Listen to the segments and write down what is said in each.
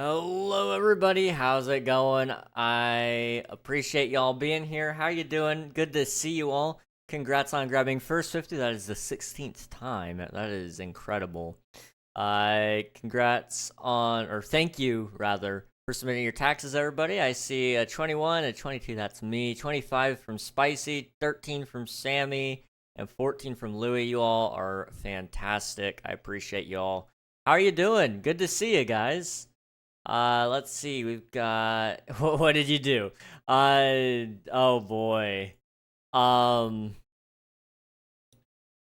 Hello everybody, how's it going? I appreciate y'all being here. How you doing? Good to see you all. Congrats on grabbing first 50. That is the 16th time. That is incredible. Congrats on, or thank you rather, for submitting your taxes, everybody. I see a 21, a 22, that's me, 25 from Spicy, 13 from Sammy, and 14 from Louie. You all are fantastic. I appreciate y'all. How are you doing? Good to see you guys. Let's see. We've got what did you do? Oh boy. Um,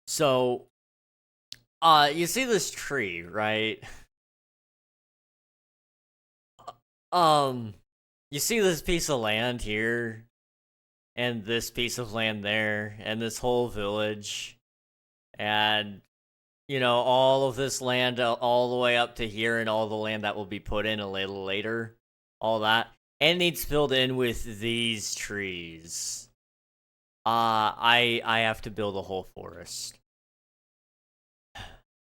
so you see this tree, right? Um, you see this piece of land here, and this piece of land there, and this whole village, and all of this land all the way up to here, and all the land that will be put in a little later, all that, and needs filled in with these trees. I have to build a whole forest.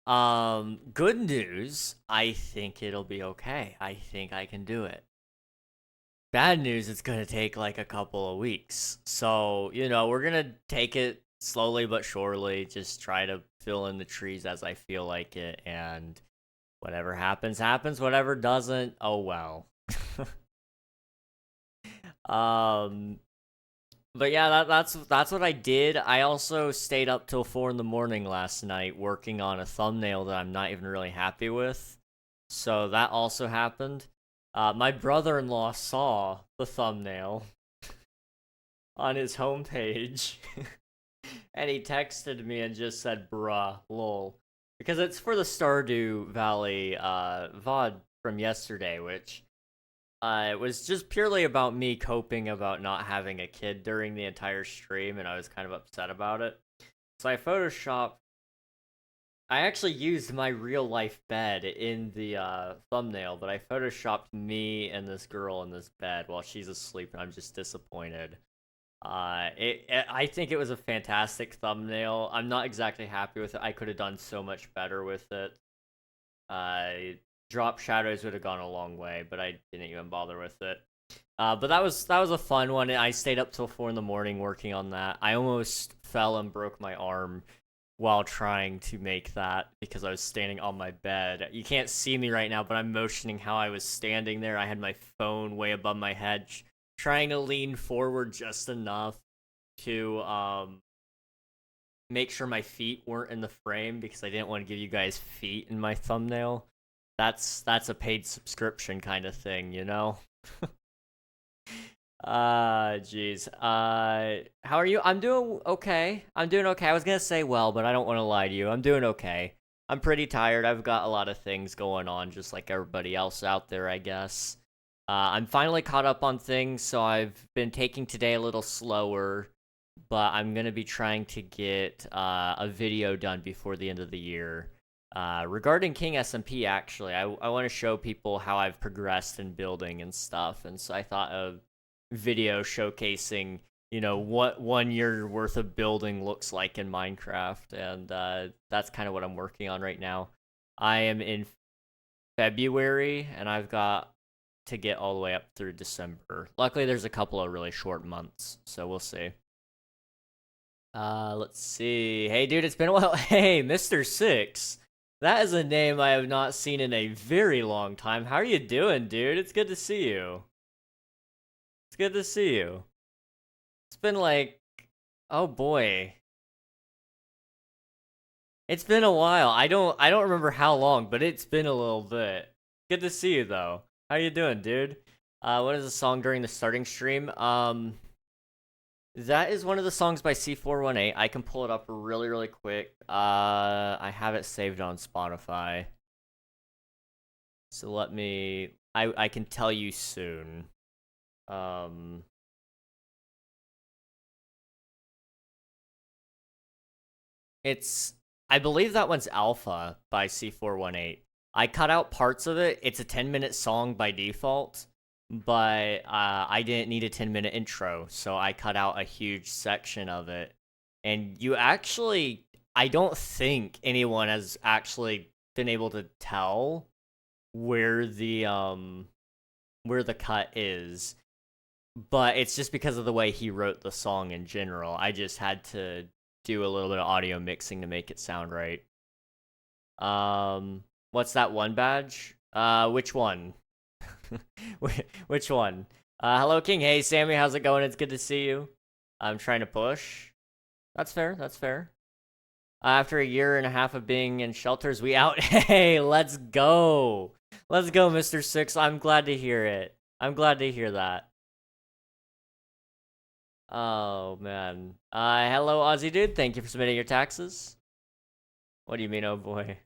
Good news, I think it'll be okay. I think I can do it. Bad news, it's gonna take like a couple of weeks. So, we're gonna take it slowly but surely, just try to fill in the trees as I feel like it, and whatever happens, happens. Whatever doesn't, oh well. um, But yeah, that's what I did. I also stayed up till 4 in the morning last night working on a thumbnail that I'm not even really happy with. So that also happened. My brother-in-law saw the thumbnail on his homepage, and he texted me and just said, "Bruh, lol," because it's for the Stardew Valley VOD from yesterday, which it was just purely about me coping about not having a kid during the entire stream, and I was kind of upset about it. So I actually used my real life bed in the thumbnail, but I photoshopped me and this girl in this bed while she's asleep, and I'm just disappointed. I think it was a fantastic thumbnail. I'm not exactly happy with it. I could have done so much better with it. Uh, Drop shadows would have gone a long way, but I didn't even bother with it. But that was a fun one. I stayed up till 4 in the morning working on that. I almost fell and broke my arm while trying to make that because I was standing on my bed. You can't see me right now, but I'm motioning how I was standing there. I had my phone way above my head, trying to lean forward just enough to make sure my feet weren't in the frame because I didn't want to give you guys feet in my thumbnail. That's a paid subscription kind of thing, you know? Jeez. How are you? I'm doing okay. I'm doing okay. I was gonna say well, but I don't want to lie to you. I'm doing okay. I'm pretty tired. I've got a lot of things going on, just like everybody else out there, I guess. I'm finally caught up on things, so I've been taking today a little slower, but I'm gonna be trying to get a video done before the end of the year. Regarding King SMP, actually, I want to show people how I've progressed in building and stuff, and so I thought a video showcasing, what 1 year worth of building looks like in Minecraft, and that's kind of what I'm working on right now. I am in February, and I've got to get all the way up through December. Luckily, there's a couple of really short months, so we'll see. Let's see. Hey, dude, it's been a while. Hey, Mr. Six. That is a name I have not seen in a very long time. How are you doing, dude? It's good to see you. It's good to see you. It's been like, oh boy. It's been a while. I don't remember how long, but it's been a little bit. Good to see you though. How you doing, dude? What is the song during the starting stream? That is one of the songs by C418. I can pull it up really, really quick. I have it saved on Spotify. So I can tell you soon. Um, I believe that one's Alpha by C418. I cut out parts of it. It's a 10-minute song by default, but I didn't need a 10-minute intro, so I cut out a huge section of it. And I don't think anyone has actually been able to tell where the cut is, but it's just because of the way he wrote the song in general. I just had to do a little bit of audio mixing to make it sound right. What's that one badge? Which one? Which one? Hello, King. Hey, Sammy, how's it going? It's good to see you. I'm trying to push. That's fair. That's fair. After a year and a half of being in shelters, we out. Hey, let's go. Let's go, Mr. Six. I'm glad to hear it. I'm glad to hear that. Oh, man. Hello, Aussie dude. Thank you for submitting your taxes. What do you mean, oh boy?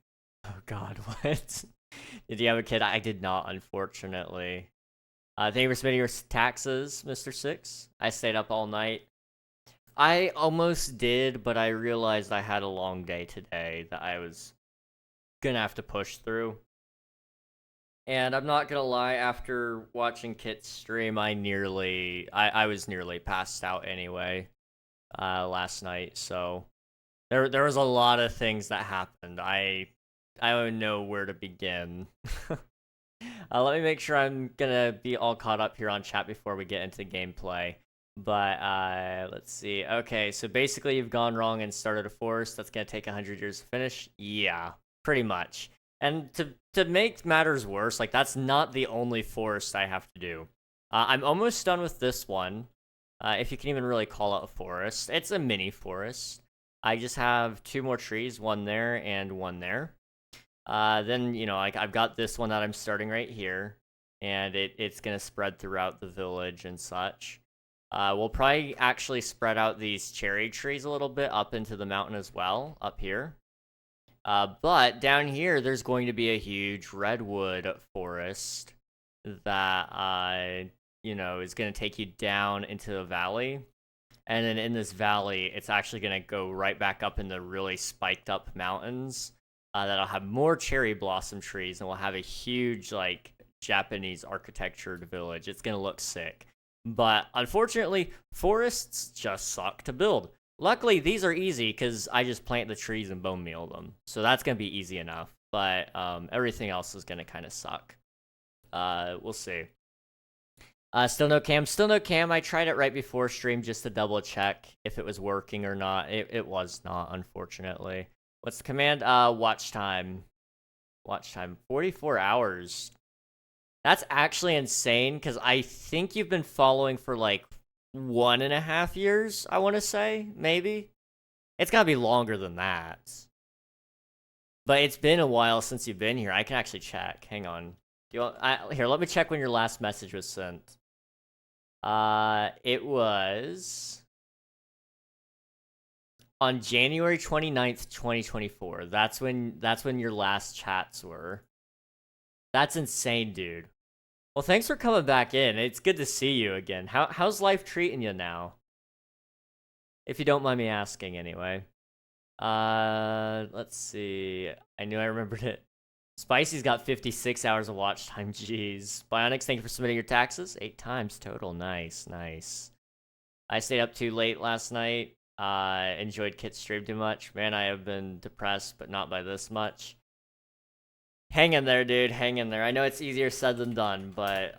Oh god, what? Did you have a kid? I did not, unfortunately. Thank you for submitting your taxes, Mr. Six. I stayed up all night. I almost did, but I realized I had a long day today that I was gonna have to push through. And I'm not gonna lie, after watching Kit's stream, I was nearly passed out anyway, last night, so there was a lot of things that happened. I don't know where to begin. Let me make sure I'm gonna be all caught up here on chat before we get into gameplay. But let's see. Okay, so basically you've gone wrong and started a forest. That's gonna take 100 years to finish. Yeah, pretty much. And to make matters worse, like that's not the only forest I have to do. I'm almost done with this one. If you can even really call it a forest, it's a mini forest. I just have 2 more trees, one there and one there. Then, you know, like I've got this one that I'm starting right here, and it's gonna spread throughout the village and such. We'll probably actually spread out these cherry trees a little bit up into the mountain as well, up here. But down here, there's going to be a huge redwood forest that, you know, is gonna take you down into the valley. And then in this valley, it's actually gonna go right back up in the really spiked up mountains. That'll have more cherry blossom trees, and we'll have a huge, like, Japanese architectured village. It's gonna look sick. But unfortunately, forests just suck to build. Luckily, these are easy because I just plant the trees and bone meal them. So that's gonna be easy enough. But everything else is gonna kind of suck. We'll see. Still no cam. Still no cam. I tried it right before stream just to double check if it was working or not. It was not, unfortunately. What's the command? Watch time. Watch time. 44 hours. That's actually insane, because I think you've been following for, like, 1.5 years, I want to say, maybe? It's gotta be longer than that. But it's been a while since you've been here. I can actually check. Hang on. Do you want, here, let me check when your last message was sent. It was on January 29th, 2024. That's when your last chats were. That's insane, dude. Well, thanks for coming back in. It's good to see you again. How's life treating you now? If you don't mind me asking, anyway. Let's see. I knew I remembered it. Spicy's got 56 hours of watch time. Jeez. Bionics, thank you for submitting your taxes. 8 times total. Nice, nice. I stayed up too late last night. Enjoyed Kit's stream too much. Man, I have been depressed, but not by this much. Hang in there, dude. Hang in there. I know it's easier said than done, but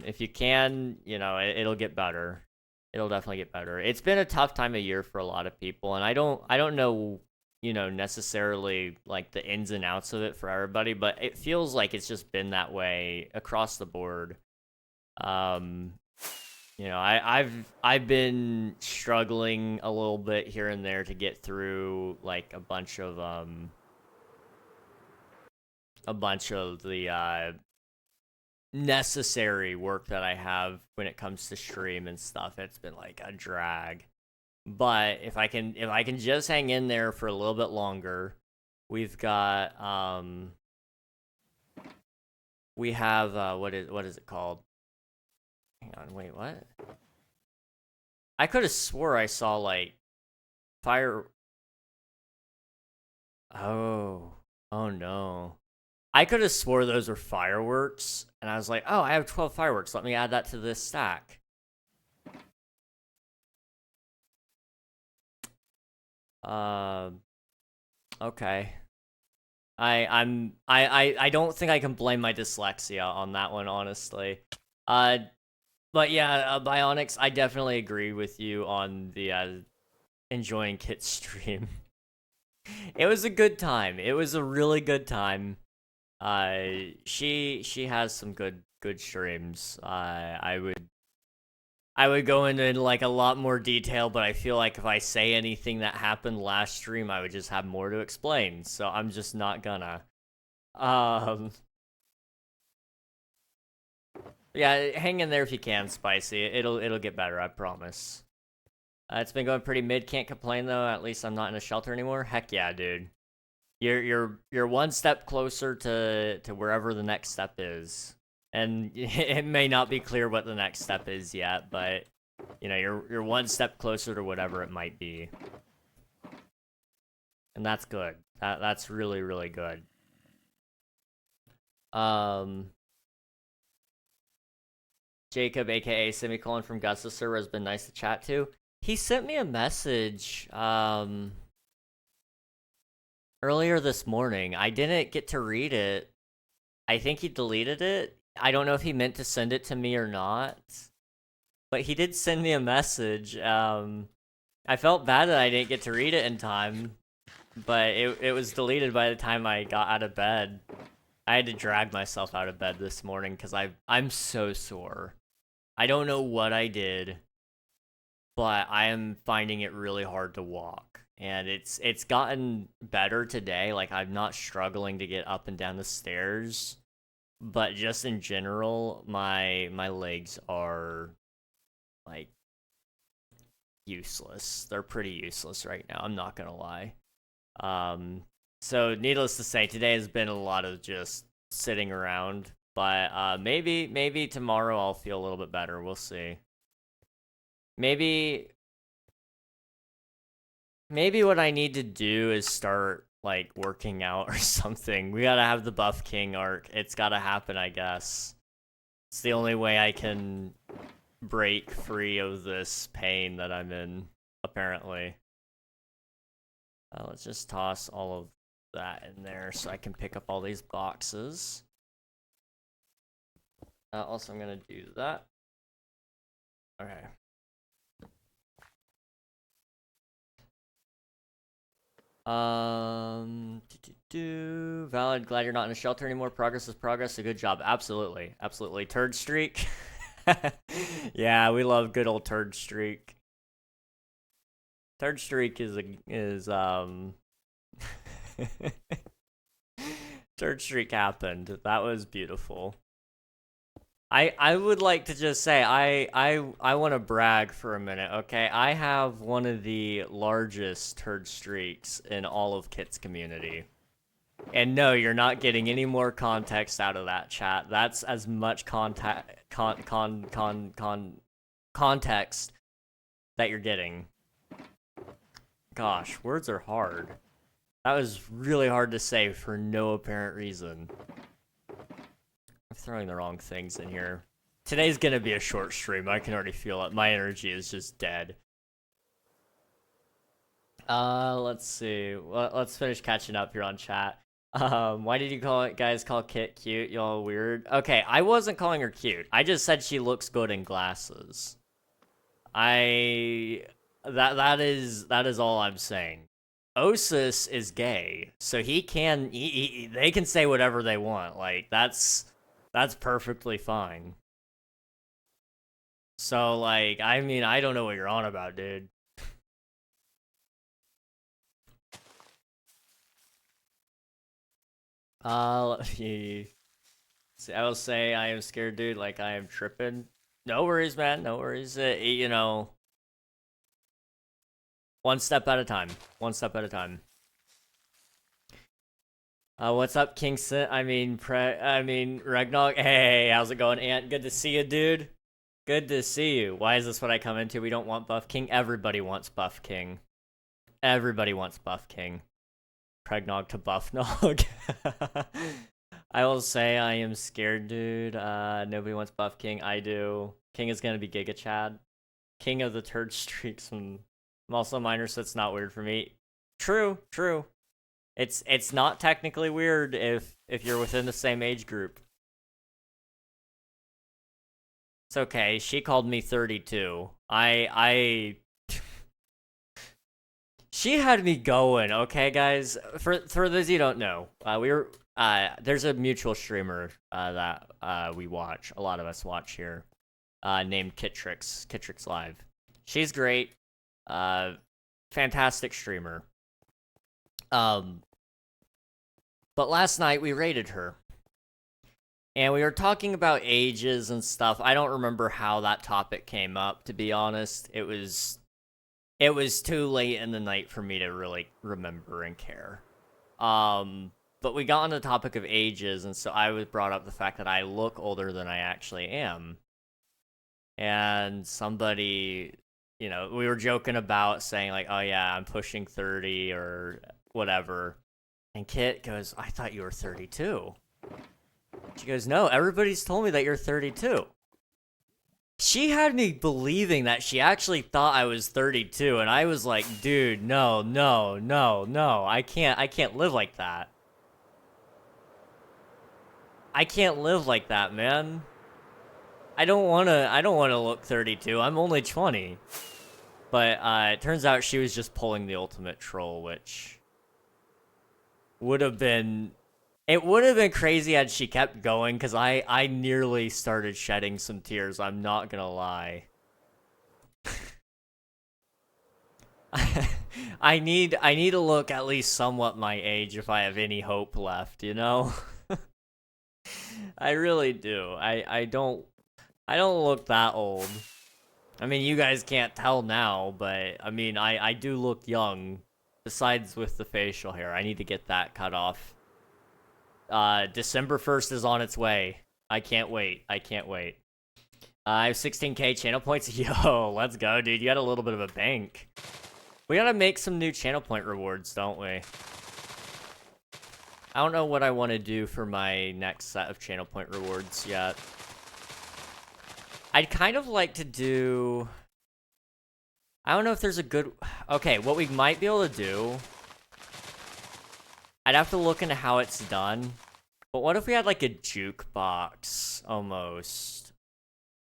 if you can, you know, it'll get better. It'll definitely get better. It's been a tough time of year for a lot of people, and I don't know, you know, necessarily like the ins and outs of it for everybody, but it feels like it's just been that way across the board. You know, I've been struggling a little bit here and there to get through like a bunch of the necessary work that I have when it comes to stream and stuff. It's been like a drag. But if I can just hang in there for a little bit longer, we've got we have what is it called? Hang on, wait, what? I could have swore I saw like fire. Oh no. I could have swore those were fireworks, and I was like, oh, I have 12 fireworks. Let me add that to this stack. Okay. I don't think I can blame my dyslexia on that one, honestly. But yeah, Bionics, I definitely agree with you on the enjoying Kit's stream. It was a good time. It was a really good time. She has some good streams. I would go into like a lot more detail, but I feel like if I say anything that happened last stream, I would just have more to explain. So I'm just not gonna. Um, yeah, hang in there if you can, Spicy. It'll get better, I promise. It's been going pretty mid. Can't complain though. At least I'm not in a shelter anymore. Heck yeah, dude. You're one step closer to wherever the next step is, and it may not be clear what the next step is yet, but you know you're one step closer to whatever it might be, and that's good. That's really good. Um, Jacob, aka Semicolon from Gus the server, has been nice to chat to. He sent me a message earlier this morning. I didn't get to read it. I think he deleted it. I don't know if he meant to send it to me or not. But he did send me a message. I felt bad that I didn't get to read it in time, but it was deleted by the time I got out of bed. I had to drag myself out of bed this morning because I'm so sore. I don't know what I did, but I am finding it really hard to walk. And it's gotten better today. Like, I'm not struggling to get up and down the stairs, but just in general, my legs are like useless. They're pretty useless right now. I'm not gonna lie. So needless to say, today has been a lot of just sitting around. But maybe tomorrow I'll feel a little bit better. We'll see. Maybe what I need to do is start like working out or something. We gotta have the Buff King arc. It's gotta happen, I guess. It's the only way I can break free of this pain that I'm in, apparently. Let's just toss all of that in there so I can pick up all these boxes. Also, I'm gonna do that. Okay. Valid. Glad you're not in a shelter anymore. Progress is progress. A good job. Absolutely. Turd streak. Yeah, we love good old turd streak. Turd streak is Turd streak happened. That was beautiful. I would like to just say I want to brag for a minute, okay? I have one of the largest turd streaks in all of Kit's community. And no, you're not getting any more context out of that, chat. That's as much context that you're getting. Gosh, words are hard. That was really hard to say for no apparent reason. I'm throwing the wrong things in here. Today's gonna be a short stream. I can already feel it. My energy is just dead. Let's see. Let's finish catching up here on chat. Why did you guys call Kit cute? Y'all weird. Okay, I wasn't calling her cute. I just said she looks good in glasses. That is all I'm saying. Osis is gay, so they can say whatever they want. Like, that's perfectly fine. So, like, I mean, I don't know what you're on about, dude. Let me see. I will say I am scared, dude. Like, I am tripping. No worries, man. No worries. You know, one step at a time. One step at a time. What's up, Kingston? I mean, Regnog. Hey, how's it going, Ant? Good to see you, dude. Good to see you. Why is this what I come into? We don't want Buff King. Everybody wants Buff King. Everybody wants Buff King. Pregnog to Buff Nog. I will say I am scared, dude. Nobody wants Buff King. I do. King is gonna be Giga Chad. King of the turd streaks. I'm also a minor, so it's not weird for me. True. It's not technically weird if you're within the same age group. It's okay. She called me 32. She had me going, okay, guys? For those you don't know, there's a mutual streamer that we watch. A lot of us watch here, named Kitrix Live. She's great, fantastic streamer. But last night we raided her, and we were talking about ages and stuff. I don't remember how that topic came up, to be honest. It was too late in the night for me to really remember and care. But we got on the topic of ages, and so I was brought up the fact that I look older than I actually am. And somebody, we were joking about saying like, oh yeah, I'm pushing 30 or whatever. And Kit goes, I thought you were 32. She goes, no, everybody's told me that you're 32. She had me believing that she actually thought I was 32, and I was like, dude, no, I can't live like that. I can't live like that, man. I don't wanna look 32. I'm only 20. But it turns out she was just pulling the ultimate troll, which would have been crazy had she kept going, because I nearly started shedding some tears, I'm not gonna lie. I need to look at least somewhat my age if I have any hope left, I really do. I don't look that old. I mean, you guys can't tell now, but I mean, I do look young, besides with the facial hair. I need to get that cut off. December 1st is on its way. I can't wait. I have 16k channel points. Yo, let's go, dude. You got a little bit of a bank. We gotta make some new channel point rewards, don't we? I don't know what I want to do for my next set of channel point rewards yet. I'd kind of like to do... I don't know if there's a good... Okay, what we might be able to do... I'd have to look into how it's done. But what if we had like a jukebox, almost?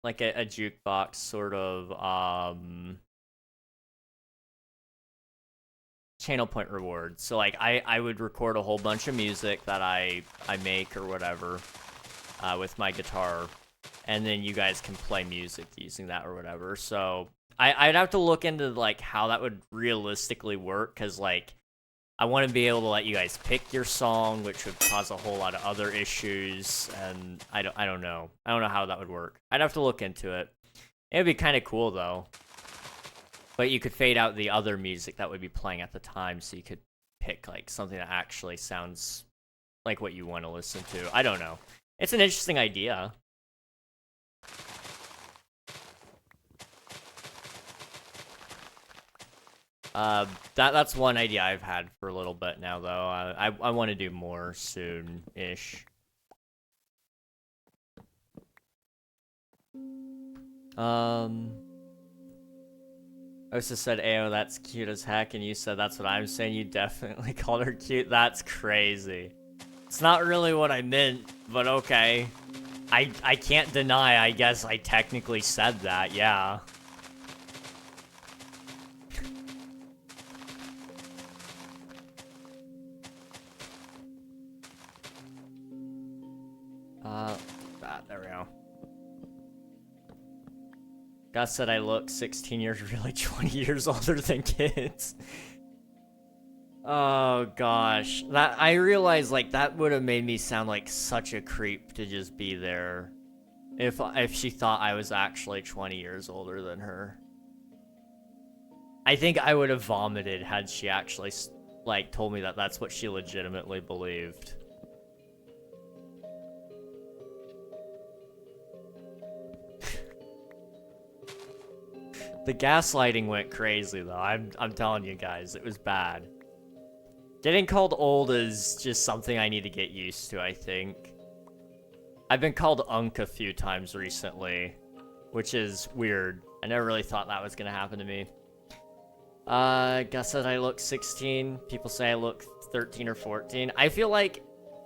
Like a jukebox sort of, channel point rewards. So like I would record a whole bunch of music that I make or whatever, with my guitar. And then you guys can play music using that or whatever. So I'd have to look into like how that would realistically work, because like I want to be able to let you guys pick your song, which would cause a whole lot of other issues, and I don't know. I don't know how that would work. I'd have to look into it. It'd be kind of cool though. But you could fade out the other music that would be playing at the time, so you could pick like something that actually sounds like what you want to listen to. I don't know. It's an interesting idea. That's one idea I've had for a little bit now, though. I want to do more soon-ish. Osa said, "Ayo, that's cute as heck," and you said that's what I'm saying. You definitely called her cute. That's crazy. It's not really what I meant, but okay. I can't deny, I guess I technically said that, yeah. There we go. Gus said I look 16 years, really 20 years older than kids. Oh gosh, I realized like that would have made me sound like such a creep to just be there, if she thought I was actually 20 years older than her. I think I would have vomited had she actually like told me that that's what she legitimately believed. The gaslighting went crazy though. I'm telling you guys, it was bad. Getting called old is just something I need to get used to, I think. I've been called Unk a few times recently, which is weird. I never really thought that was gonna happen to me. Gus said I look 16. People say I look 13 or 14. I feel like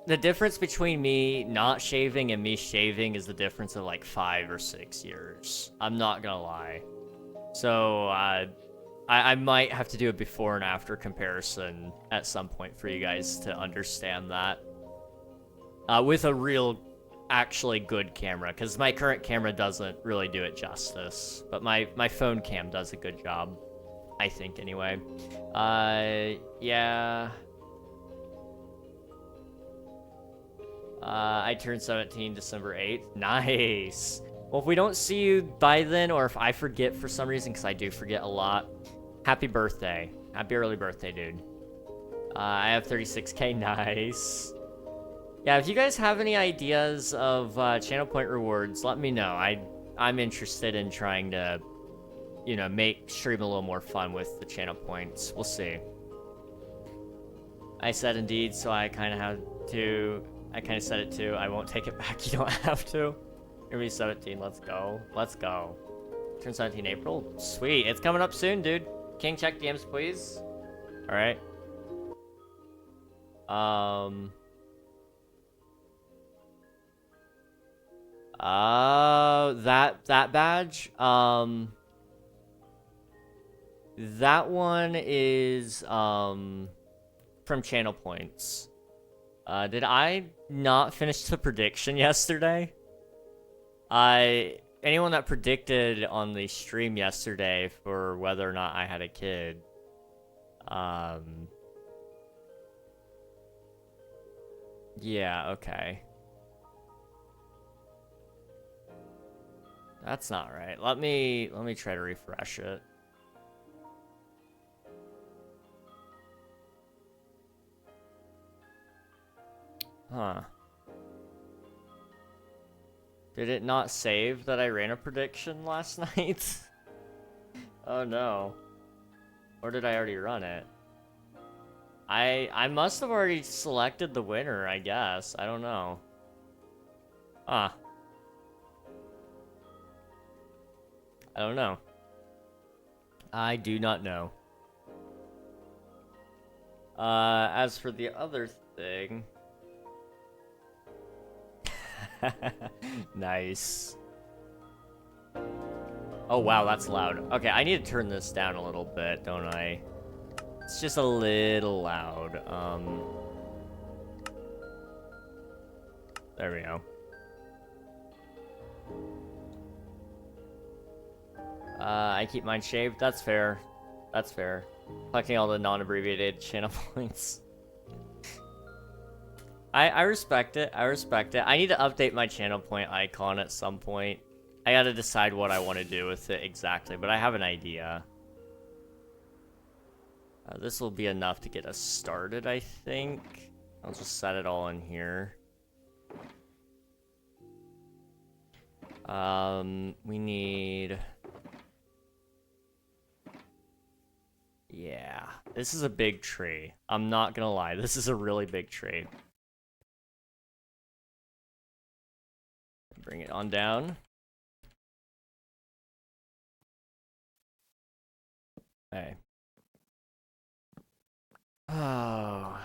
the difference between me not shaving and me shaving is the difference of like 5 or 6 years. I'm not gonna lie. So, I might have to do a before and after comparison at some point for you guys to understand that. With a real, actually good camera, because my current camera doesn't really do it justice. But my phone cam does a good job, I think, anyway. Yeah. I turned 17 December 8th. Nice. Well, if we don't see you by then, or if I forget for some reason, because I do forget a lot, happy birthday. Happy early birthday, dude. I have 36K. Nice. Yeah, if you guys have any ideas of channel point rewards, let me know. I'm interested in trying to, you know, make stream a little more fun with the channel points. We'll see. I said indeed, so I kind of have to. I kind of said it too. I won't take it back. You don't have to. You're gonna be 17. Let's go. Let's go. Turn 17 April. Sweet. It's coming up soon, dude. King, check DMs, please. All right. That badge. That one is from channel points. Did I not finish the prediction yesterday? Anyone that predicted on the stream yesterday for whether or not I had a kid, yeah, okay. That's not right. Let me try to refresh it. Huh. Did it not save that I ran a prediction last night? Oh no. Or did I already run it? I must have already selected the winner, I guess. I don't know. Huh. I don't know. I do not know. As for the other thing... Nice. Oh wow, that's loud. Okay, I need to turn this down a little bit, don't I? It's just a little loud. There we go. I keep mine shaved. That's fair. That's fair. Collecting all the non-abbreviated channel points. I respect it. I respect it. I need to update my channel point icon at some point. I gotta decide what I want to do with it exactly, but I have an idea. This will be enough to get us started, I think. I'll just set it all in here. We need... Yeah, this is a big tree. I'm not gonna lie, this is a really big tree. Bring it on down. Hey. Oh.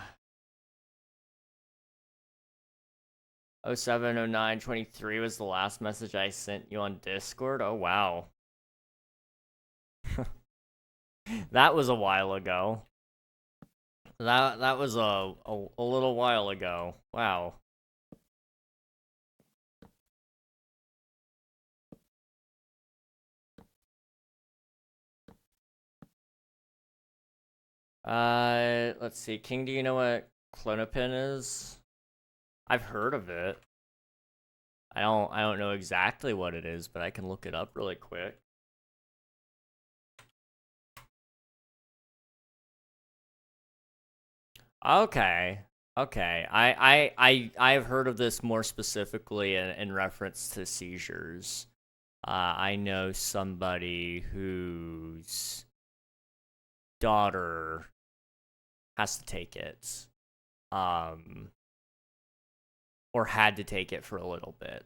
070923 was the last message I sent you on Discord. Oh wow. That was a while ago. That was a little while ago. Wow. Let's see. King, do you know what Clonopin is? I've heard of it. I don't know exactly what it is, but I can look it up really quick. Okay. Okay. I've heard of this more specifically in reference to seizures. I know somebody whose daughter has to take it. Or had to take it for a little bit.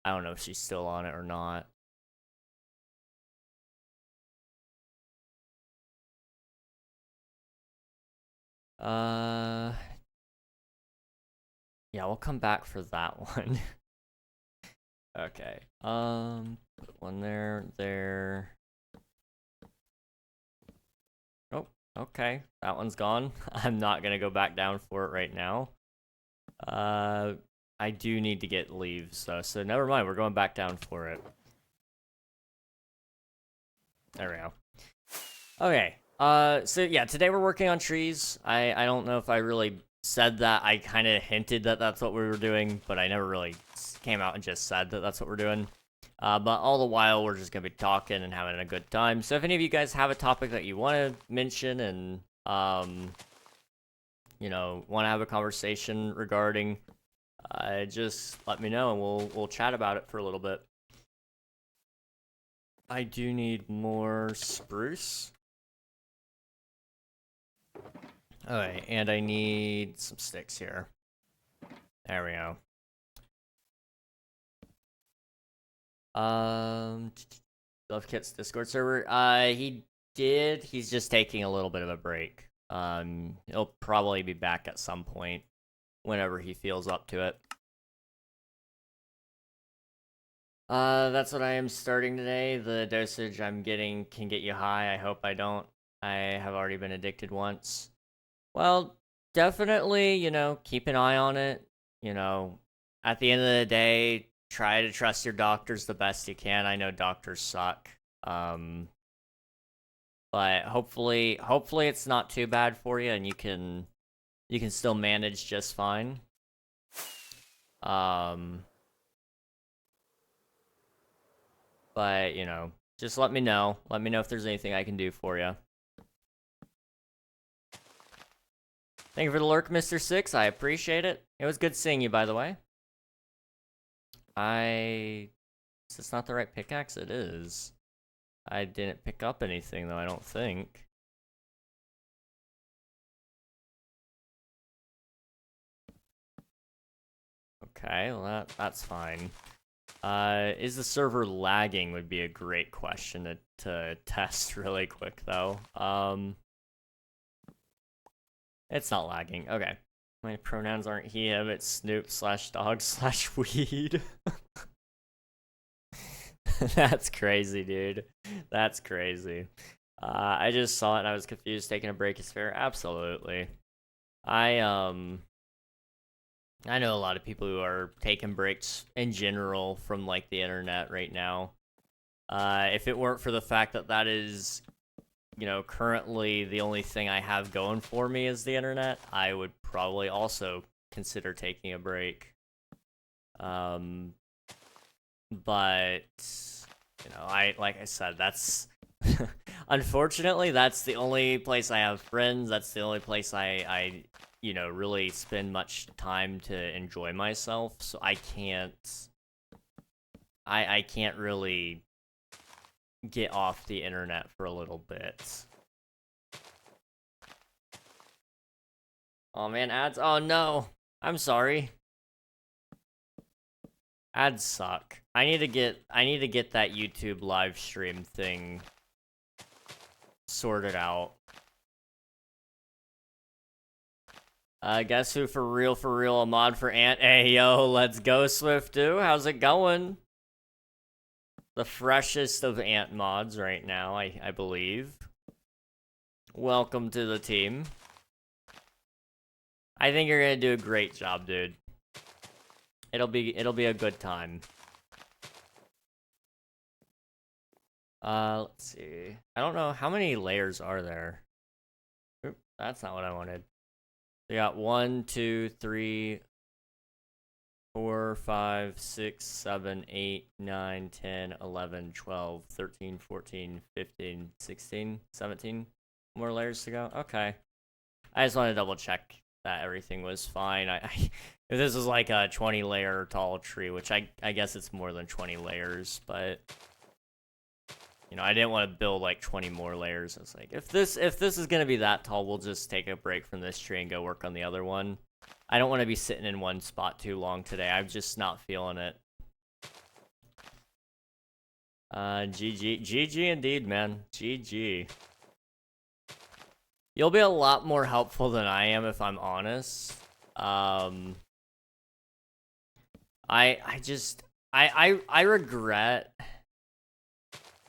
I don't know if she's still on it or not. Yeah, we'll come back for that one. Okay. Put one there. Oh, okay. That one's gone. I'm not gonna go back down for it right now. I do need to get leaves though, so never mind. We're going back down for it. There we go. Okay. So yeah, today we're working on trees. I don't know if I really said that. I kind of hinted that that's what we were doing, but I never really came out and just said that that's what we're doing. But all the while, we're just gonna be talking and having a good time. So if any of you guys have a topic that you want to mention and you know, want to have a conversation regarding, just let me know and we'll chat about it for a little bit. I do need more spruce. Okay, and I need some sticks here. There we go. Love Kit's Discord server. He's just taking a little bit of a break. He'll probably be back at some point whenever he feels up to it. That's what I am starting today. The dosage I'm getting can get you high. I hope I don't. I have already been addicted once. Well, definitely, you know, keep an eye on it. You know, at the end of the day, try to trust your doctors the best you can. I know doctors suck. But hopefully it's not too bad for you and you can still manage just fine. But, you know, just let me know. Let me know if there's anything I can do for you. Thank you for the lurk, Mr. Six. I appreciate it. It was good seeing you, by the way. Is this not the right pickaxe? It is. I didn't pick up anything, though, I don't think. Okay, well, that's fine. Is the server lagging would be a great question to test really quick, though. It's not lagging. Okay. My pronouns aren't he, him, it's Snoop/dog/weed. That's crazy, dude. That's crazy. I just saw it and I was confused. Taking a break is fair. Absolutely. I know a lot of people who are taking breaks in general from like the internet right now. If it weren't for the fact that that is, you know, currently the only thing I have going for me is the internet, I would probably also consider taking a break. But you know, like I said, that's unfortunately that's the only place I have friends. That's the only place I you know, really spend much time to enjoy myself. So I can't really get off the internet for a little bit. Oh man, ads. Oh no. I'm sorry. Ads suck. I need to get that YouTube live stream thing sorted out. Guess who for real, a mod for Ant? Hey, yo, let's go, Swiftu. How's it going? The freshest of Ant mods right now, I believe. Welcome to the team. I think you're gonna do a great job, dude. It'll be a good time. Let's see. I don't know how many layers are there. Oop, that's not what I wanted. We got 1, 2, 3, 4, 5, 6, 7, 8, 9, 10, 11, 12, 13, 14, 15, 16, 17 more layers to go. Okay. I just want to double check that everything was fine. If this was like a 20 layer tall tree, which I guess it's more than 20 layers, but you know, I didn't want to build like 20 more layers. It's like if this is gonna be that tall, we'll just take a break from this tree and go work on the other one. I don't want to be sitting in one spot too long today. I'm just not feeling it. GG indeed, man. GG. You'll be a lot more helpful than I am, if I'm honest. I regret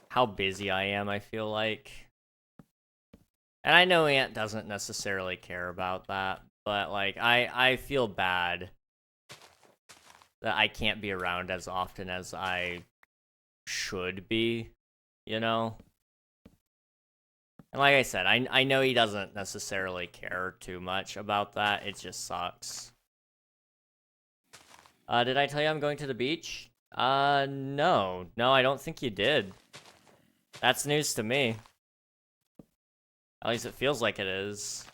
how busy I am, I feel like. And I know Aunt doesn't necessarily care about that, but like I feel bad that I can't be around as often as I should be, you know? And like I said, I know he doesn't necessarily care too much about that. It just sucks. Did I tell you I'm going to the beach? No. No, I don't think you did. That's news to me. At least it feels like it is.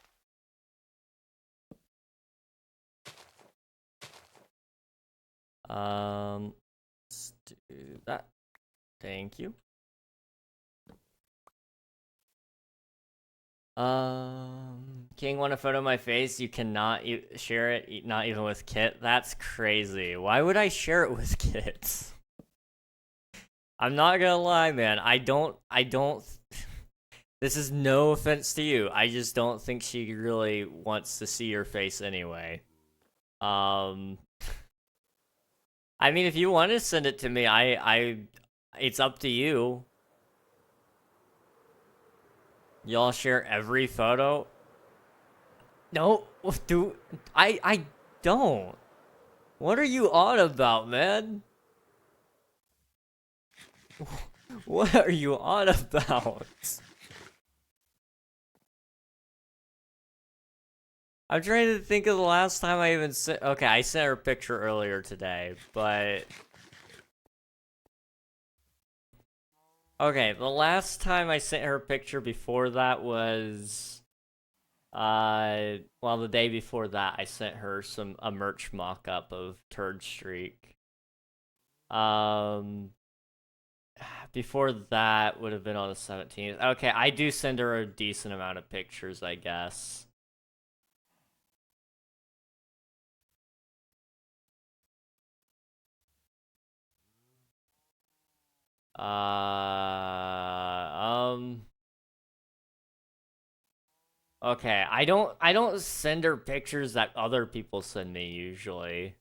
Let's do that. Thank you. King want a photo of my face? You cannot share it, not even with Kit. That's crazy. Why would I share it with Kit? I'm not gonna lie, man. I don't. This is no offense to you. I just don't think she really wants to see your face anyway. I mean, if you want to send it to me, it's up to you. Y'all share every photo? No, dude, I don't. What are you on about, man? What are you on about? I'm trying to think of the last time I even sent. Okay, I sent her a picture earlier today, but okay, the last time I sent her a picture before that was well, the day before that I sent her a merch mock-up of Turd Streak. Before that would have been on the 17th. Okay, I do send her a decent amount of pictures, I guess. Okay, I don't send her pictures that other people send me usually.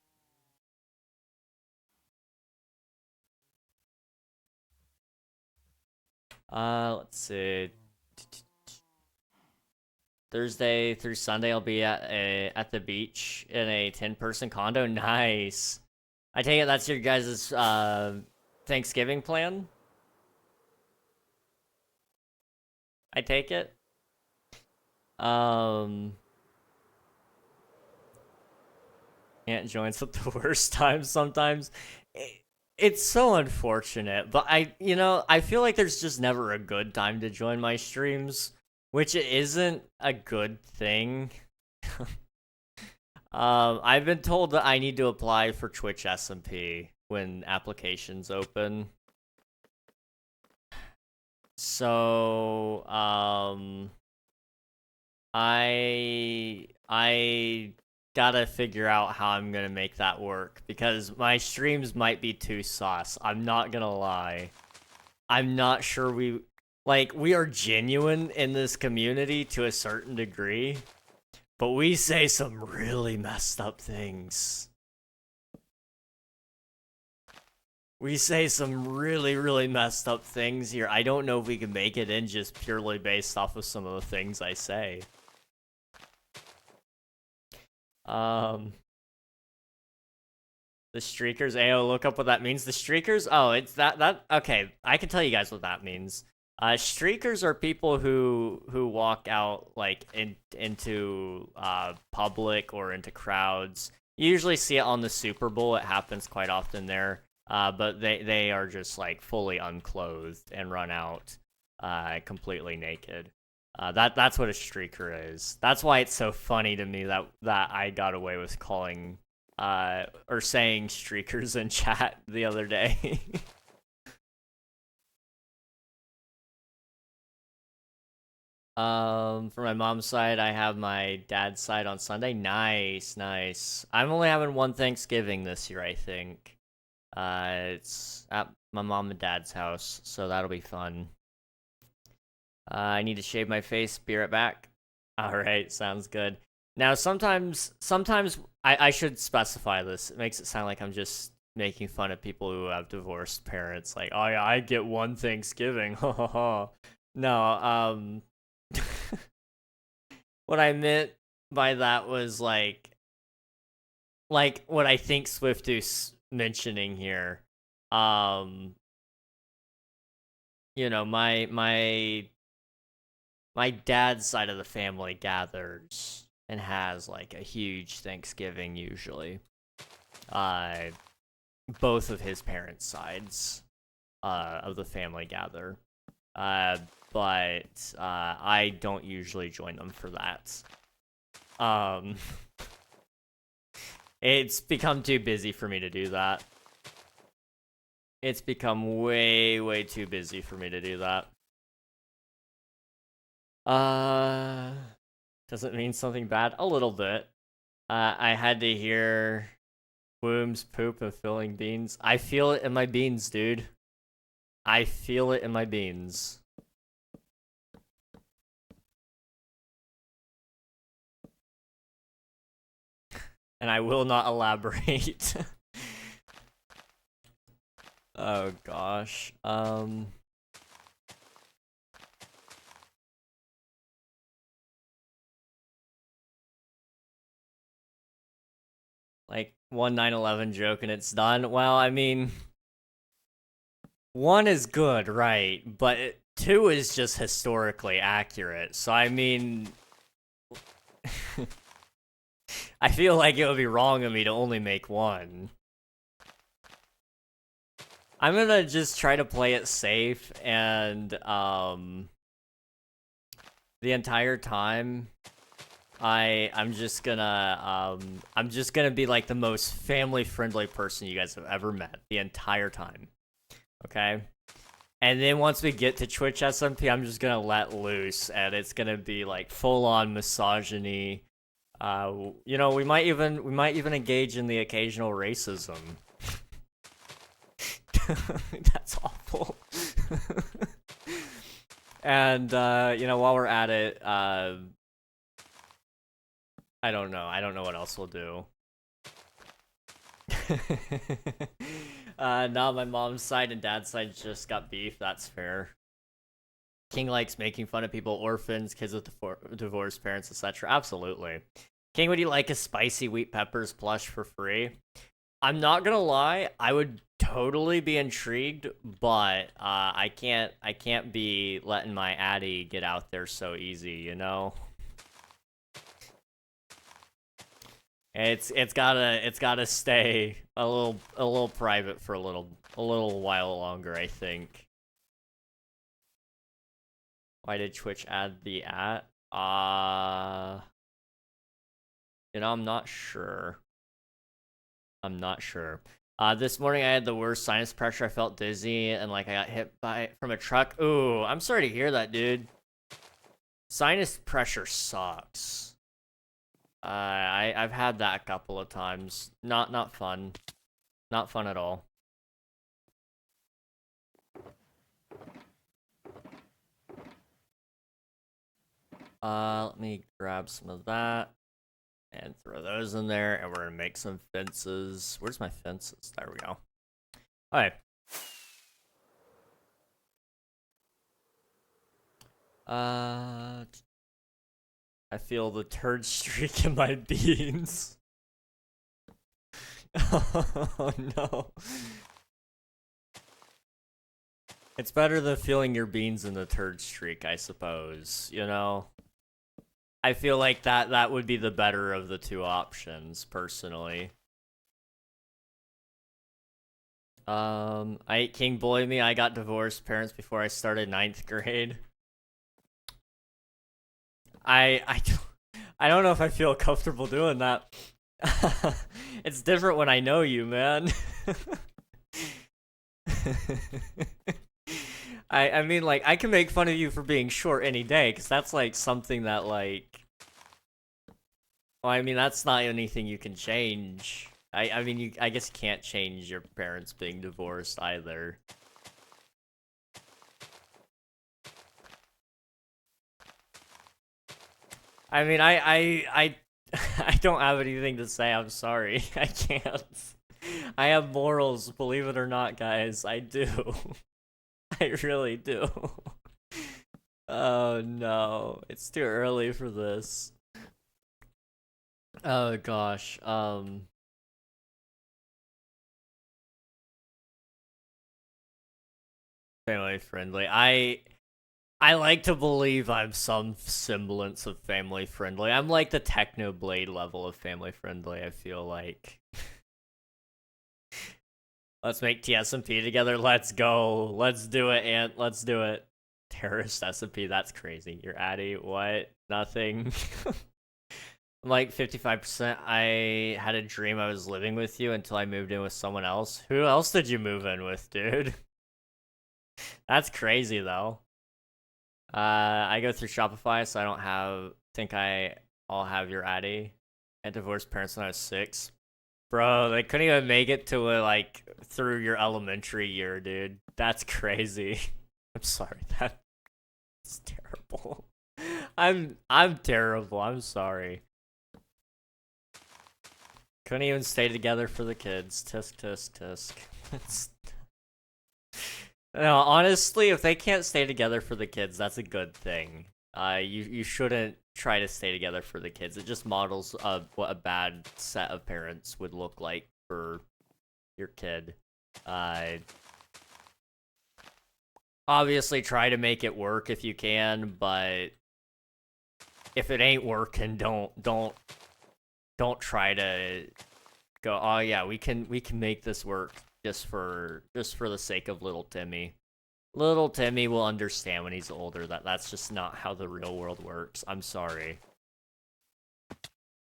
Let's see. Thursday through Sunday I'll be at the beach in a 10-person condo. Nice. I take it that's your guys' Thanksgiving plan? I take it. Aunt joins at the worst times sometimes. It's so unfortunate, but I feel like there's just never a good time to join my streams, which isn't a good thing. I've been told that I need to apply for Twitch SMP when applications open. So, I gotta figure out how I'm gonna make that work because my streams might be too sauce. I'm not gonna lie. I'm not sure we are genuine in this community to a certain degree, but we say some really messed up things. We say some really, really messed up things here. I don't know if we can make it in just purely based off of some of the things I say. The streakers, AO, look up what that means. The streakers? Oh, it's that okay, I can tell you guys what that means. Streakers are people who walk out like into public or into crowds. You usually see it on the Super Bowl. It happens quite often there. But they are just like fully unclothed and run out completely naked. That's what a streaker is. That's why it's so funny to me that I got away with calling or saying streakers in chat the other day. For my mom's side, I have my dad's side on Sunday. Nice, nice. I'm only having one Thanksgiving this year, I think. It's at my mom and dad's house, so that'll be fun. I need to shave my face. Be right back. All right, sounds good. Now, sometimes I should specify this. It makes it sound like I'm just making fun of people who have divorced parents. Like, oh yeah, I get one Thanksgiving. Ha ha ha. No, what I meant by that was like what I think Swiftu's mentioning here. Um, my dad's side of the family gathers and has like a huge Thanksgiving usually. Uh, both of his parents' sides of the family gather. Uh, but I don't usually join them for that. Um, it's become too busy for me to do that. It's become way, way too busy for me to do that. Uh, does it mean something bad? A little bit. I had to hear Womb's poop and filling beans. I feel it in my beans, dude. I feel it in my beans. And I will not elaborate. Oh gosh. Like one 9/11 joke and it's done. Well, I mean, one is good, right? But two is just historically accurate. So I mean, I feel like it would be wrong of me to only make one. I'm gonna just try to play it safe and the entire time I'm just gonna be like the most family friendly person you guys have ever met the entire time. Okay? And then once we get to Twitch SMP, I'm just gonna let loose and it's gonna be like full on misogyny. We might even engage in the occasional racism. That's awful. And while we're at it, I don't know. I don't know what else we'll do. No, my mom's side and dad's side just got beef. That's fair. King likes making fun of people, orphans, kids with divorced parents, etc. Absolutely. King, would you like a spicy wheat peppers plush for free? I'm not gonna lie, I would totally be intrigued, but I can't be letting my addy get out there so easy, you know? It's gotta stay a little private for a little while longer, I think. Why did Twitch add the at? I'm not sure. I'm not sure. This morning I had the worst sinus pressure. I felt dizzy and like I got hit from a truck. Ooh, I'm sorry to hear that, dude. Sinus pressure sucks. I've had that a couple of times. Not fun. Not fun at all. Let me grab some of that and throw those in there, and we're gonna make some fences. Where's my fences? There we go. All right. I feel the turd streak in my beans. Oh no. It's better than feeling your beans in the turd streak, I suppose, you know? I feel like that would be the better of the two options, personally. I King Boy me, I got divorced parents before I started ninth grade. I don't know if I feel comfortable doing that. It's different when I know you, man. I mean, like, I can make fun of you for being short any day, because that's, like, something that, like... Well, I mean, that's not anything you can change. I mean, I guess you can't change your parents being divorced, either. I mean, I I don't have anything to say. I'm sorry. I can't. I have morals, believe it or not, guys. I do. I really do. Oh no, it's too early for this. Oh gosh. Family friendly. I like to believe I'm some semblance of family friendly. I'm like the Technoblade level of family friendly, I feel like. Let's make TSMP together. Let's go. Let's do it, Ant. Let's do it. Terrorist SMP. That's crazy. You're Addy. What? Nothing. I'm like 55%. I had a dream I was living with you until I moved in with someone else. Who else did you move in with, dude? That's crazy, though. I go through Shopify, so I don't think I all have your Addy. I divorced parents when I was 6. Bro, they couldn't even make it to like through your elementary year, dude. That's crazy. I'm sorry, that's terrible. I'm terrible. I'm sorry. Couldn't even stay together for the kids. Tisk tisk tisk. No, honestly, if they can't stay together for the kids, that's a good thing. You shouldn't try to stay together for the kids. It just models what a bad set of parents would look like for your kid. Obviously try to make it work if you can, but if it ain't working, don't try to go, oh yeah, we can make this work just for the sake of little Timmy. Little Timmy will understand when he's older that that's just not how the real world works. I'm sorry.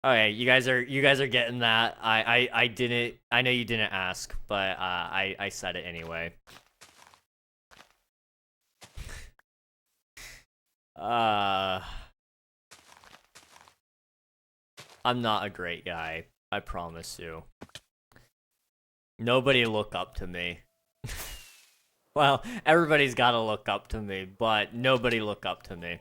Okay, you guys are getting that. I didn't. I know you didn't ask, but I said it anyway. I'm not a great guy. I promise you. Nobody look up to me. Well, everybody's gotta look up to me, but nobody look up to me.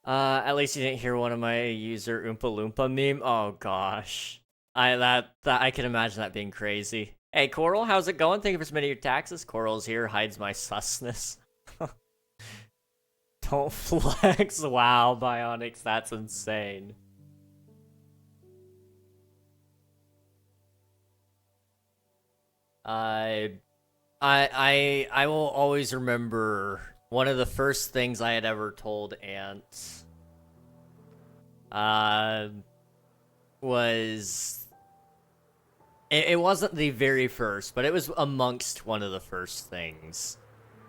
At least you didn't hear one of my user Oompa Loompa meme. Oh gosh, I can imagine that being crazy. Hey Coral, how's it going? Thank you for submitting your taxes. Coral's here, hides my susness. Don't flex. Wow, Bionics, that's insane. I will always remember one of the first things I had ever told Ant was it wasn't the very first, but it was amongst one of the first things.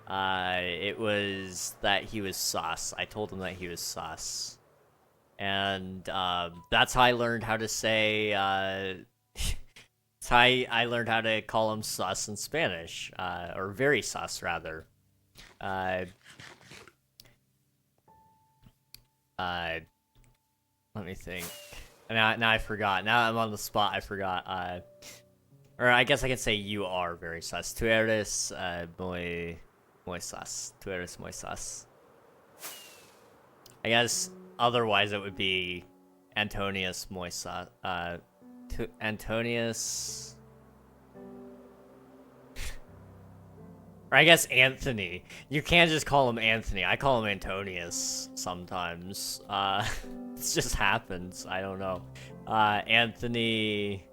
It was that he was sus. I told him that he was sus. And that's how I learned how to say I learned how to call him sus in Spanish, or very sus rather. Let me think. Now I forgot. Now I'm on the spot. I forgot. Or I guess I can say you are very sus. Tu eres muy sus. Tu eres muy sus. I guess otherwise it would be Antonius muy sus. Antonius. Or I guess Anthony. You can't just call him Anthony. I call him Antonius sometimes. It just happens. I don't know. Anthony.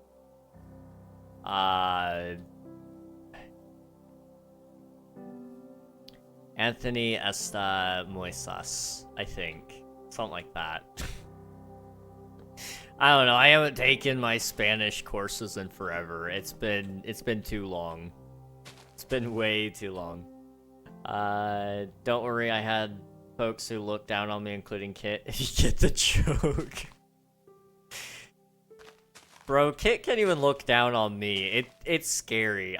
Anthony Esta Moisas, I think. Something like that. I don't know. I haven't taken my Spanish courses in forever. It's been too long. It's been way too long. Don't worry, I had folks who looked down on me, including Kit. If you get the joke. Bro, Kit can't even look down on me. It's scary.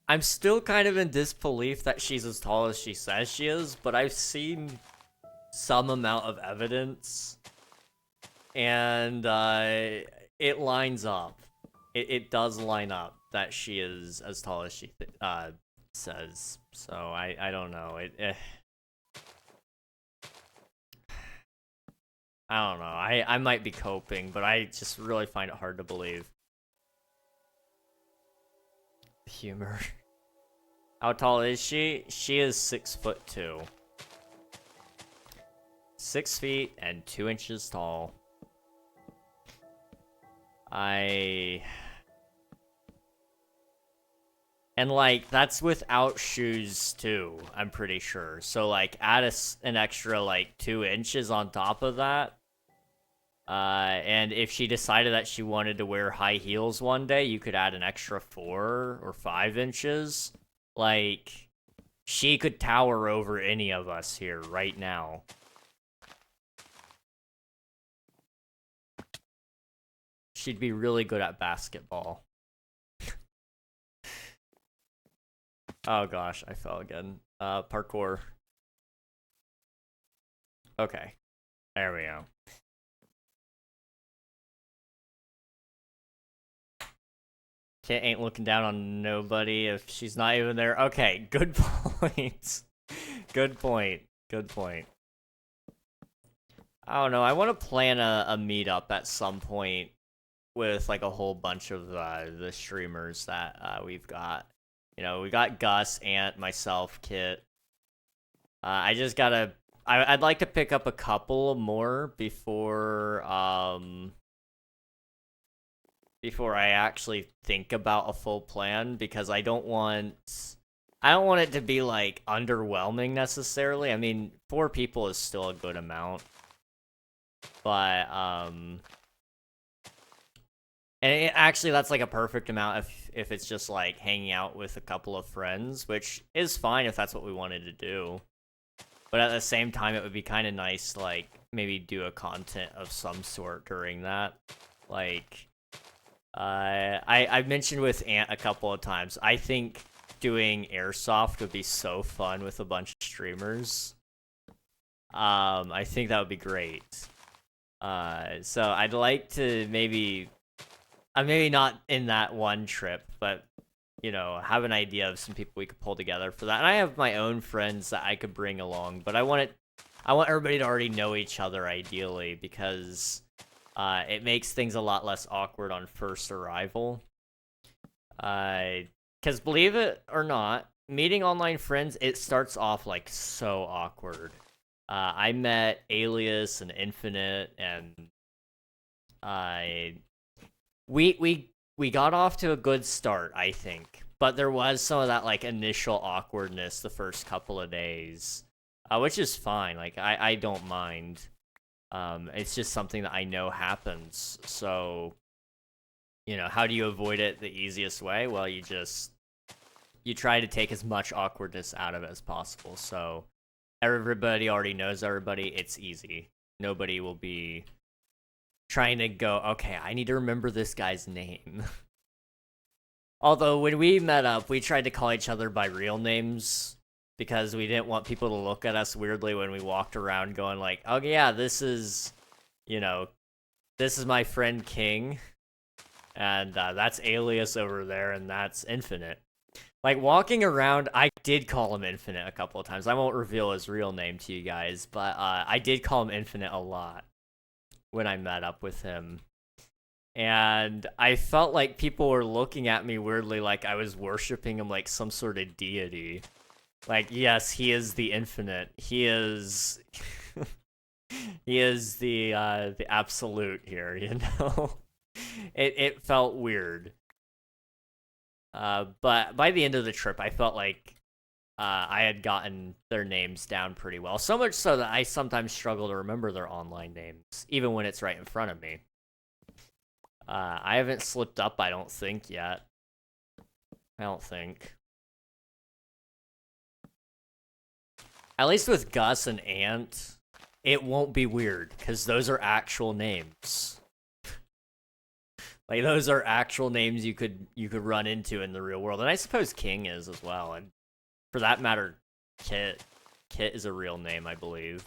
I'm still kind of in disbelief that she's as tall as she says she is, but I've seen some amount of evidence. And, it lines up. It does line up that she is as tall as she says. So I don't know. I don't know. I might be coping, but I just really find it hard to believe. Humor. How tall is she? She is 6'2". 6 feet and 2 inches tall. And like that's without shoes too, I'm pretty sure. So like add an extra like 2 inches on top of that. And if she decided that she wanted to wear high heels one day, you could add an extra 4 or 5 inches. Like, she could tower over any of us here right now. She'd be really good at basketball. Oh gosh, I fell again. Parkour. Okay. There we go. Kit ain't looking down on nobody if she's not even there. Okay, good point. Good point. Good point. I don't know. I want to plan a meetup at some point with like a whole bunch of the streamers that we've got. You know, we got Gus, Ant, myself, Kit. I just gotta. I'd like to pick up a couple more before I actually think about a full plan, because I don't want it to be like underwhelming necessarily. I mean, 4 people is still a good amount. But and actually that's like a perfect amount if it's just like hanging out with a couple of friends, which is fine if that's what we wanted to do. But at the same time, it would be kind of nice to like maybe do a content of some sort during that. Like I've mentioned with Ant a couple of times, I think doing airsoft would be so fun with a bunch of streamers. I think that would be great. So I'd like to maybe not in that one trip, but you know, have an idea of some people we could pull together for that. And I have my own friends that I could bring along, but I want everybody to already know each other ideally, because it makes things a lot less awkward on first arrival. Because believe it or not, meeting online friends, it starts off like so awkward. I met Alias and Infinite, and we got off to a good start, I think. But there was some of that like initial awkwardness the first couple of days, which is fine. Like I don't mind. It's just something that I know happens. So, you know, how do you avoid it the easiest way? Well, you try to take as much awkwardness out of it as possible. So everybody already knows everybody. It's easy. Nobody will be trying to go, okay, I need to remember this guy's name. Although when we met up, we tried to call each other by real names, because we didn't want people to look at us weirdly when we walked around going like, oh yeah, this is, you know, this is my friend King, and that's Alias over there, and that's Infinite. Like, walking around, I did call him Infinite a couple of times. I won't reveal his real name to you guys, but I did call him Infinite a lot when I met up with him. And I felt like people were looking at me weirdly, like I was worshiping him like some sort of deity. Like, yes, he is the Infinite. He is he is the absolute here, you know? It felt weird. But by the end of the trip, I felt like I had gotten their names down pretty well. So much so that I sometimes struggle to remember their online names, even when it's right in front of me. I haven't slipped up, I don't think, yet. I don't think. At least with Gus and Ant, it won't be weird, because those are actual names. Like, those are actual names you could run into in the real world. And I suppose King is as well. And for that matter, Kit is a real name, I believe.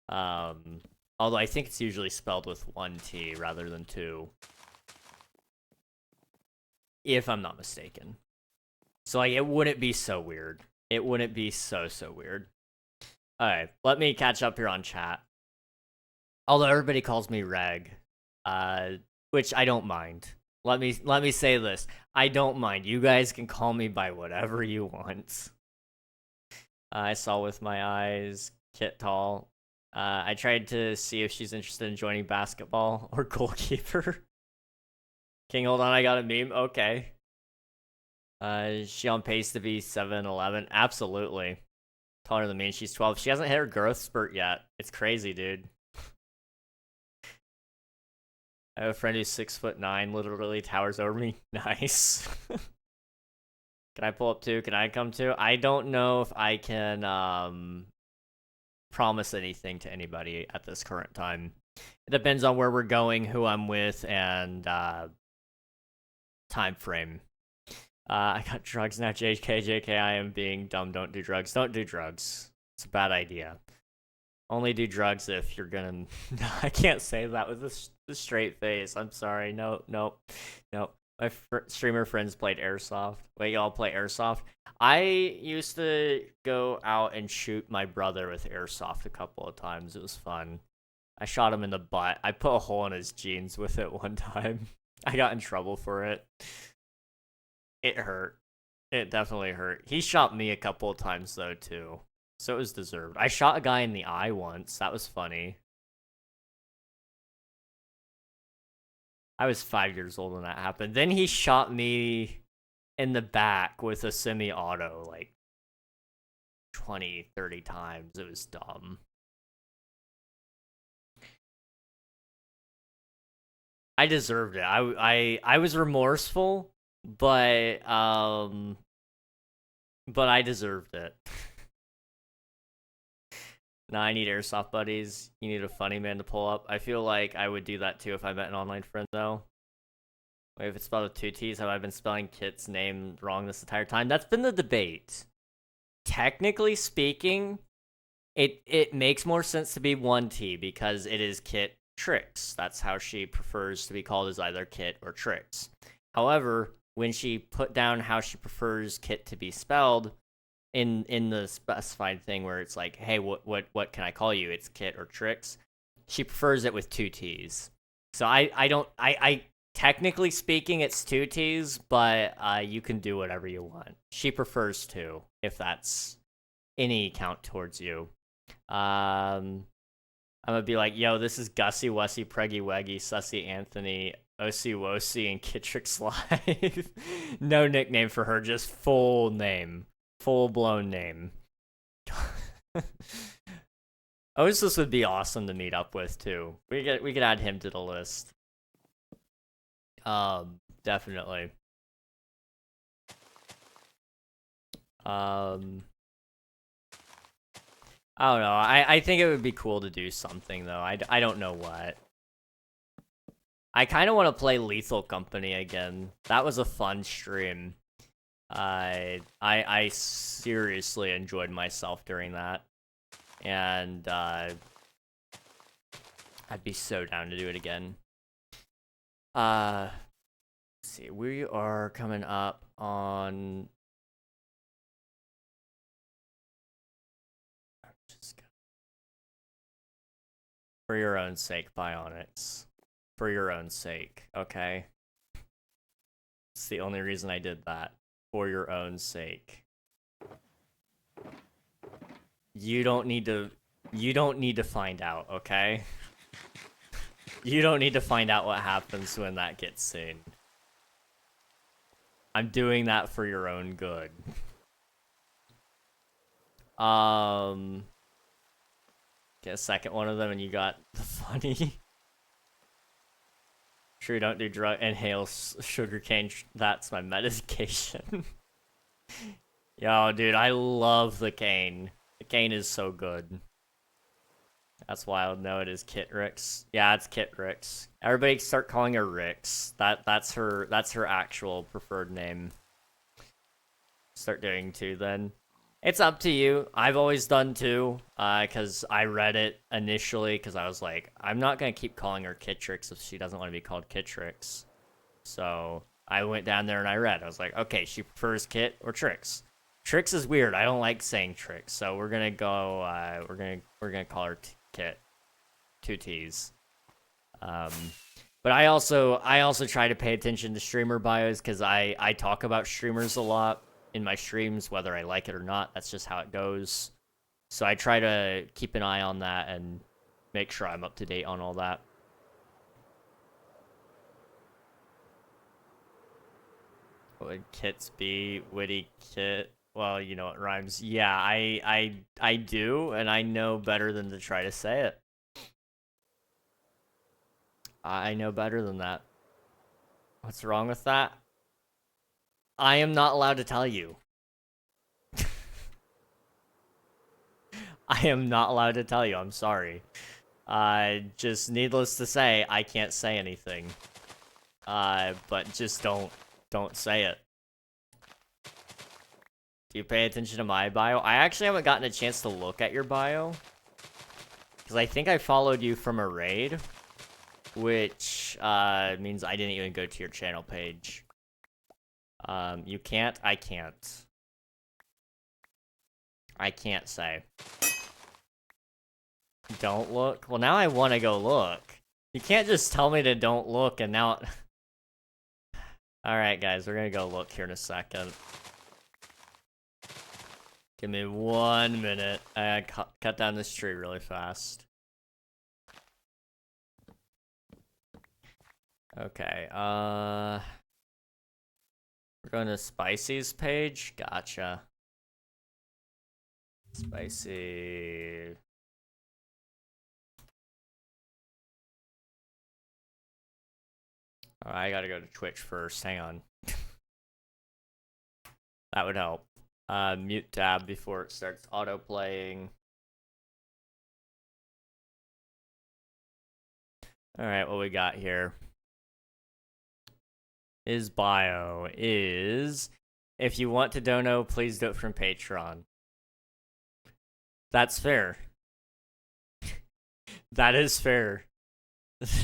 Although I think it's usually spelled with 1 T rather than 2. If I'm not mistaken. So, like, it wouldn't be so weird. It wouldn't be so weird. Alright, let me catch up here on chat. Although everybody calls me Reg, which I don't mind. Let me say this: I don't mind. You guys can call me by whatever you want. I saw with my eyes, Kit Tall. I tried to see if she's interested in joining basketball or goalkeeper. King, hold on, I got a meme. Okay. Is she on pace to be 7'11"? Absolutely. Taller than me, and she's 12. She hasn't hit her growth spurt yet. It's crazy, dude. I have a friend who's 6'9", literally towers over me. Nice. Can I pull up too? Can I come too? I don't know if I can promise anything to anybody at this current time. It depends on where we're going, who I'm with, and time frame. I got drugs now. JK, I am being dumb. Don't do drugs. Don't do drugs. It's a bad idea. Only do drugs if you're gonna... I can't say that with a straight face. I'm sorry. No. My streamer friends played Airsoft. Wait, y'all play Airsoft? I used to go out and shoot my brother with Airsoft a couple of times. It was fun. I shot him in the butt. I put a hole in his jeans with it one time. I got in trouble for it. It hurt. It definitely hurt. He shot me a couple of times, though, too. So it was deserved. I shot a guy in the eye once. That was funny. I was 5 years old when that happened. Then he shot me in the back with a semi-auto, like, 20, 30 times. It was dumb. I deserved it. I was remorseful, but I deserved it. Nah, I need Airsoft buddies. You need a funny man to pull up. I feel like I would do that too if I met an online friend, though. Wait, if it's spelled with two T's, have I been spelling Kit's name wrong this entire time? That's been the debate. Technically speaking, it makes more sense to be one T because it is Kit Tricks. That's how she prefers to be called, as either Kit or Tricks. However, when she put down how she prefers Kit to be spelled, in the specified thing where it's like, hey, what can I call you? It's Kit or Tricks. She prefers it with two T's. So I technically speaking, it's two T's, but you can do whatever you want. She prefers two, if that's any count towards you. I'm gonna be like, yo, this is Gussie, Wessie, Preggy, Weggy, Sussy, Anthony, Osi, Wosi, and Kitrix Live. No nickname for her, just full name. Full-blown name. Osis would be awesome to meet up with, too. We could add him to the list. Definitely. I don't know. I think it would be cool to do something, though. I don't know what. I kind of want to play Lethal Company again. That was a fun stream. I seriously enjoyed myself during that. And, I'd be so down to do it again. Let's see. We are coming up on... For your own sake, Bionics. For your own sake, okay? It's the only reason I did that. For your own sake. You don't need to find out, okay? You don't need to find out what happens when that gets seen. I'm doing that for your own good. Get a second one of them and you got the funny. Sure, don't do drug, inhale sugarcane. That's my medication. Yo, dude, I love the cane. The cane is so good. That's wild. No, it is Kit Rix. Yeah, it's Kit Rix. Everybody start calling her Rix. That's her actual preferred name. Start doing two then. It's up to you. I've always done two, because I read it initially, because I was like, I'm not going to keep calling her Kitrix if she doesn't want to be called Kitrix. So I went down there and I read. I was like, okay, she prefers Kit or Trix. Trix is weird. I don't like saying Trix, so we're going to go, we're going to call her Kit. two T's. But I also try to pay attention to streamer bios because I talk about streamers a lot in my streams, whether I like it or not. That's just how it goes. So I try to keep an eye on that and make sure I'm up to date on all that. Would kits be witty kit? Well, you know it rhymes. Yeah, I do, and I know better than to try to say it. I know better than that. What's wrong with that? I am not allowed to tell you. I am not allowed to tell you. I'm sorry. Just needless to say, I can't say anything. But just don't say it. Do you pay attention to my bio? I actually haven't gotten a chance to look at your bio. Because I think I followed you from a raid. Which, means I didn't even go to your channel page. You can't? I can't. I can't say. Don't look? Well, now I want to go look. You can't just tell me to don't look and now... Alright, guys, we're gonna go look here in a second. Give me 1 minute. I gotta cut down this tree really fast. Okay, we're going to Spicy's page? Gotcha. Spicy... Oh, I gotta go to Twitch first, hang on. That would help. Mute tab before it starts auto-playing. Alright, what we got here? His bio is, if you want to dono, please do it from Patreon. That's fair. That is fair.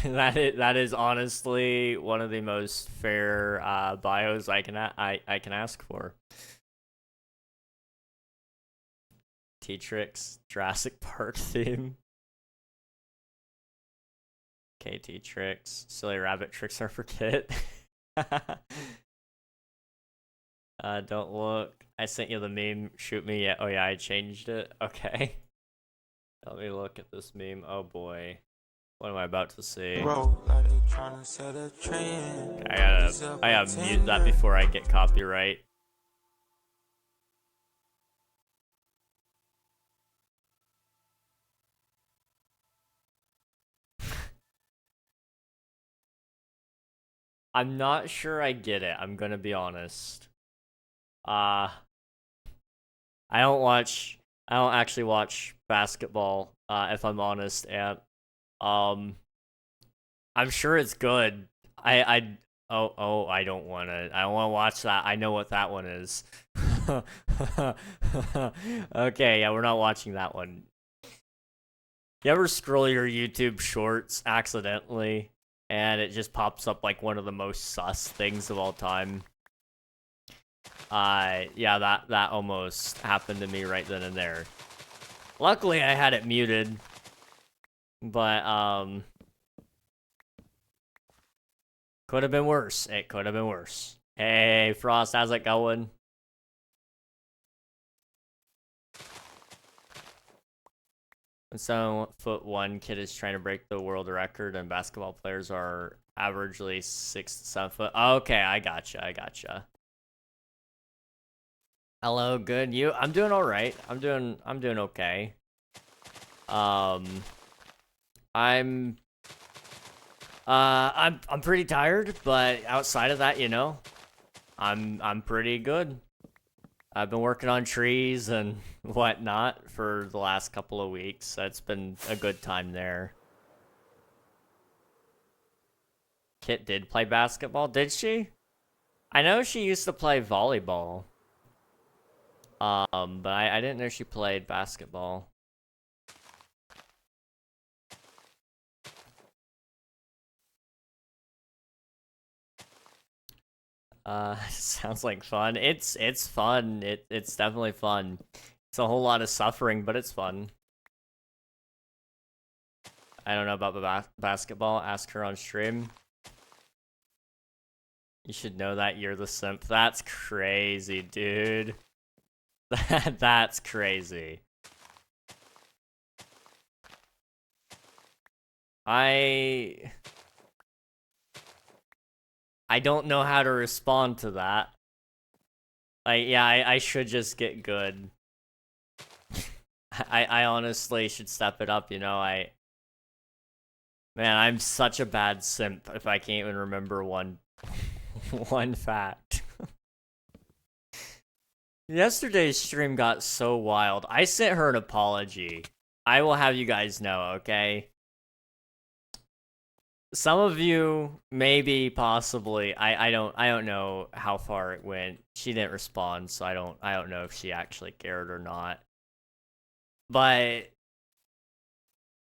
that is honestly one of the most fair bios I can ask for. T-Trix, Jurassic Park theme. Okay, T-Trix, silly rabbit tricks are for kit. Don't look. I sent you the meme. Shoot me. Yeah. Oh yeah, I changed it. Okay. Let me look at this meme. Oh boy. What am I about to see? Okay, I gotta mute that before I get copyright. I'm not sure I get it. I'm gonna be honest. I don't actually watch basketball, if I'm honest, and I'm sure it's good. I don't wanna watch that. I know what that one is. Okay, yeah, we're not watching that one. You ever scroll your YouTube shorts accidentally and it just pops up like one of the most sus things of all time? Yeah, that almost happened to me right then and there. Luckily, I had it muted, but could have been worse. It could have been worse. Hey, Frost, how's it going? When 7'1" kid is trying to break the world record, and basketball players are averagely 6 to 7 foot. Okay, I gotcha. Hello, good. You? I'm doing all right. I'm doing okay. I'm pretty tired, but outside of that, you know, I'm pretty good. I've been working on trees and whatnot for the last couple of weeks. So it's been a good time there. Kit did play basketball, did she? I know she used to play volleyball. But I didn't know she played basketball. Sounds like fun. It's fun. It's definitely fun. It's a whole lot of suffering, but it's fun. I don't know about the basketball. Ask her on stream. You should know that you're the simp. That's crazy, dude. That's crazy. I don't know how to respond to that. Like, yeah, I should just get good. I honestly should step it up, you know, Man, I'm such a bad simp if I can't even remember one fact. Yesterday's stream got so wild. I sent her an apology. I will have you guys know, okay? Some of you, maybe, possibly, I don't know how far it went. She didn't respond, so I don't know if she actually cared or not. But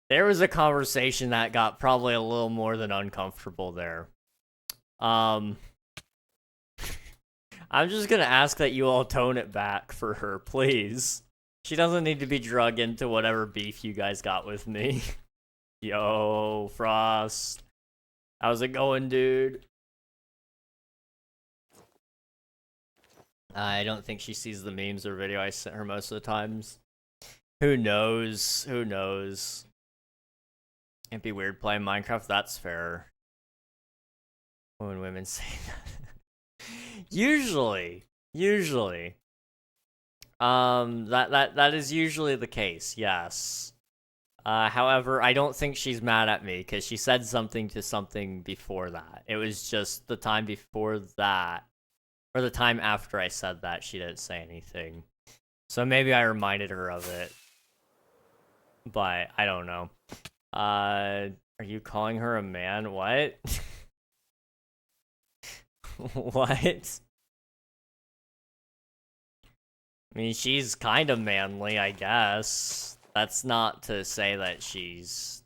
there was a conversation that got probably a little more than uncomfortable there. I'm just gonna ask that you all tone it back for her, please. She doesn't need to be drug into whatever beef you guys got with me. Yo, Frost. How's it going, dude? I don't think she sees the memes or video I sent her most of the times. Who knows? Who knows? It'd be weird playing Minecraft, that's fair. When women say that. Usually. That is usually the case, yes. However, I don't think she's mad at me, because she said something to something before that. It was just the time before that, or the time after I said that, she didn't say anything. So maybe I reminded her of it. But, I don't know. Are you calling her a man? What? What? I mean, she's kind of manly, I guess. That's not to say that she's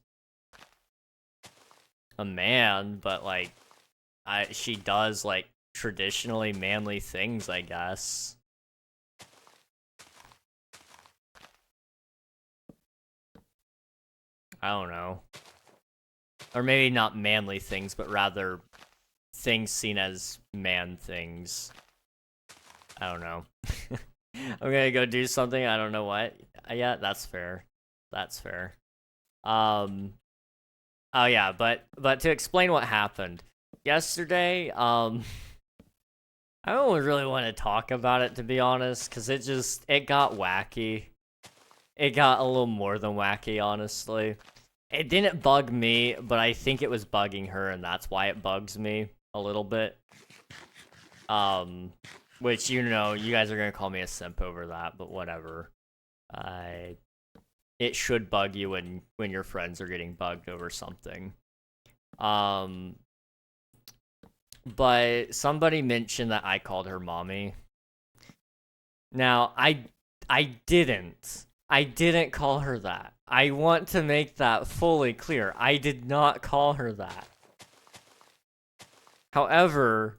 a man, but, like, she does, like, traditionally manly things, I guess. I don't know. Or maybe not manly things, but rather things seen as man things. I don't know. I'm gonna go do something, I don't know what. Yeah, that's fair. That's fair. Oh yeah, but to explain what happened. Yesterday, I don't really want to talk about it, to be honest, because it got wacky. It got a little more than wacky, honestly. It didn't bug me, but I think it was bugging her, and that's why it bugs me a little bit. Which, you know, you guys are gonna call me a simp over that, but whatever. It should bug you when your friends are getting bugged over something. But somebody mentioned that I called her mommy. Now, I didn't. I didn't call her that. I want to make that fully clear. I did not call her that. However,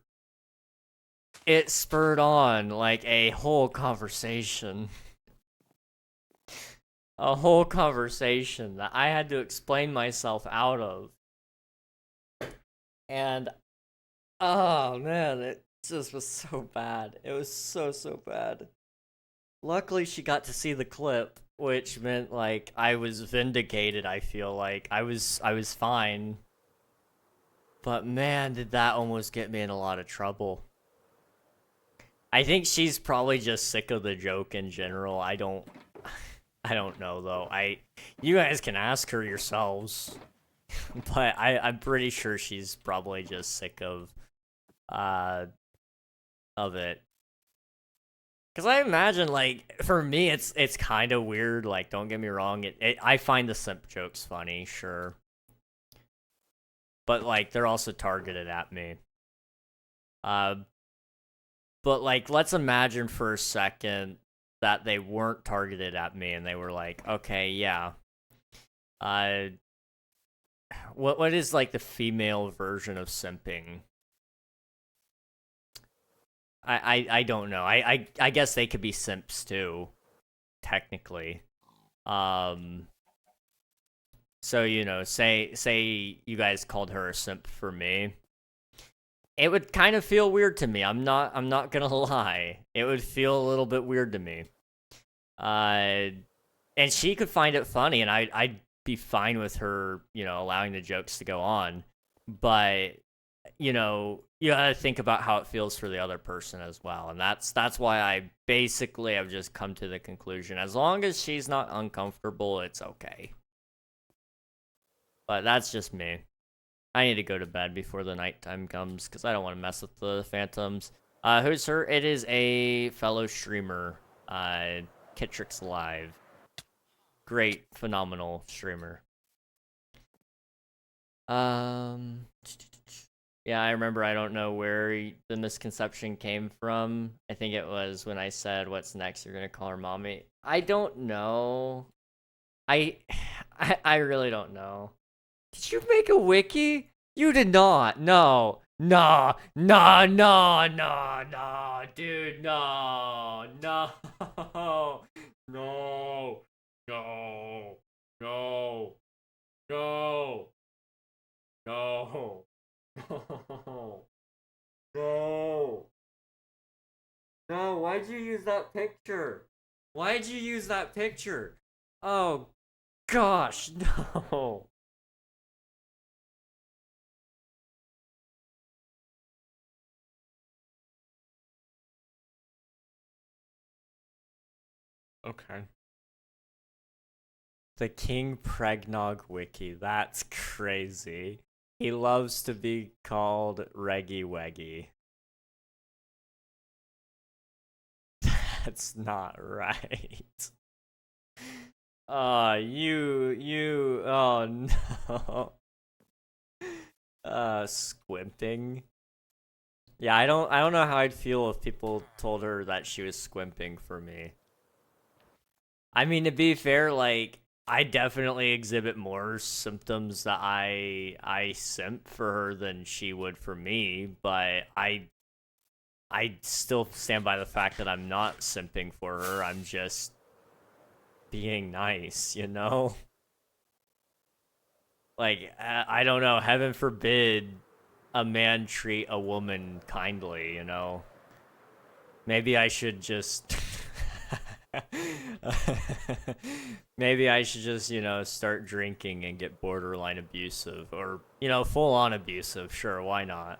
it spurred on, like, a whole conversation. A whole conversation that I had to explain myself out of. And, oh man, it just was so bad. It was so bad. Luckily, she got to see the clip, which meant, like, I was vindicated, I feel like. I was fine. But man, did that almost get me in a lot of trouble. I think she's probably just sick of the joke in general. I don't know, though. You guys can ask her yourselves. But I'm pretty sure she's probably just sick of it. Because I imagine, like, for me, it's kind of weird. Like, don't get me wrong. I find the simp jokes funny, sure. But, like, they're also targeted at me. But, like, let's imagine for a second that they weren't targeted at me and they were like, okay, yeah. What is, like, the female version of simping? I don't know. I guess they could be simps too, technically. So, you know, say you guys called her a simp for me. It would kind of feel weird to me. I'm not gonna lie. It would feel a little bit weird to me. And she could find it funny, and I'd be fine with her, you know, allowing the jokes to go on. But you know, you gotta think about how it feels for the other person as well, and that's why I basically have just come to the conclusion: as long as she's not uncomfortable, it's okay. But that's just me. I need to go to bed before the nighttime comes because I don't want to mess with the phantoms. Who's her? It is a fellow streamer, Kitrix Live. Great, phenomenal streamer. Yeah, I remember. I don't know where the misconception came from. I think it was when I said, "What's next? You're gonna call her mommy." I don't know. I, I really don't know. Did you make a wiki? You did not. No. No. No. No. No. No. Dude, no. No. No. No. No. No. No. No. No. No. Why'd you use that picture? Why'd you use that picture? Oh, gosh. No. Okay. The King Pregnog Wiki. That's crazy. He loves to be called Reggie Weggy. That's not right. Oh no. Squimping. Yeah, I don't know how I'd feel if people told her that she was squimping for me. I mean, to be fair, like, I definitely exhibit more symptoms that I simp for her than she would for me, but I still stand by the fact that I'm not simping for her. I'm just being nice, you know? Like, I don't know, heaven forbid a man treat a woman kindly, you know? Maybe I should just maybe I should just, you know, start drinking and get borderline abusive or, you know, full on abusive. Sure, why not?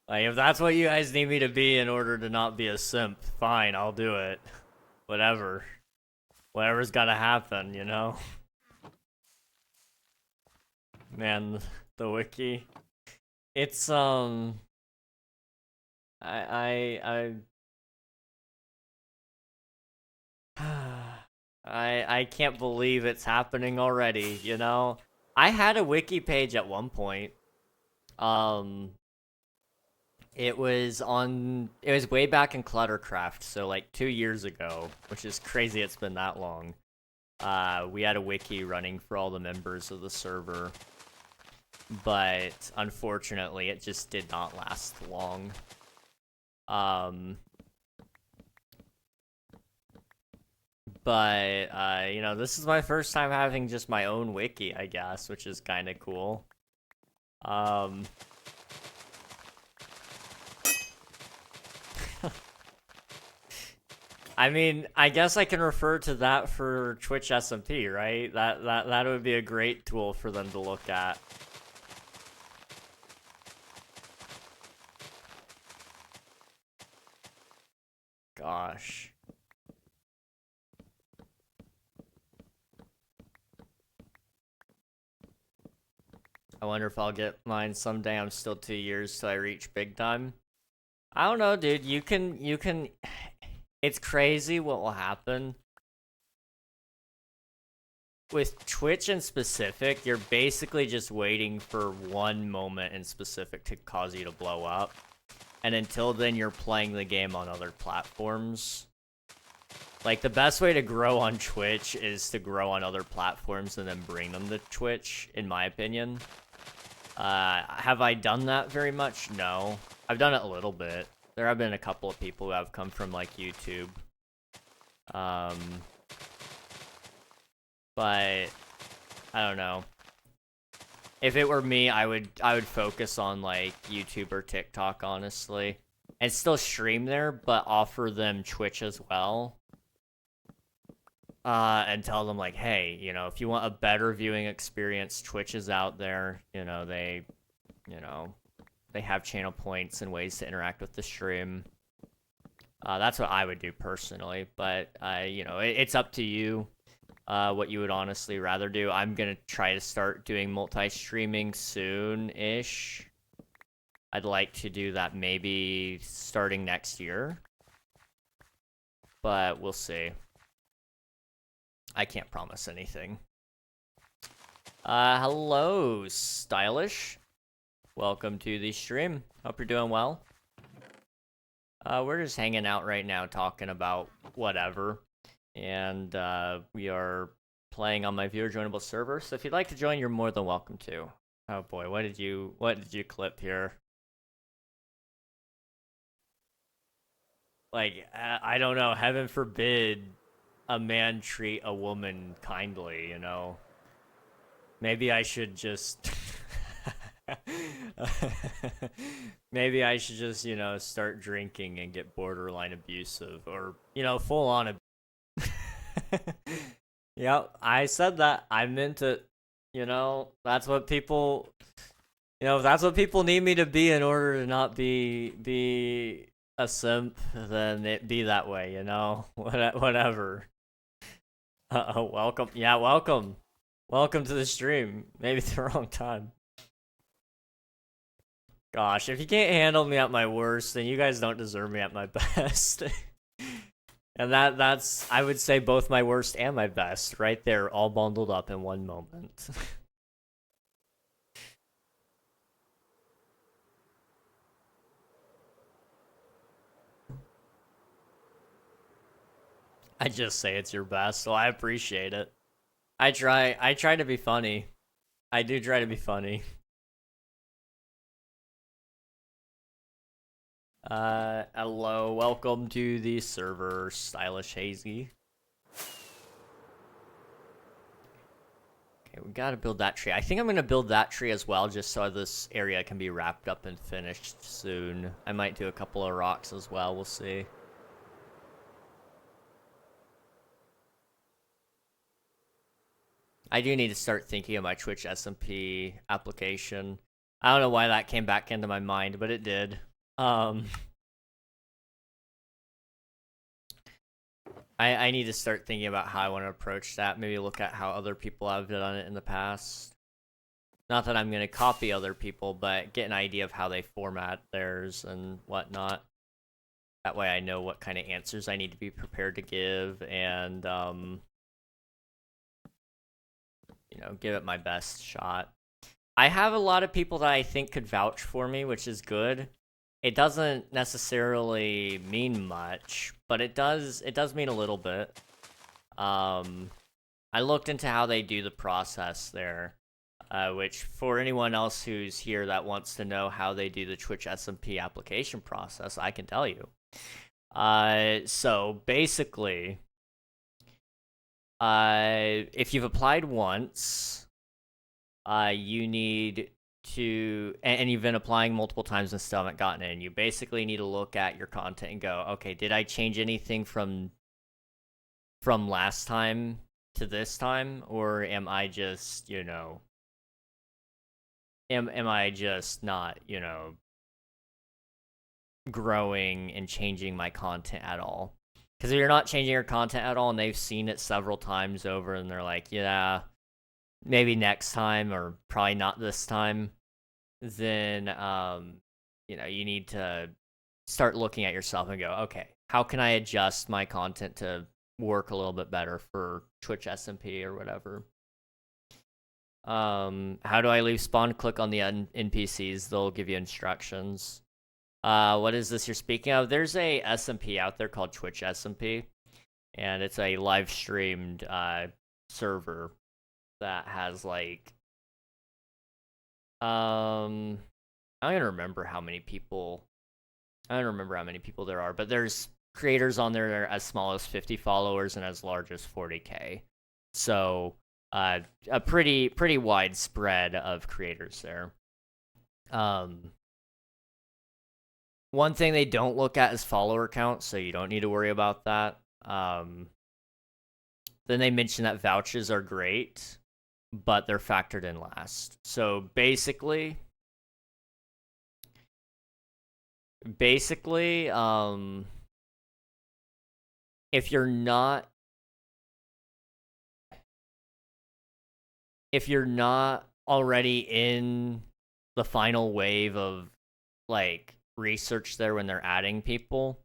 Like, if that's what you guys need me to be in order to not be a simp, fine, I'll do it. Whatever. Whatever's gotta happen, you know? Man, the wiki. It's, I can't believe it's happening already, you know? I had a wiki page at one point. Um, it was way back in Cluttercraft, so like 2 years ago, which is crazy it's been that long. We had a wiki running for all the members of the server, but unfortunately it just did not last long. But you know, this is my first time having just my own wiki, I guess, which is kind of cool. I mean, I guess I can refer to that for Twitch SMP, right? That would be a great tool for them to look at. Gosh. I wonder if I'll get mine someday. I'm still 2 years till I reach big time. I don't know, dude. You can. It's crazy what will happen. With Twitch in specific, you're basically just waiting for one moment in specific to cause you to blow up. And until then, you're playing the game on other platforms. Like, the best way to grow on Twitch is to grow on other platforms and then bring them to Twitch, in my opinion. Have I done that very much? No. I've done it a little bit. There have been a couple of people who have come from like YouTube. But I don't know. If it were me, I would focus on like YouTube or TikTok, honestly, and still stream there, but offer them Twitch as well. And tell them like, hey, you know, if you want a better viewing experience, Twitch is out there. You know, they have channel points and ways to interact with the stream. That's what I would do personally, but you know, it's up to you. What you would honestly rather do. I'm gonna try to start doing multi-streaming soon-ish. I'd like to do that maybe starting next year, but we'll see. I can't promise anything. Hello, Stylish. Welcome to the stream. Hope you're doing well. We're just hanging out right now talking about whatever. And we are playing on my viewer joinable server. So if you'd like to join, you're more than welcome to. Oh boy, what did you clip here? Like, I don't know, heaven forbid a man treat a woman kindly, you know? Maybe I should just maybe I should just, you know, start drinking and get borderline abusive, or, you know, full on Yep, I said that. I meant it. You know, that's what people, you know, if that's what people need me to be in order to not be a simp, then it be that way, you know? Whatever. Welcome. Yeah, welcome. Welcome to the stream. Maybe it's the wrong time. Gosh, if you can't handle me at my worst, then you guys don't deserve me at my best. And that's, I would say, both my worst and my best, right there, all bundled up in one moment. I just say it's your best, so I appreciate it. I try to be funny. I do try to be funny. Hello, welcome to the server, Stylish Hazy. Okay, we gotta build that tree. I think I'm gonna build that tree as well, just so this area can be wrapped up and finished soon. I might do a couple of rocks as well, we'll see. I do need to start thinking of my Twitch SMP application. I don't know why that came back into my mind, but it did. I need to start thinking about how I want to approach that. Maybe look at how other people have done it in the past. Not that I'm going to copy other people, but get an idea of how they format theirs and whatnot. That way I know what kind of answers I need to be prepared to give, and, you know, give it my best shot. I have a lot of people that I think could vouch for me, which is good. It doesn't necessarily mean much, but it does mean a little bit. I looked into how they do the process there, which for anyone else who's here that wants to know how they do the Twitch SMP application process, I can tell you. So basically, if you've applied once, you need to, and you've been applying multiple times and still haven't gotten in, you basically need to look at your content and go, okay, did I change anything from last time to this time, or am I just, you know, am I just not, you know, growing and changing my content at all? Because if you're not changing your content at all and they've seen it several times over and they're like, yeah, maybe next time, or probably not this time, then, you know, you need to start looking at yourself and go, okay, how can I adjust my content to work a little bit better for Twitch SMP or whatever? How do I leave spawn? Click on the NPCs. They'll give you instructions. What is this you're speaking of? There's a SMP out there called Twitch SMP, and it's a live streamed server that has like, I don't even remember how many people I don't remember how many people there are, but there's creators on there that are as small as 50 followers and as large as 40K. So a pretty wide spread of creators there. One thing they don't look at is follower count, so you don't need to worry about that. Then they mention that vouchers are great, but they're factored in last. So basically, if you're not already in the final wave of like research there when they're adding people,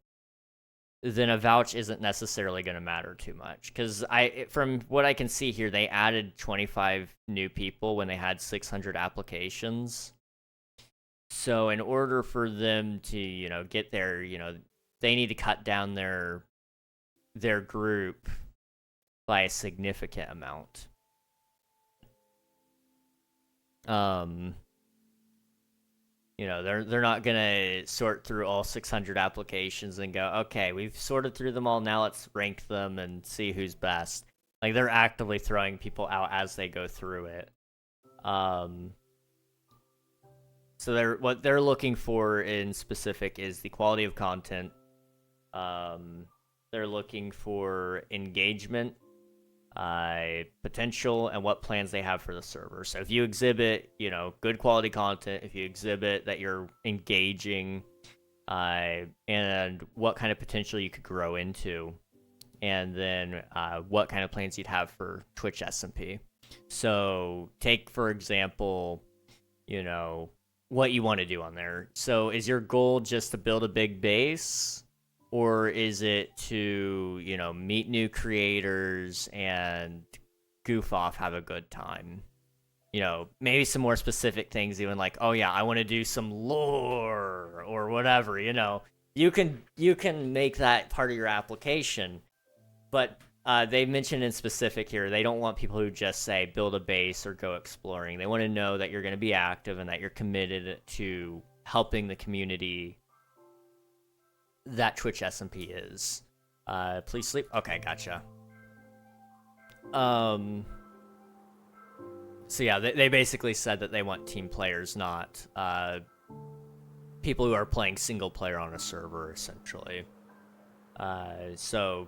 then a vouch isn't necessarily going to matter too much. Because from what I can see here, they added 25 new people when they had 600 applications. So in order for them to, get there, they need to cut down their group by a significant amount. They're not gonna sort through all 600 applications and go, okay, we've sorted through them all, now let's rank them and see who's best. Like, they're actively throwing people out as they go through it. So what they're looking for in specific is the quality of content. They're looking for engagement, potential, and what plans they have for the server. So if you exhibit, good quality content, if you exhibit that you're engaging, and what kind of potential you could grow into, and then what kind of plans you'd have for Twitch SMP. So take, for example, what you want to do on there. So is your goal just to build a big base? Or is it to, meet new creators and goof off, have a good time? Maybe some more specific things, even like, oh yeah, I want to do some lore or whatever, You can make that part of your application. But they mentioned in specific here, they don't want people who just say build a base or go exploring. They want to know that you're going to be active and that you're committed to helping the community that Twitch SMP is. Please sleep. Okay, gotcha. So yeah, they basically said that they want team players, not people who are playing single player on a server, essentially. So,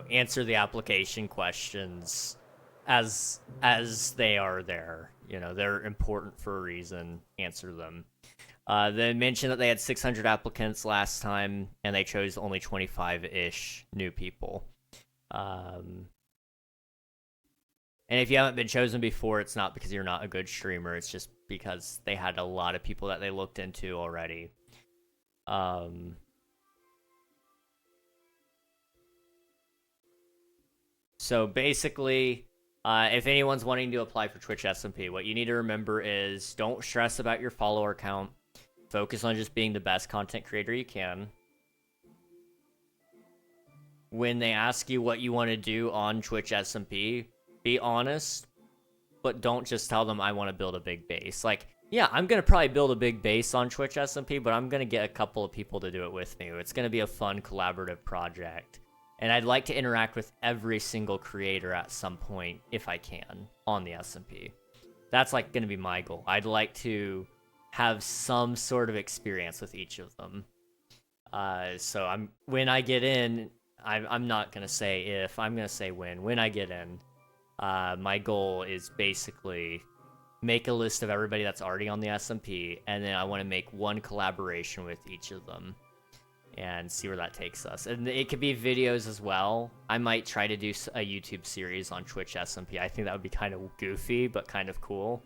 answer the application questions as they are there. They're important for a reason. Answer them. They mentioned that they had 600 applicants last time, and they chose only 25-ish new people. And if you haven't been chosen before, it's not because you're not a good streamer. It's just because they had a lot of people that they looked into already. So basically, if anyone's wanting to apply for Twitch SMP, what you need to remember is don't stress about your follower count. Focus on just being the best content creator you can. When they ask you what you want to do on Twitch SMP, be honest, but don't just tell them I want to build a big base. Like, yeah, I'm going to probably build a big base on Twitch SMP, but I'm going to get a couple of people to do it with me. It's going to be a fun collaborative project. And I'd like to interact with every single creator at some point, if I can, on the SMP. That's like going to be my goal. I'd like to have some sort of experience with each of them. So when I get in, I'm not gonna say if, I'm gonna say when. When I get in, my goal is basically make a list of everybody that's already on the SMP, and then I want to make one collaboration with each of them, and see where that takes us. And it could be videos as well. I might try to do a YouTube series on Twitch SMP. I think that would be kind of goofy, but kind of cool.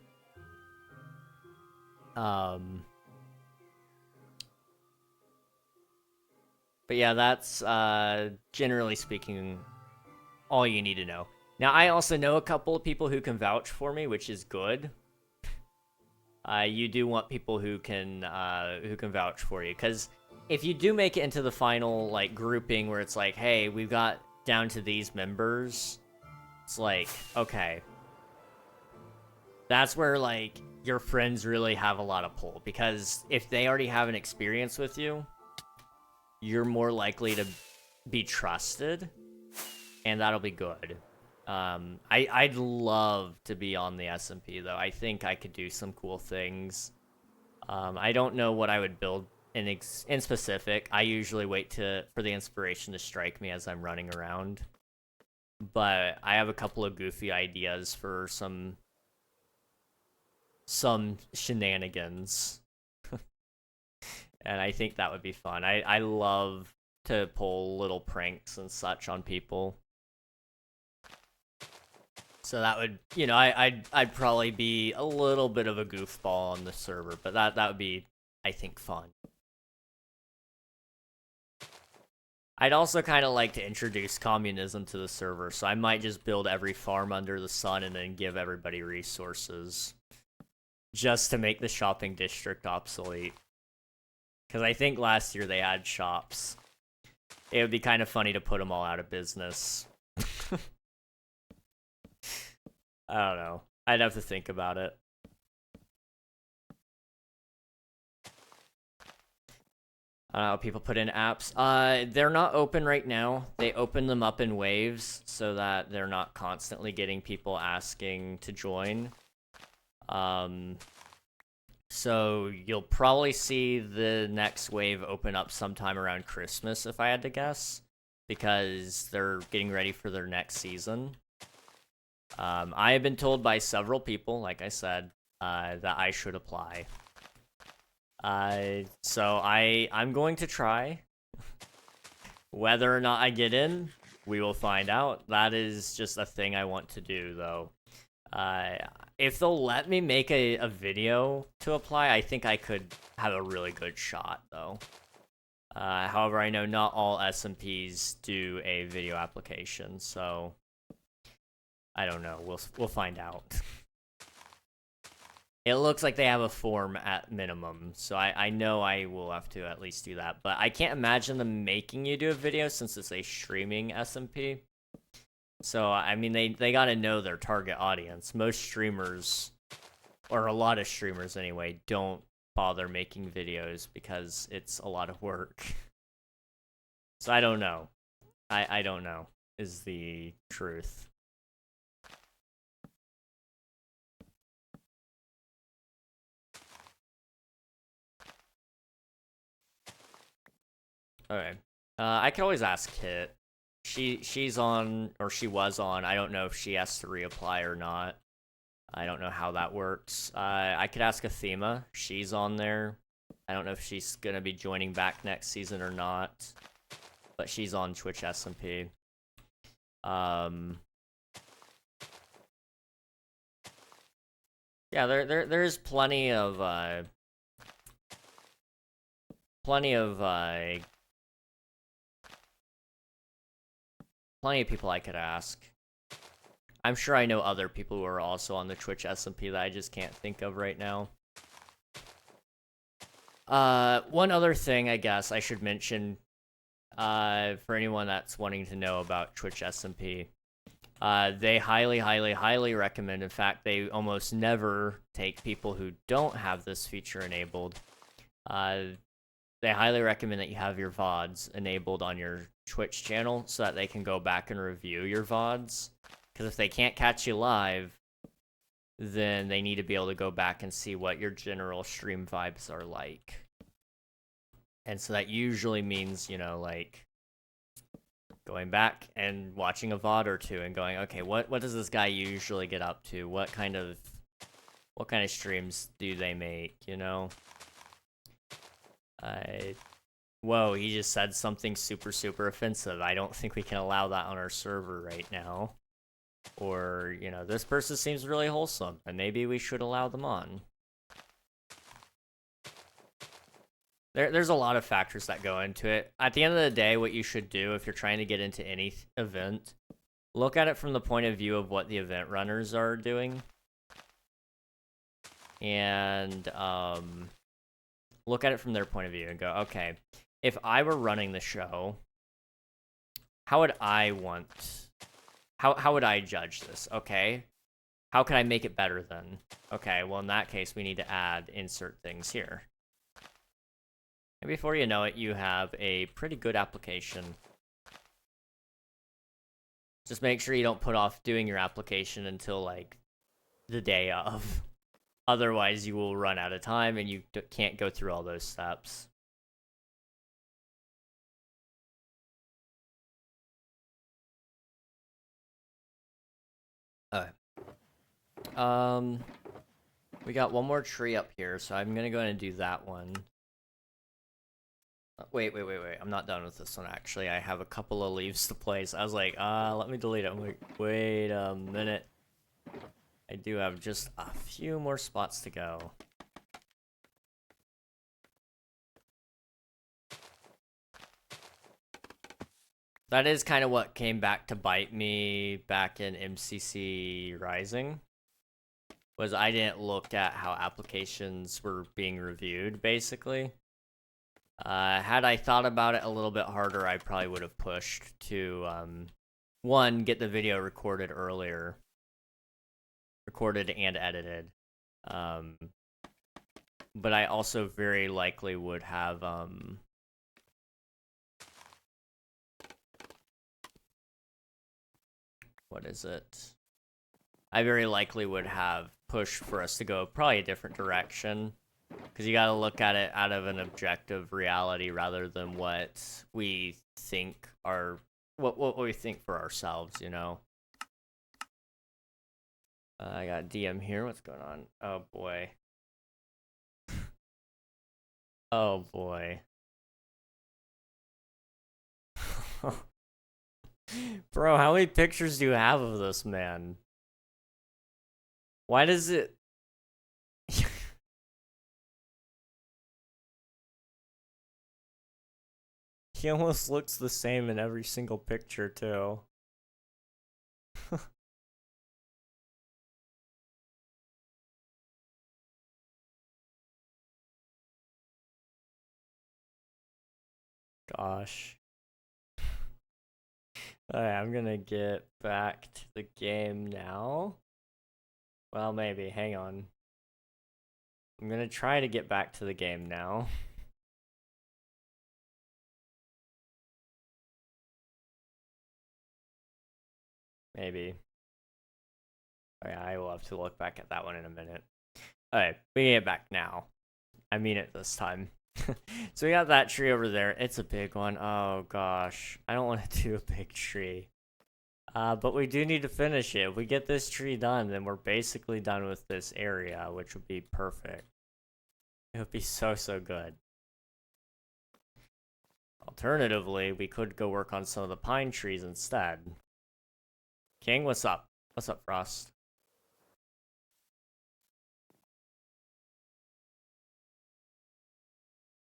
But yeah, that's generally speaking all you need to know. Now, I also know a couple of people who can vouch for me, which is good. You do want people who can vouch for you, because if you do make it into the final like grouping where it's like, hey, we've got down to these members, it's like, okay, that's where like your friends really have a lot of pull, because if they already have an experience with you, you're more likely to be trusted, and that'll be good. I'd love to be on the SMP though. I think I could do some cool things. I don't know what I would build in specific. I usually wait for the inspiration to strike me as I'm running around. But I have a couple of goofy ideas for some shenanigans. And I think that would be fun. I love to pull little pranks and such on people. So that would, you know, I'd probably be a little bit of a goofball on the server, but that would be, I think, fun. I'd also kind of like to introduce communism to the server, so I might just build every farm under the sun and then give everybody resources. Just to make the shopping district obsolete. Because I think last year they had shops. It would be kind of funny to put them all out of business. I don't know. I'd have to think about it. I don't know, people put in apps. They're not open right now. They open them up in waves so that they're not constantly getting people asking to join. So you'll probably see the next wave open up sometime around Christmas, if I had to guess, because they're getting ready for their next season. I have been told by several people, like I said, that I should apply. So I'm going to try. Whether or not I get in, we will find out. That is just a thing I want to do, though. If they'll let me make a video to apply, I think I could have a really good shot, though. However, I know not all SMPs do a video application, so I don't know. We'll find out. It looks like they have a form at minimum, so I know I will have to at least do that. But I can't imagine them making you do a video since it's a streaming SMP. So, I mean, they gotta know their target audience. Most streamers, or a lot of streamers anyway, don't bother making videos because it's a lot of work. So I don't know. I don't know, is the truth. Okay. I could always ask Kit. She's on, or she was on. I don't know if she has to reapply or not. I don't know how that works. I could ask Athema. She's on there. I don't know if she's gonna be joining back next season or not. But she's on Twitch SMP. Yeah, there's plenty of plenty of people I could ask. I'm sure I know other people who are also on the Twitch SMP that I just can't think of right now. One other thing I guess I should mention, for anyone that's wanting to know about Twitch SMP, they highly recommend, in fact, they almost never take people who don't have this feature enabled. They highly recommend that you have your VODs enabled on your Twitch channel so that they can go back and review your VODs. Because if they can't catch you live, then they need to be able to go back and see what your general stream vibes are like. And so that usually means, you know, like, going back and watching a VOD or two and going, okay, what does this guy usually get up to? What kind of streams do they make, you know? Whoa, he just said something super offensive. I don't think we can allow that on our server right now. Or, you know, this person seems really wholesome, and maybe we should allow them on. There's a lot of factors that go into it. At the end of the day, what you should do if you're trying to get into any event, look at it from the point of view of what the event runners are doing. And, look at it from their point of view and go, okay, if I were running the show, how would I judge this? Okay, how can I make it better then? Okay, well, in that case, we need to insert things here. And before you know it, you have a pretty good application. Just make sure you don't put off doing your application until, like, the day of. Otherwise, you will run out of time and you can't go through all those steps. Okay. We got one more tree up here, so I'm gonna go ahead and do that one. Wait. I'm not done with this one, actually. I have a couple of leaves to place. I was like, let me delete it. I'm like, wait a minute. I do have just a few more spots to go. That is kind of what came back to bite me back in MCC Rising. Was I didn't look at how applications were being reviewed, basically. Had I thought about it a little bit harder, I probably would have pushed to, one, get the video recorded earlier. Recorded and edited. But I also very likely would have, what is it? I very likely would have pushed for us to go probably a different direction. Because you gotta look at it out of an objective reality rather than what we think are, what we think for ourselves, you know? I got DM here, what's going on? Oh boy. Oh boy. Bro, how many pictures do you have of this man? Why does it... He almost looks the same in every single picture, too. Gosh. Alright, I'm gonna get back to the game now. Well, maybe. Hang on. I'm gonna try to get back to the game now. Maybe. Alright, I will have to look back at that one in a minute. Alright, we can get back now. I mean it this time. So we got that tree over there. It's a big one. Oh gosh. I don't want to do a big tree. But we do need to finish it. If we get this tree done, then we're basically done with this area, which would be perfect. It would be so good. Alternatively, we could go work on some of the pine trees instead. King, what's up? What's up, Frost?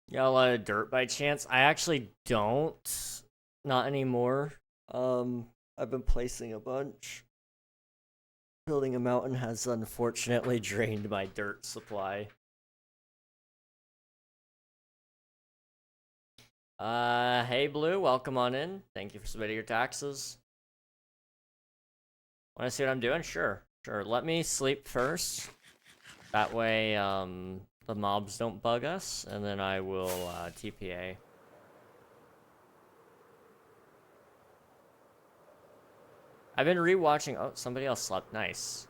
You got a lot of dirt by chance? I actually don't. Not anymore. I've been placing a bunch. Building a mountain has unfortunately drained my dirt supply. Hey Blue, welcome on in. Thank you for submitting your taxes. Want to see what I'm doing? Sure. Let me sleep first. That way, the mobs don't bug us, and then I will, TPA. I've been rewatching. Oh, somebody else slept. Nice.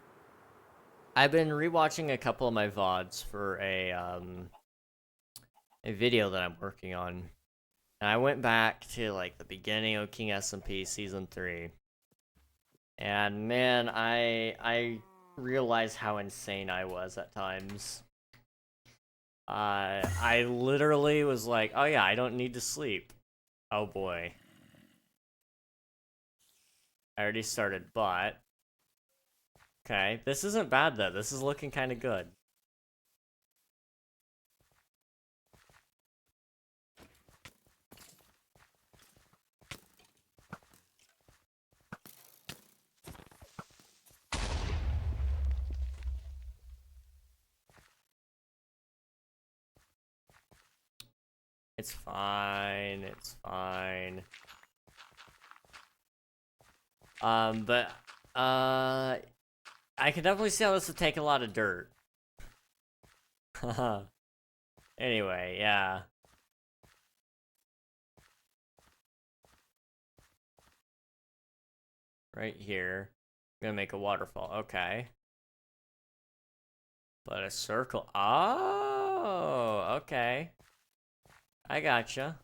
I've been rewatching a couple of my VODs for a video that I'm working on. And I went back to, like, the beginning of King SMP Season 3. And, man, I realized how insane I was at times. I literally was like, oh yeah, I don't need to sleep. Oh boy. I already started, but... Okay, this isn't bad though. This is looking kind of good. It's fine, it's fine. But, I can definitely see how this would take a lot of dirt. Anyway, yeah. right here. I'm gonna make a waterfall. Okay. But a circle. Oh, okay. I gotcha.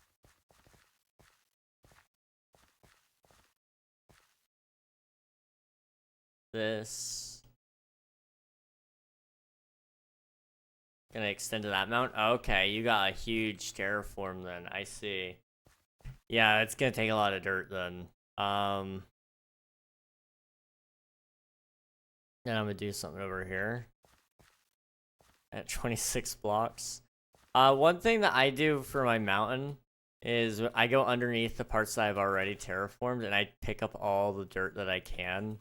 This. Gonna extend to that mount? Okay, you got a huge terraform then. I see. Yeah, it's gonna take a lot of dirt then. Then I'm gonna do something over here. At 26 blocks. One thing that I do for my mountain is I go underneath the parts that I've already terraformed and I pick up all the dirt that I can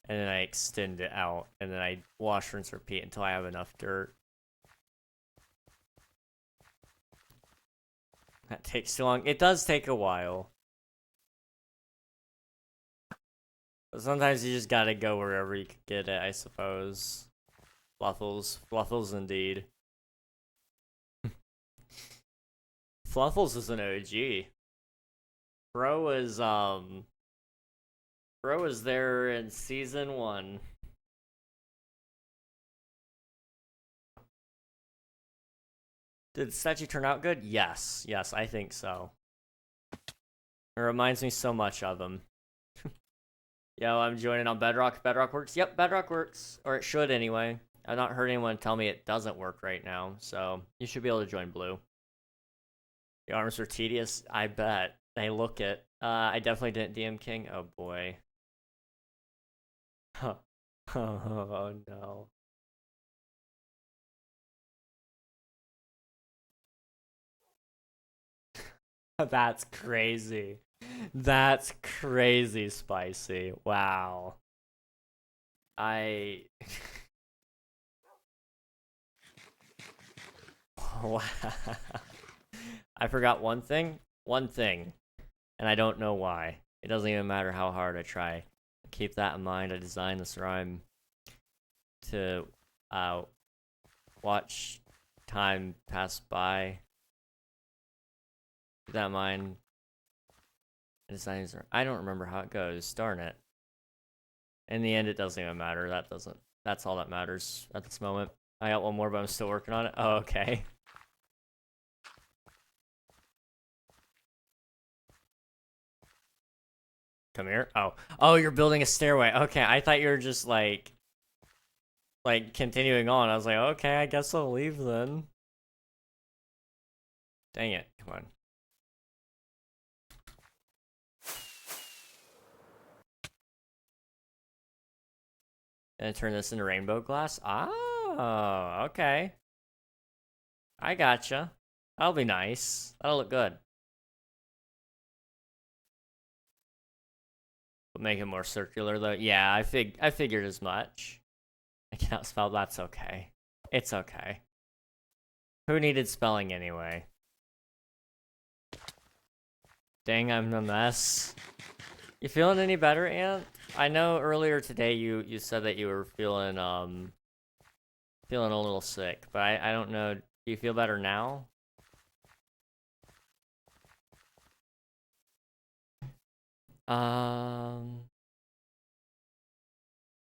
and then I extend it out and then I wash, rinse, repeat until I have enough dirt. That takes too long. It does take a while. But sometimes you just gotta go wherever you can get it, I suppose. Fluffles indeed. Fluffles is an OG. Bro was there in season 1. Did the statue turn out good? Yes, I think so. It reminds me so much of him. Yo, I'm joining on Bedrock. Bedrock works? Yep, Bedrock works. Or it should anyway. I've not heard anyone tell me it doesn't work right now, so you should be able to join Blue. The arms are tedious? I bet. They look it. I definitely didn't DM King. Oh boy. Huh. Oh no. That's crazy. That's crazy spicy. Wow. I wow. I forgot one thing. One thing. And I don't know why. It doesn't even matter how hard I try. Keep that in mind. I designed this rhyme to watch time pass by. Keep that in mind. I don't remember how it goes. Darn it. In the end, it doesn't even matter. That's all that matters at this moment. I got one more, but I'm still working on it. Oh, okay. Come here. Oh, you're building a stairway. Okay, I thought you were just like continuing on. I was like, okay, I guess I'll leave then. Dang it. Come on. And turn this into rainbow glass? Oh, okay. I gotcha. That'll be nice. That'll look good. But make it more circular though. Yeah, I figured as much. I cannot spell. That's okay. It's okay. Who needed spelling anyway? Dang, I'm a mess. You feeling any better, Ant? I know earlier today you said that you were feeling feeling a little sick, but I don't know. Do you feel better now?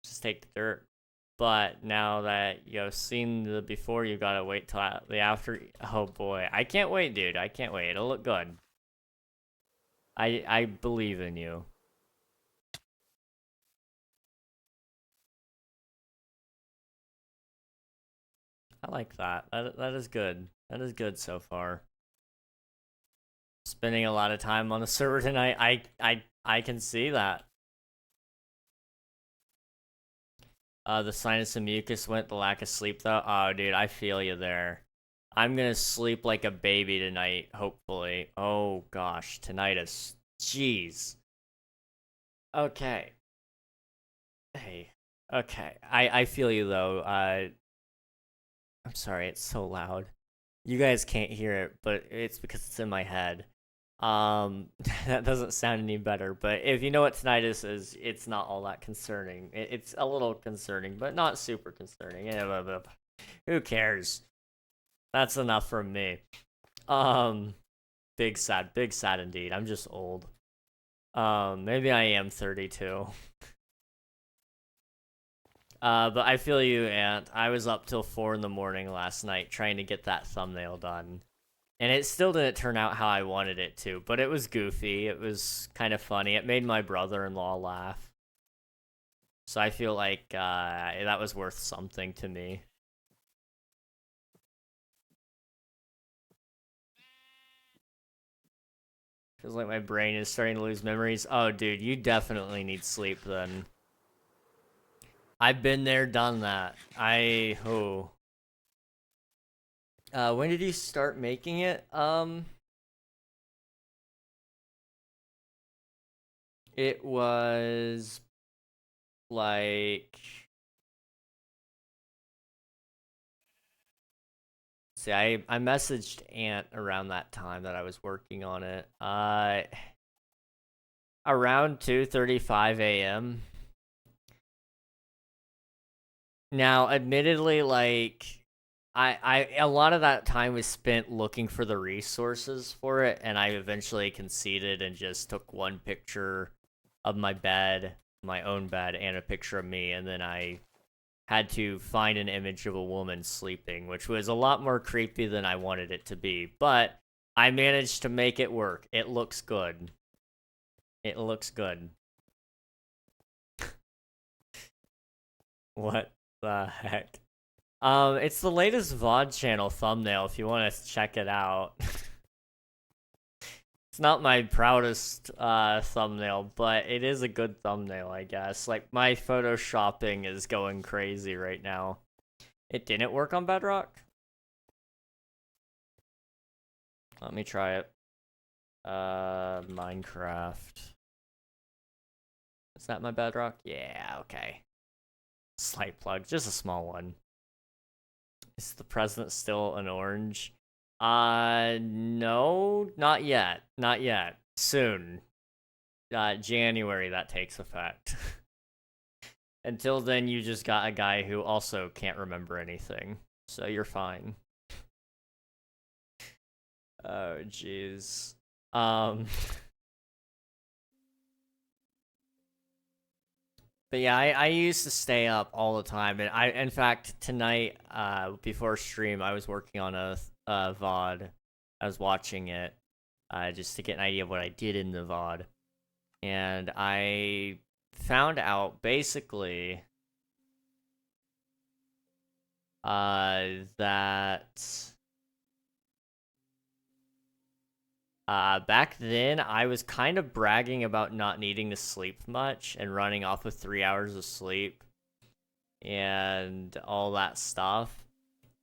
Just take the dirt. But now that you've seen the before, you gotta wait till the after. Oh boy, I can't wait, dude. I can't wait. It'll look good. I believe in you. I like that. That is good. That is good so far. Spending a lot of time on the server tonight. I can see that. The sinus and mucus went, the lack of sleep though. Oh, dude, I feel you there. I'm gonna sleep like a baby tonight, hopefully. Oh gosh, tinnitus. Jeez. Okay. Hey. Okay. I feel you though. I'm sorry, it's so loud. You guys can't hear it, but it's because it's in my head. That doesn't sound any better, but if you know what tinnitus is, it's not all that concerning. It's a little concerning, but not super concerning. Who cares? That's enough from me. Big sad indeed. I'm just old. Maybe I am 32. But I feel you, Ant. I was up till 4 in the morning last night trying to get that thumbnail done. And it still didn't turn out how I wanted it to, but it was goofy. It was kind of funny. It made my brother-in-law laugh. So I feel like that was worth something to me. Feels like my brain is starting to lose memories. Oh, dude, you definitely need sleep then. I've been there, done that. When did you start making it? It was like, see, I messaged Ant around that time that I was working on it. Around 2:35 a.m. Now, admittedly, like, a lot of that time was spent looking for the resources for it, and I eventually conceded and just took one picture of my bed, my own bed, and a picture of me, and then I had to find an image of a woman sleeping, which was a lot more creepy than I wanted it to be, but I managed to make it work. It looks good. It looks good. What the heck? It's the latest VOD channel thumbnail if you want to check it out. It's not my proudest thumbnail, but it is a good thumbnail, I guess. Like, my photoshopping is going crazy right now. It didn't work on Bedrock? Let me try it. Minecraft. Is that my Bedrock? Yeah, okay. Slight plug, just a small one. Is the president still an orange? No, not yet. Not yet. Soon. January that takes effect. Until then, you just got a guy who also can't remember anything. So you're fine. Oh, jeez. But yeah, I used to stay up all the time, and in fact, tonight, before stream, I was working on a VOD. I was watching it, just to get an idea of what I did in the VOD. And I found out, basically, that back then, I was kind of bragging about not needing to sleep much and running off of 3 hours of sleep and all that stuff.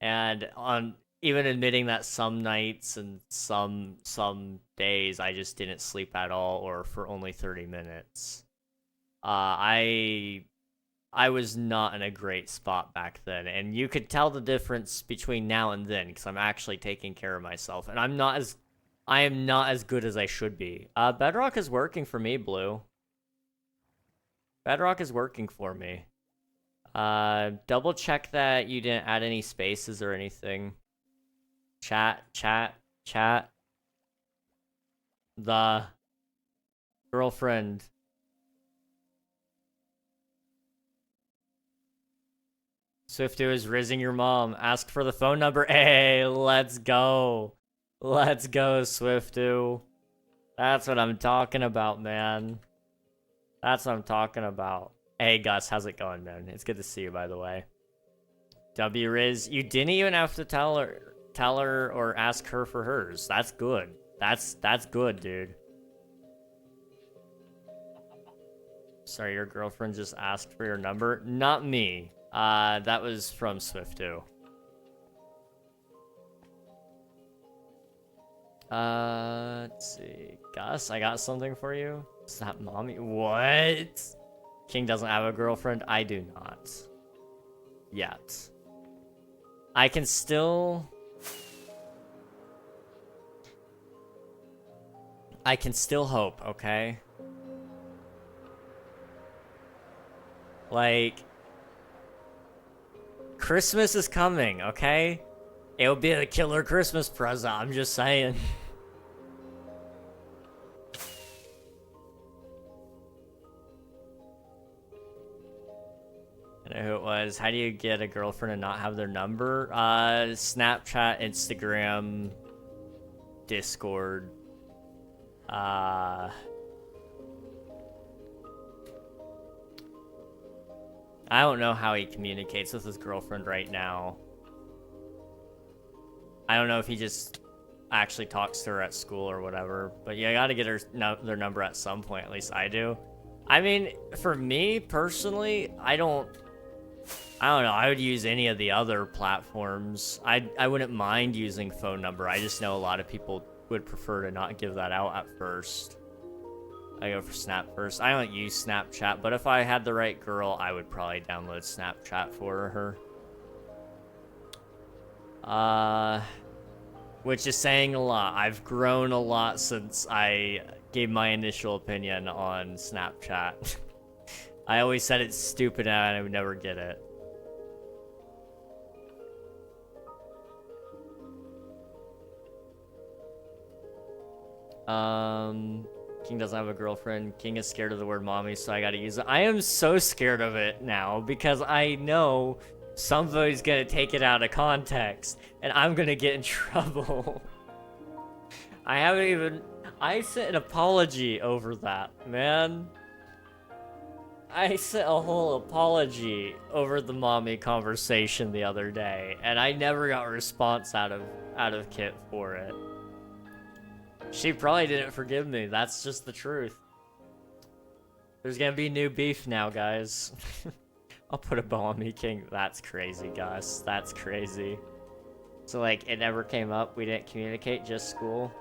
And on even admitting that some nights and some days I just didn't sleep at all or for only 30 minutes. I was not in a great spot back then, and you could tell the difference between now and then because I'm actually taking care of myself, and I am not as good as I should be. Bedrock is working for me, Blue. Bedrock is working for me. Double check that you didn't add any spaces or anything. Chat. The girlfriend. Swifto is rizzing your mom. Ask for the phone number. Hey, let's go. Let's go, Swifto. That's what I'm talking about, man. That's what I'm talking about. Hey, Gus, how's it going, man? It's good to see you, by the way. W Riz, you didn't even have to tell her or ask her for hers. That's good. That's good, dude. Sorry, your girlfriend just asked for your number? Not me. That was from Swifto. Let's see. Gus, I got something for you. Is that mommy? What? King doesn't have a girlfriend? I do not. Yet. I can still hope, okay? Like, Christmas is coming, okay? It'll be a killer Christmas present, I'm just saying. I know who it was. How do you get a girlfriend and not have their number? Snapchat, Instagram, Discord. I don't know how he communicates with his girlfriend right now. I don't know if he just actually talks to her at school or whatever. But yeah, I gotta get their number at some point. At least I do. I mean, for me personally, I don't know. I would use any of the other platforms. I wouldn't mind using phone number. I just know a lot of people would prefer to not give that out at first. I go for Snap first. I don't use Snapchat, but if I had the right girl, I would probably download Snapchat for her. Which is saying a lot. I've grown a lot since I gave my initial opinion on Snapchat. I always said it's stupid and I would never get it. King doesn't have a girlfriend. King is scared of the word mommy, so I gotta use it. I am so scared of it now because I know somebody's gonna take it out of context and I'm gonna get in trouble. I sent an apology over that, man. I sent a whole apology over the mommy conversation the other day, and I never got a response out of Kit for it. She probably didn't forgive me. That's just the truth. There's gonna be new beef now, guys. I'll put a bow on me, King. That's crazy, Gus. That's crazy. So, like, it never came up. We didn't communicate, just school.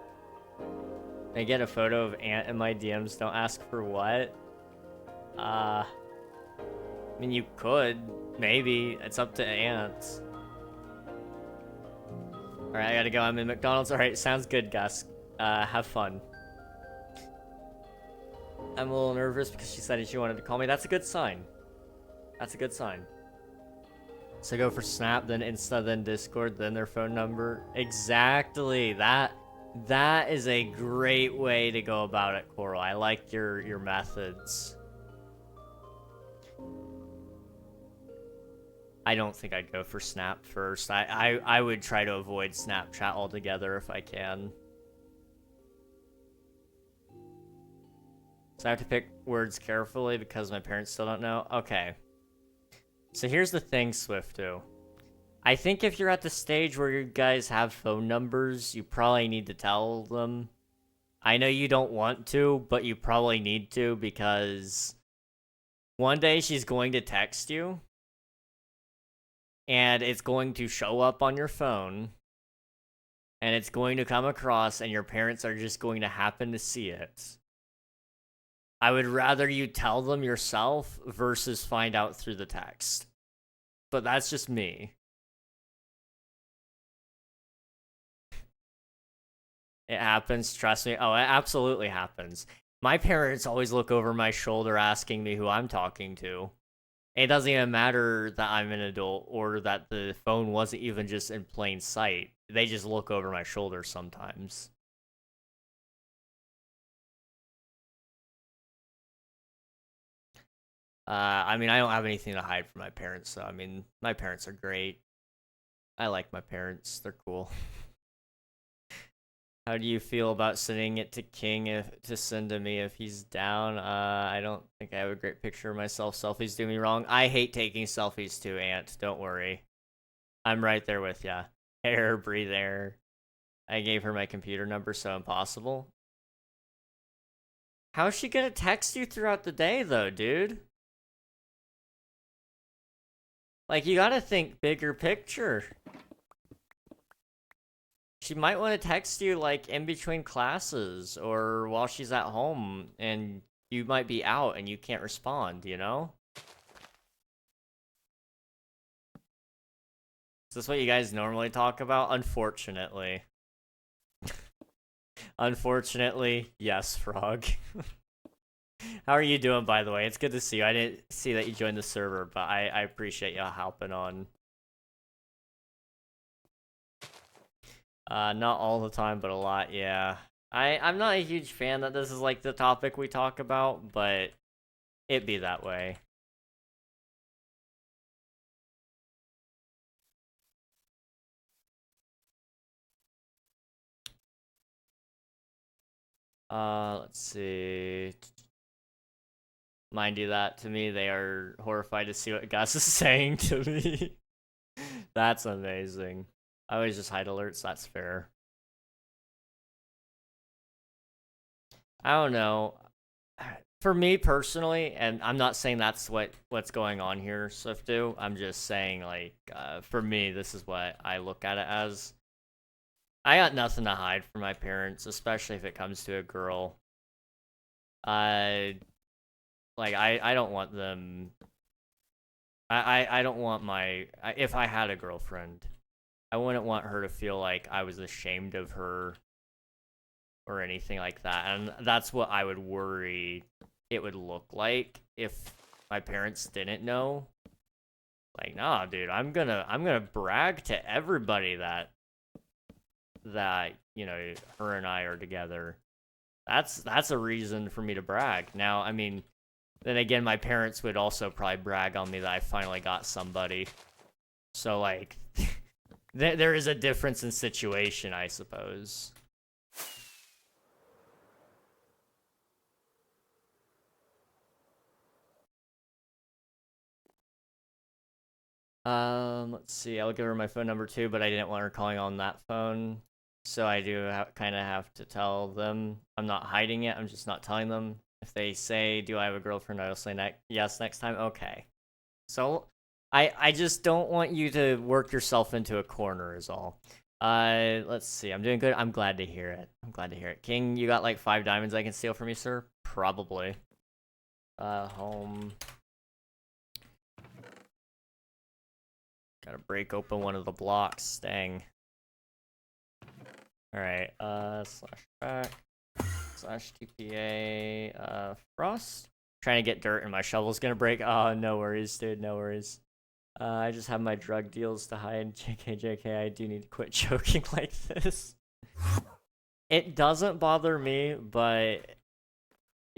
I get a photo of Ant in my DMs. Don't ask for what. I mean, you could. Maybe. It's up to Ant. Alright, I gotta go. I'm in McDonald's. Alright, sounds good, Gus. Have fun. I'm a little nervous because she said she wanted to call me. That's a good sign. That's a good sign. So go for Snap, then Insta, then Discord, then their phone number. Exactly. That is a great way to go about it, Coral. I like your methods. I don't think I'd go for Snap first. I would try to avoid Snapchat altogether if I can. So I have to pick words carefully because my parents still don't know? Okay. So here's the thing, Swifto. I think if you're at the stage where you guys have phone numbers, you probably need to tell them. I know you don't want to, but you probably need to because one day she's going to text you and it's going to show up on your phone and it's going to come across and your parents are just going to happen to see it. I would rather you tell them yourself versus find out through the text. But that's just me. It happens, trust me. Oh, it absolutely happens. My parents always look over my shoulder asking me who I'm talking to. It doesn't even matter that I'm an adult or that the phone wasn't even just in plain sight. They just look over my shoulder sometimes. I mean, I don't have anything to hide from my parents, so I mean, my parents are great. I like my parents. They're cool. How do you feel about sending it to King to send to me if he's down? I don't think I have a great picture of myself. Selfies do me wrong. I hate taking selfies too, Ant. Don't worry. I'm right there with ya. Air, breathe air. I gave her my computer number, so impossible. How's she gonna text you throughout the day, though, dude? Like, you gotta think bigger picture. She might want to text you, like, in between classes or while she's at home and you might be out and you can't respond, you know? Is this what you guys normally talk about? Unfortunately. Unfortunately, yes, Frog. How are you doing, by the way? It's good to see you. I didn't see that you joined the server, but I appreciate you helping on. Not all the time, but a lot, yeah. I'm not a huge fan that this is, like, the topic we talk about, but it be that way. Let's see. Mind you, that to me, they are horrified to see what Gus is saying to me. That's amazing. I always just hide alerts, that's fair. I don't know. For me personally, and I'm not saying that's what's going on here, Swiftu. I'm just saying, like, for me, this is what I look at it as. I got nothing to hide from my parents, especially if it comes to a girl. I don't want them. I don't want if I had a girlfriend, I wouldn't want her to feel like I was ashamed of her or anything like that. And that's what I would worry it would look like if my parents didn't know. Like, nah, dude, I'm gonna brag to everybody that her and I are together. That's a reason for me to brag. Now, I mean, then again, my parents would also probably brag on me that I finally got somebody. So like, there is a difference in situation, I suppose. Let's see. I'll give her my phone number too, but I didn't want her calling on that phone. So I do kind of have to tell them. I'm not hiding it. I'm just not telling them. If they say, "Do I have a girlfriend?" I'll say yes next time. Okay. So I just don't want you to work yourself into a corner is all. Let's see. I'm doing good. I'm glad to hear it. I'm glad to hear it. King, you got like 5 diamonds I can steal from you, sir? Probably. Home. Gotta break open one of the blocks. Dang. Alright, slash back. Slash TPA, frost. Trying to get dirt and my shovel's gonna break. Oh, no worries, dude. No worries. I just have my drug deals to hide. JK, I do need to quit joking like this. It doesn't bother me, but,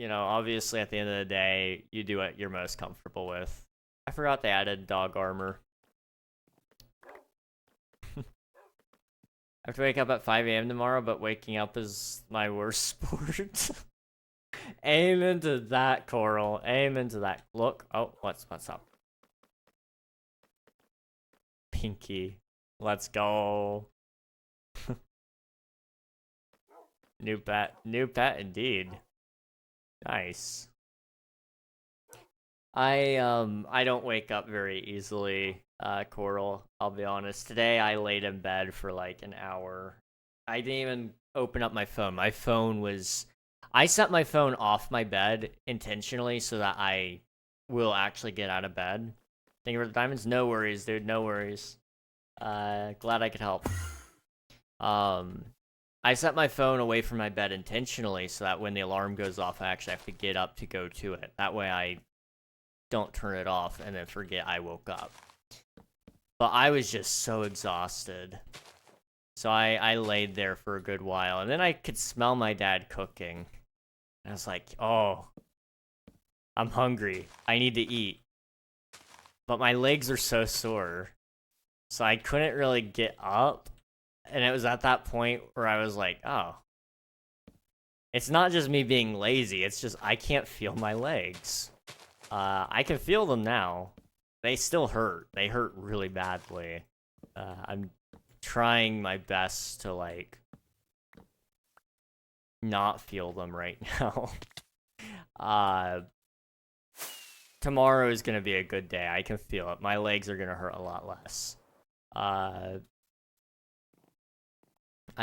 obviously at the end of the day, you do what you're most comfortable with. I forgot they added dog armor. I have to wake up at 5 a.m. tomorrow, but waking up is my worst sport. Aim into that, Coral. Aim into that. Look. Oh, what's up? Pinky. Let's go. New pet. New pet indeed. Nice. I don't wake up very easily, Coral. I'll be honest. Today I laid in bed for like an hour. I didn't even open up my phone. I set my phone off my bed intentionally so that I will actually get out of bed. Thank you for the diamonds. No worries, dude. No worries. Glad I could help. I set my phone away from my bed intentionally so that when the alarm goes off, I actually have to get up to go to it. That way I don't turn it off and then forget I woke up. But I was just so exhausted. So I laid there for a good while. And then I could smell my dad cooking. And I was like, oh, I'm hungry. I need to eat. But my legs are so sore. So I couldn't really get up. And it was at that point where I was like, oh. It's not just me being lazy. It's just I can't feel my legs. I can feel them now. They still hurt. They hurt really badly. I'm trying my best to, like, not feel them right now. Tomorrow is gonna be a good day. I can feel it. My legs are gonna hurt a lot less. I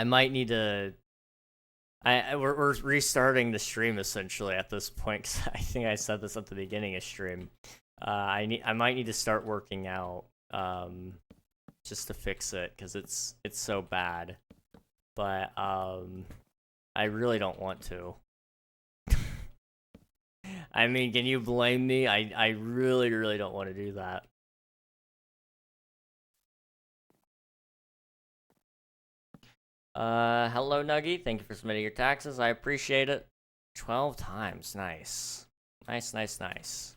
might need to... We're restarting the stream essentially at this point because I think I said this at the beginning of stream. I might need to start working out just to fix it because it's so bad. But I really don't want to. I mean, can you blame me? I really don't want to do that. Hello, Nuggy. Thank you for submitting your taxes. I appreciate it. 12 times. Nice. Nice.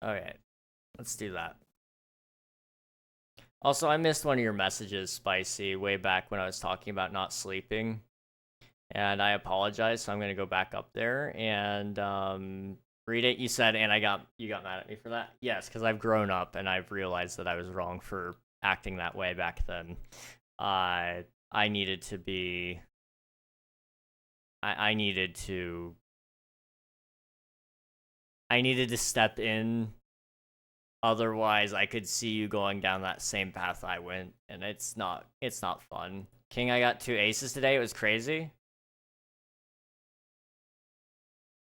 Okay. Let's do that. Also, I missed one of your messages, Spicy, way back when I was talking about not sleeping. And I apologize, so I'm gonna go back up there and read it. You said, and you got mad at me for that. Yes, because I've grown up and I've realized that I was wrong for acting that way back then. I needed to be. I needed to. I needed to step in. Otherwise, I could see you going down that same path I went, and it's not fun. King, I got 2 aces today. It was crazy.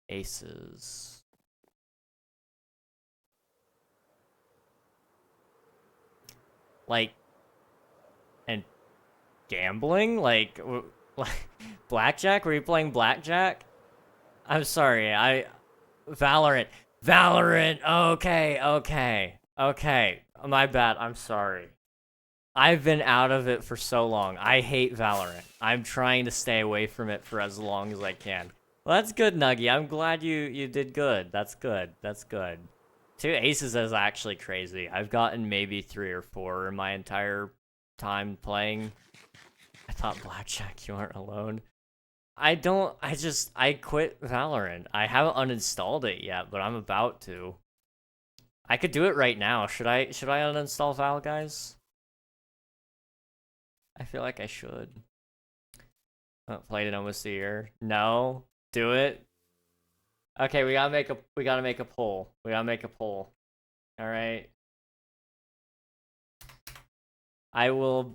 Aces. Like, and gambling? Like blackjack? Were you playing blackjack? I'm sorry, Valorant. Valorant! Okay. My bad, I'm sorry. I've been out of it for so long. I hate Valorant. I'm trying to stay away from it for as long as I can. Well, that's good, Nuggy. I'm glad you did good. That's good. 2 aces is actually crazy. I've gotten maybe 3 or 4 in my entire time playing. I thought blackjack, you aren't alone. I quit Valorant. I haven't uninstalled it yet, but I'm about to. I could do it right now. Should I uninstall Val, guys? I feel like I should. I haven't played it almost a year. No, do it. Okay, we gotta make a poll. We gotta make a poll. All right. I will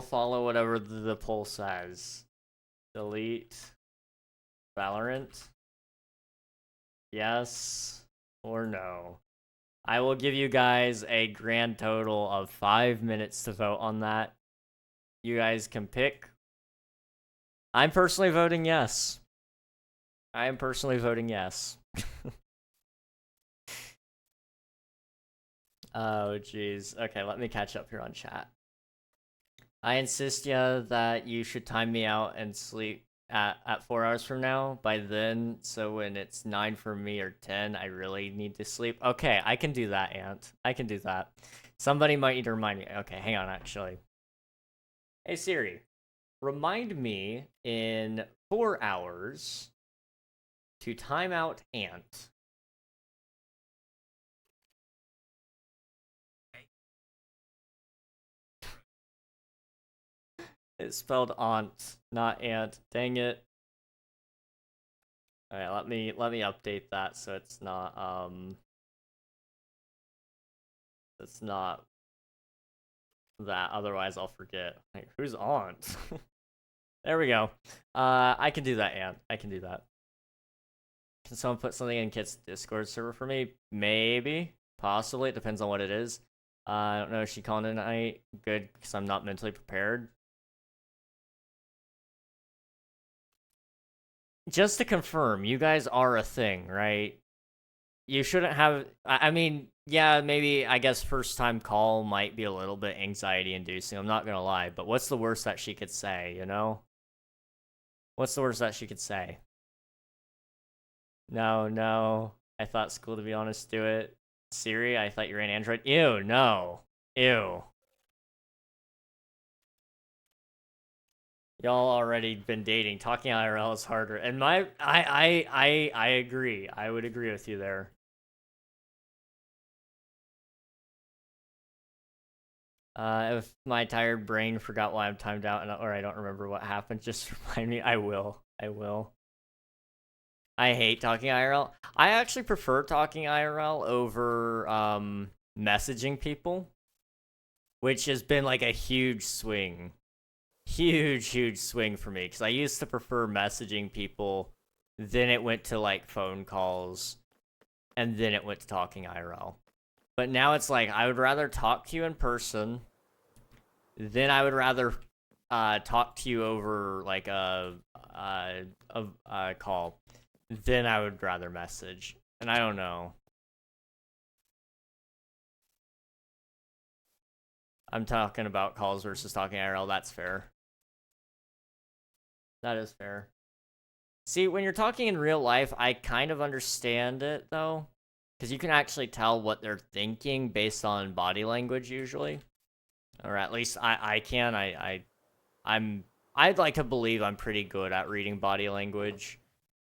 follow whatever the poll says. Delete Valorant. Yes or no. I will give you guys a grand total of 5 minutes to vote on that. You guys can pick. I'm personally voting yes. I am personally voting yes. Oh, jeez. Okay, let me catch up here on chat. I insist, yeah, that you should time me out and sleep at 4 hours from now. By then, so when it's 9 for me or 10, I really need to sleep. Okay, I can do that, Ant. I can do that. Somebody might need to remind me. Okay, hang on, actually. Hey, Siri. Remind me in 4 hours to time out Ant. It's spelled aunt, not ant. Dang it. Alright, let me update that so it's not that, otherwise I'll forget. Like, who's aunt? There we go. I can do that, Ant. I can do that. Can someone put something in Kit's Discord server for me? Maybe. Possibly. It depends on what it is. I don't know. Is she calling tonight? Good, because I'm not mentally prepared. Just to confirm, you guys are a thing, right? You shouldn't have. I mean, yeah, maybe, I guess first time call might be a little bit anxiety inducing. I'm not gonna lie, but what's the worst that she could say, you know? What's the worst that she could say? No. I thought school, to be honest, do it. Siri, I thought you ran Android. Ew, no. Ew. Y'all already been dating. Talking IRL is harder. And I agree. I would agree with you there. If my tired brain forgot why I'm timed out or I don't remember what happened, just remind me. I will. I hate talking IRL. I actually prefer talking IRL over messaging people, which has been like a huge swing. Huge swing for me, because I used to prefer messaging people, then it went to like phone calls, and then it went to talking IRL. But now it's like, I would rather talk to you in person, then I would rather talk to you over like a call, then I would rather message. And I don't know. I'm talking about calls versus talking IRL. That's fair. That is fair. See, when you're talking in real life, I kind of understand it, though. Because you can actually tell what they're thinking based on body language, usually. Or at least I can. I'd like to believe I'm pretty good at reading body language.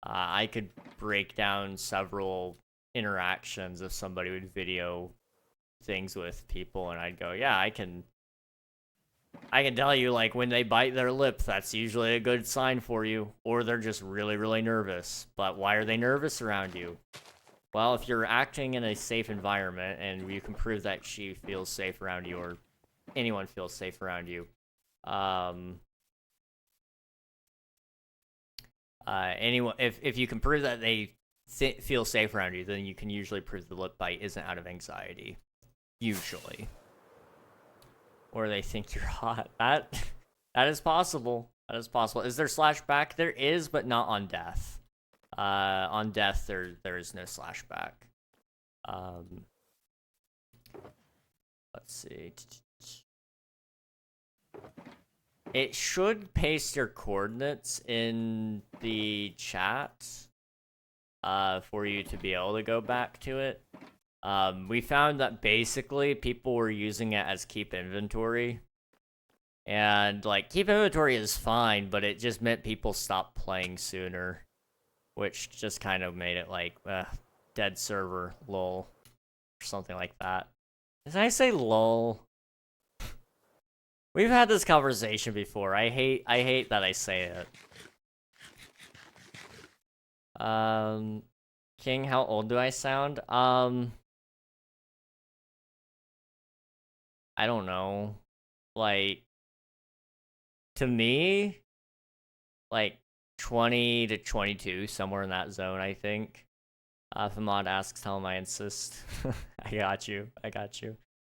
I could break down several interactions if somebody would video things with people, and I'd go, yeah, I can tell you, like, when they bite their lip, that's usually a good sign for you, or they're just really, really nervous. But why are they nervous around you? Well, if you're acting in a safe environment and you can prove that she feels safe around you, or anyone feels safe around you, anyone, if you can prove that they feel safe around you, then you can usually prove the lip bite isn't out of anxiety, usually, or they think you're hot. That is possible. That is possible. Is there slashback? There is, but not on death. On death, there is no slashback. Let's see. It should paste your coordinates in the chat for you to be able to go back to it. We found that basically people were using it as keep inventory. And, like, keep inventory is fine, but it just meant people stopped playing sooner. Which just kind of made it like, dead server, lol. Or something like that. Did I say lol? We've had this conversation before. I hate that I say it. King, how old do I sound? I don't know. Like, to me, like 20 to 22, somewhere in that zone, I think. If a mod asks, tell him I insist. I got you.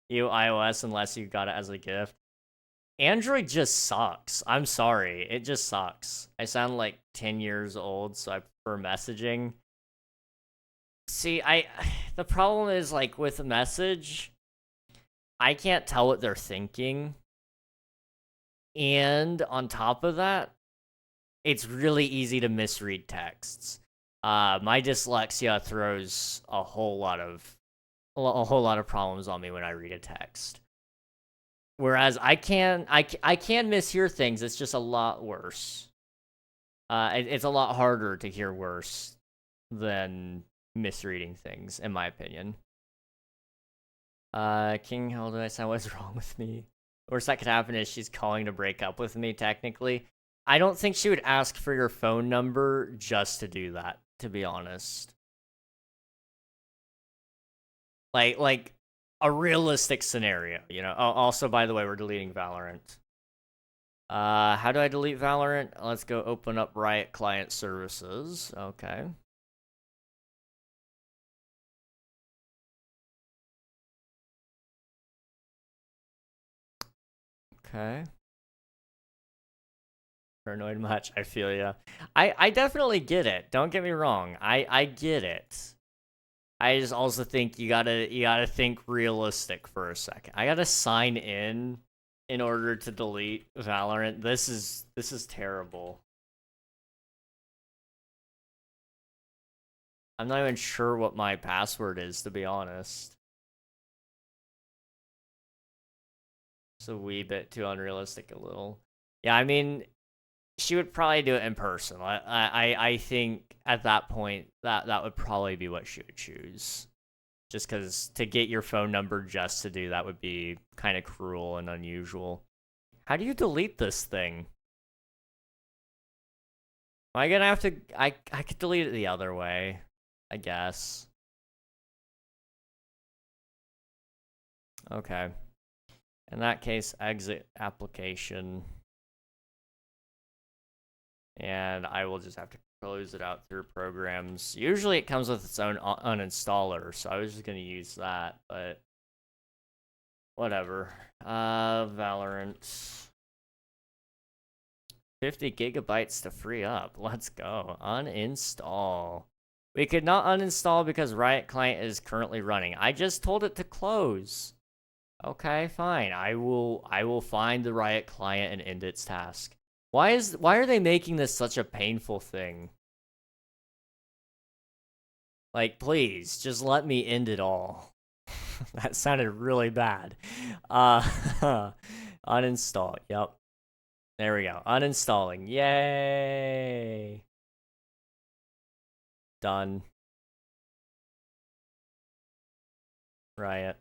You iOS unless you got it as a gift. Android just sucks. I'm sorry. It just sucks. I sound like 10 years old, so I prefer messaging. See, the problem is, like, with a message, I can't tell what they're thinking. And on top of that, it's really easy to misread texts. My dyslexia throws a whole lot of problems on me when I read a text. Whereas I can mishear things. It's just a lot worse. It's a lot harder to hear worse than misreading things, in my opinion. King, how old did I sound? What's wrong with me? Worst that could happen is she's calling to break up with me, technically. I don't think she would ask for your phone number just to do that, to be honest. Like a realistic scenario, you know? Oh, also, by the way, we're deleting Valorant. How do I delete Valorant? Let's go open up Riot Client Services. Okay. Okay. Paranoid much? I feel ya. I definitely get it. Don't get me wrong. I get it. I just also think you gotta think realistic for a second. I gotta sign in order to delete Valorant. This is terrible. I'm not even sure what my password is, to be honest. It's a wee bit too unrealistic, a little. Yeah, I mean, she would probably do it in person. I think at that point that would probably be what she would choose. Just because to get your phone number just to do that would be kind of cruel and unusual. How do you delete this thing? Am I gonna have to... I could delete it the other way, I guess. Okay. In that case, exit application. And I will just have to close it out through programs. Usually it comes with its own uninstaller, so I was just going to use that, but whatever. Valorant. 50 gigabytes to free up. Let's go. Uninstall. We could not uninstall because Riot Client is currently running. I just told it to close. Okay, fine. I will find the Riot Client and end its task. Why are they making this such a painful thing? Like, please, just let me end it all. That sounded really bad. Uninstall. Yep. There we go. Uninstalling. Yay. Done. Riot.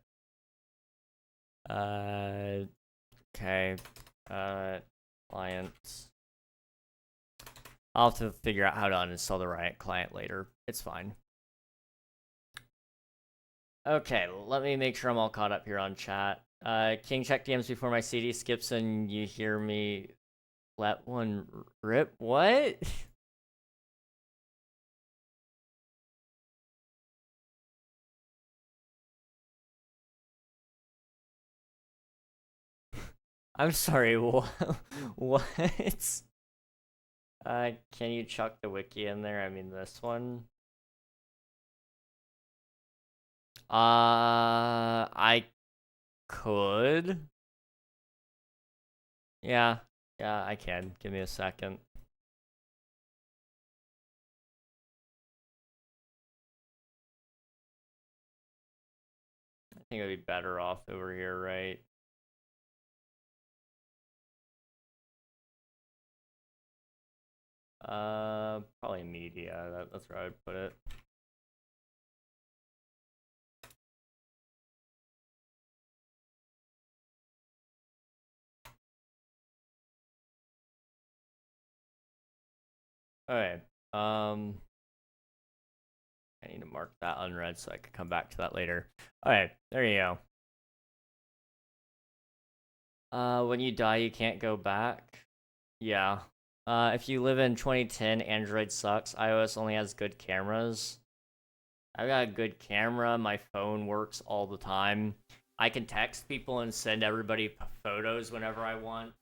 Okay. Clients. I'll have to figure out how to uninstall the Riot client later. It's fine. Okay, let me make sure I'm all caught up here on chat. King, check DMs before my CD skips and you hear me let one rip. What? I'm sorry, what? Can you chuck the wiki in there? I mean, this one. I could. Yeah, I can. Give me a second. I think I'd be better off over here, right? Probably media. That's where I would put it. Okay. I need to mark that unread so I can come back to that later. Okay, there you go. When you die, you can't go back. Yeah. If you live in 2010, Android sucks. iOS only has good cameras. I've got a good camera. My phone works all the time. I can text people and send everybody photos whenever I want.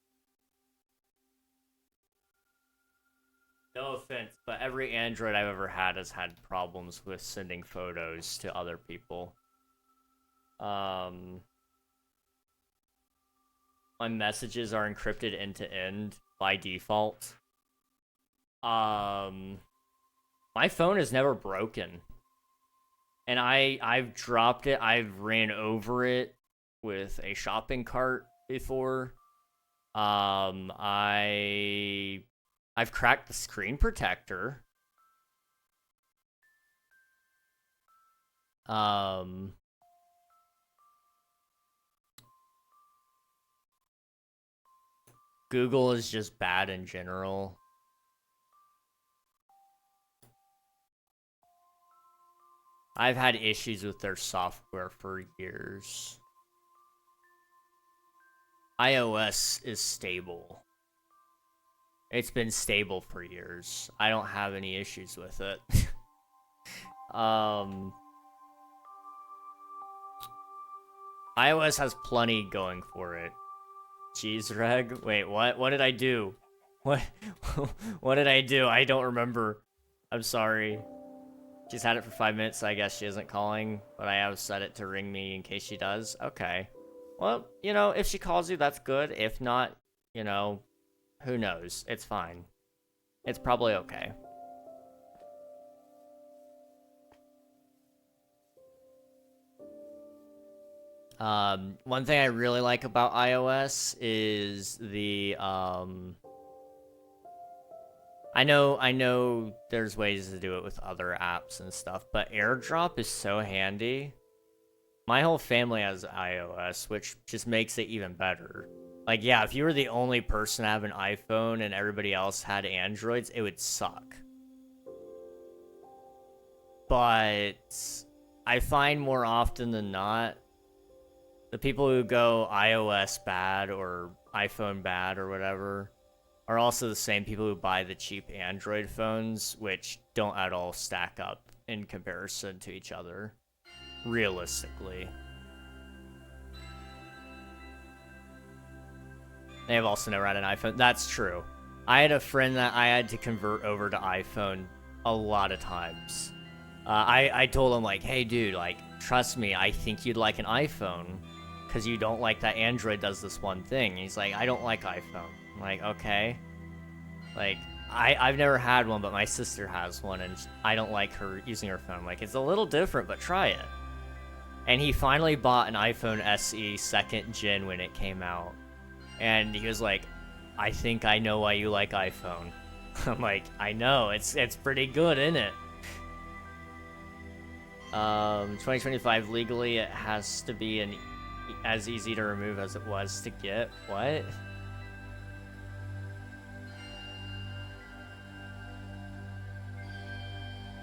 No offense, but every Android I've ever had has had problems with sending photos to other people. My messages are encrypted end to end by default. My phone is never broken. And I've dropped it. I've ran over it with a shopping cart before. I've cracked the screen protector. Google is just bad in general. I've had issues with their software for years. iOS is stable. It's been stable for years. I don't have any issues with it. iOS has plenty going for it. Cheese reg? Wait, what? What did I do? What? What did I do? I don't remember. I'm sorry. She's had it for 5 minutes, so I guess she isn't calling, but I have set it to ring me in case she does. Okay. Well, you know, if she calls you, that's good. If not, you know, who knows? It's fine. It's probably okay. One thing I really like about iOS is the, I know there's ways to do it with other apps and stuff, but AirDrop is so handy. My whole family has iOS, which just makes it even better. Like, yeah, if you were the only person to have an iPhone and everybody else had Androids, it would suck. But I find more often than not, the people who go iOS bad or iPhone bad or whatever are also the same people who buy the cheap Android phones, which don't at all stack up in comparison to each other, realistically. They have also never had an iPhone. That's true. I had a friend that I had to convert over to iPhone a lot of times. I told him, like, hey, dude, like, trust me, I think you'd like an iPhone because you don't like that Android does this one thing. And he's like, I don't like iPhone. I'm like, okay. Like, I've never had one, but my sister has one, and I don't like her using her phone. Like, it's a little different, but try it. And he finally bought an iPhone SE 2nd gen when it came out. And he was like, I think I know why you like iPhone. I'm like, I know, it's pretty good, isn't it? 2025 legally, it has to be as easy to remove as it was to get. What?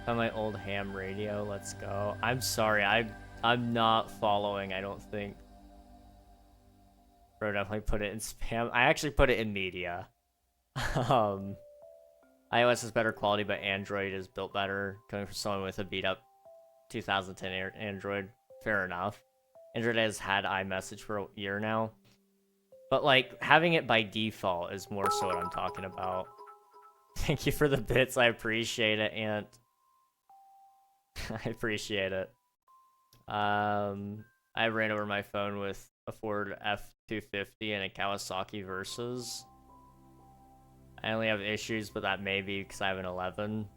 Found my old ham radio. Let's go. I'm sorry. I'm not following. I don't think. Bro, definitely put it in spam. I actually put it in media. iOS is better quality, but Android is built better. Coming from someone with a beat up 2010 Android. Fair enough. Android has had iMessage for a year now. But like having it by default is more so what I'm talking about. Thank you for the bits. I appreciate it, Ant. I appreciate it. I ran over my phone with a Ford F-250 and a Kawasaki Versus. I only have issues, but that may be because I have an 11.